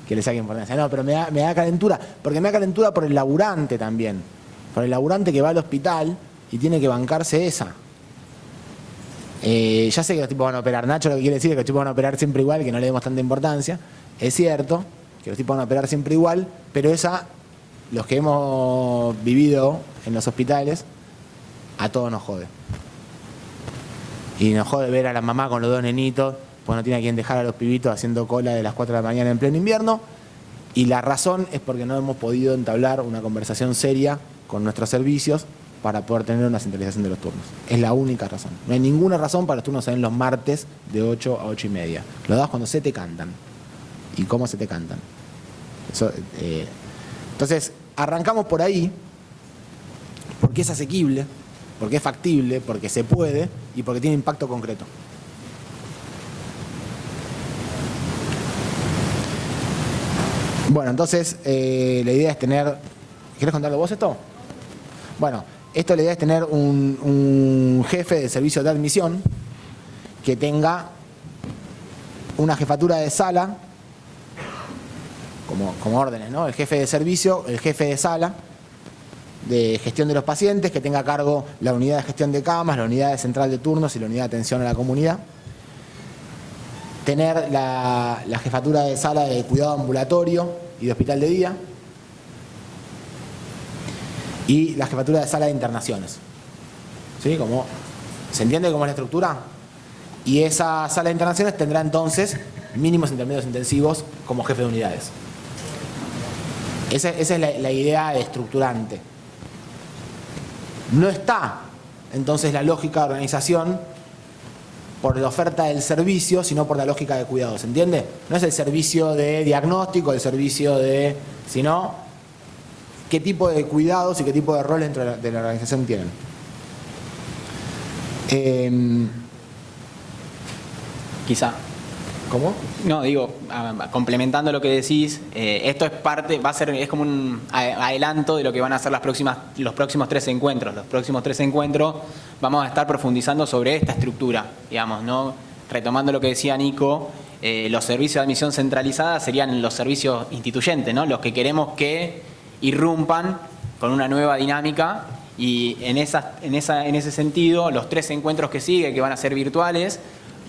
Que le saque importancia. No, pero me da calentura, porque me da calentura por el laburante también, por el laburante que va al hospital y tiene que bancarse esa. Ya sé que los tipos van a operar. Nacho lo que quiere decir es que los tipos van a operar siempre igual, que no le demos tanta importancia. Es cierto, que los tipos van a operar siempre igual, pero esa, los que hemos vivido en los hospitales, a todos nos jode. Y nos jode ver a la mamá con los 2 nenitos, pues no tiene a quien dejar a los pibitos haciendo cola de las 4 de la mañana en pleno invierno. Y la razón es porque no hemos podido entablar una conversación seria con nuestros servicios para poder tener una centralización de los turnos. Es la única razón. No hay ninguna razón para los turnos se den los martes de 8 a 8 y media. Lo das cuando se te cantan. ¿Y cómo se te cantan? Eso, entonces, arrancamos por ahí, porque es asequible, porque es factible, porque se puede y porque tiene impacto concreto. Bueno, entonces, la idea es tener... ¿Querés contarlo vos esto? Bueno, la idea es tener un jefe de servicio de admisión que tenga una jefatura de sala, como órdenes, ¿no? El jefe de servicio, el jefe de sala, de gestión de los pacientes, que tenga a cargo la unidad de gestión de camas, la unidad de central de turnos y la unidad de atención a la comunidad. Tener la jefatura de sala de cuidado ambulatorio y de hospital de día. Y la jefatura de sala de internaciones. ¿Sí? ¿Se entiende cómo es la estructura? Y esa sala de internaciones tendrá entonces mínimos intermedios intensivos como jefe de unidades. Esa es la idea estructurante. No está entonces la lógica de organización por la oferta del servicio, sino por la lógica de cuidado, ¿se entiende? No es el servicio de diagnóstico, el servicio de... sino qué tipo de cuidados y qué tipo de roles dentro de la organización tienen. Quizá. ¿Cómo? No, digo, complementando lo que decís, esto es parte, es como un adelanto de lo que van a ser los próximos 3 encuentros. Los próximos 3 encuentros vamos a estar profundizando sobre esta estructura, digamos, ¿no? Retomando lo que decía Nico, los servicios de admisión centralizada serían los servicios instituyentes, ¿no? Los que queremos que irrumpan con una nueva dinámica y en ese sentido, los 3 encuentros que siguen, que van a ser virtuales,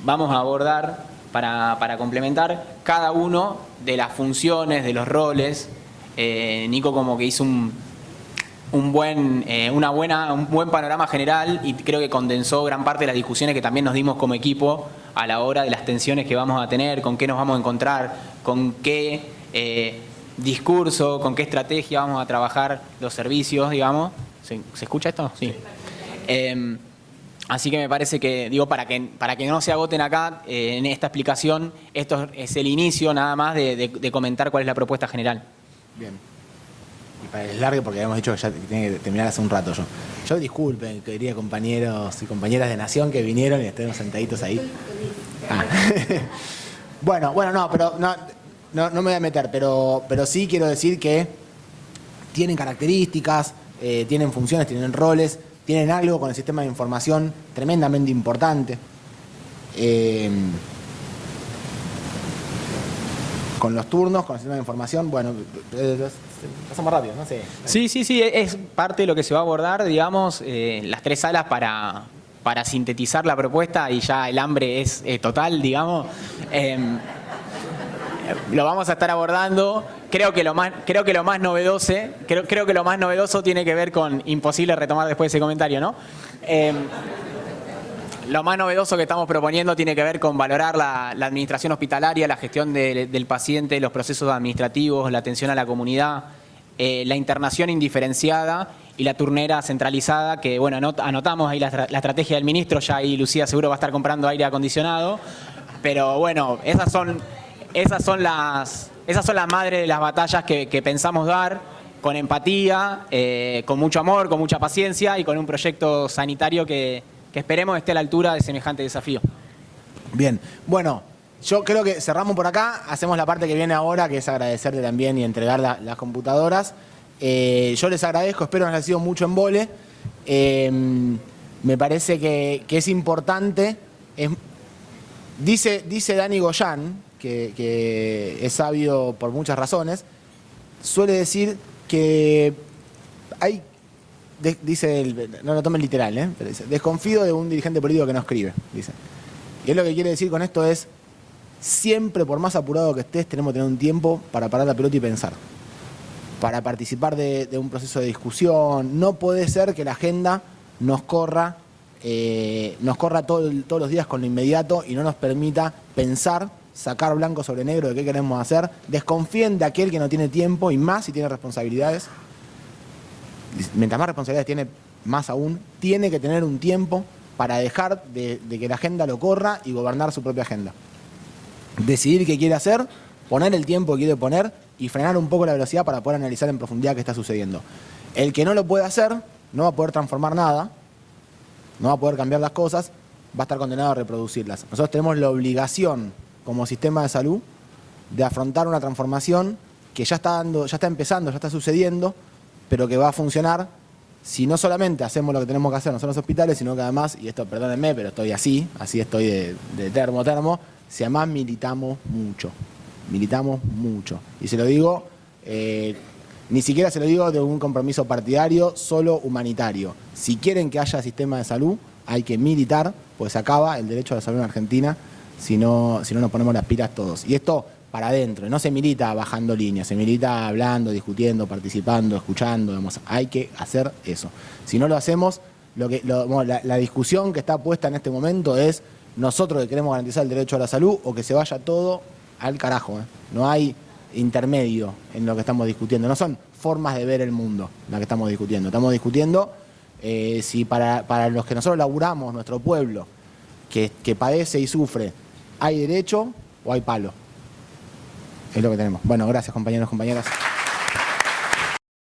vamos a abordar para complementar cada uno de las funciones, de los roles. Nico como que hizo un buen panorama general y creo que condensó gran parte de las discusiones que también nos dimos como equipo a la hora de las tensiones que vamos a tener, con qué nos vamos a encontrar, con qué discurso, con qué estrategia vamos a trabajar los servicios, digamos. ¿Se escucha esto? Sí. Así que me parece que, digo, para que no se agoten acá en esta explicación, esto es el inicio nada más de comentar cuál es la propuesta general. Bien. Y para el largo, porque habíamos dicho que ya tiene que terminar hace un rato yo. Yo disculpen, queridos compañeros y compañeras de Nación que vinieron y estemos sentaditos ahí. Ah. Bueno, no, pero no me voy a meter, pero sí quiero decir que tienen características, tienen funciones, tienen roles, tienen algo con el sistema de información tremendamente importante. Con los turnos, con el sistema de información, bueno, pasamos rápido, ¿no? Sí, es parte de lo que se va a abordar, digamos, las 3 salas para sintetizar la propuesta y ya el hambre es total, digamos. Lo vamos a estar abordando. Creo que lo más novedoso tiene que ver con, imposible retomar después ese comentario, ¿no? Lo más novedoso que estamos proponiendo tiene que ver con valorar la administración hospitalaria, la gestión del paciente, los procesos administrativos, la atención a la comunidad, la internación indiferenciada y la turnera centralizada, que bueno, anotamos ahí la estrategia del ministro, ya ahí Lucía seguro va a estar comprando aire acondicionado, pero bueno, esas son las madres de las batallas que pensamos dar, con empatía, con mucho amor, con mucha paciencia y con un proyecto sanitario que esperemos esté a la altura de semejante desafío. Bien, bueno, yo creo que cerramos por acá, hacemos la parte que viene ahora, que es agradecerte también y entregar las computadoras. Yo les agradezco, espero no les haya sido mucho embole. Me parece que es importante. Dice Dani Goyán, que es sabio por muchas razones, suele decir que hay, dice, no lo tomen literal, pero dice, desconfío de un dirigente político que no escribe, dice. Y él lo que quiere decir con esto es, siempre, por más apurado que estés, tenemos que tener un tiempo para parar la pelota y pensar. Para participar de un proceso de discusión. No puede ser que la agenda nos corra todos los días con lo inmediato y no nos permita pensar, sacar blanco sobre negro de qué queremos hacer. Desconfíen de aquel que no tiene tiempo y más si tiene responsabilidades. Mientras más responsabilidades tiene, más aún, tiene que tener un tiempo para dejar de que la agenda lo corra y gobernar su propia agenda. Decidir qué quiere hacer, poner el tiempo que quiere poner y frenar un poco la velocidad para poder analizar en profundidad qué está sucediendo. El que no lo puede hacer, no va a poder transformar nada, no va a poder cambiar las cosas, va a estar condenado a reproducirlas. Nosotros tenemos la obligación, como sistema de salud, de afrontar una transformación que ya está empezando, ya está sucediendo, pero que va a funcionar si no solamente hacemos lo que tenemos que hacer nosotros en los hospitales, sino que además, y esto perdónenme, pero estoy así estoy de termo, si además militamos mucho. Y se lo digo, ni siquiera se lo digo de un compromiso partidario, solo humanitario. Si quieren que haya sistema de salud, hay que militar, pues se acaba el derecho a la salud en Argentina si no nos ponemos las pilas todos. Y esto para adentro, no se milita bajando líneas, se milita hablando, discutiendo, participando, escuchando, digamos, hay que hacer eso. Si no lo hacemos, la discusión que está puesta en este momento es nosotros que queremos garantizar el derecho a la salud o que se vaya todo al carajo. No hay intermedio en lo que estamos discutiendo, no son formas de ver el mundo las que estamos discutiendo. Estamos discutiendo si para los que nosotros laburamos, nuestro pueblo, que padece y sufre, hay derecho o hay palo. Es lo que tenemos. Bueno, gracias compañeros, compañeras.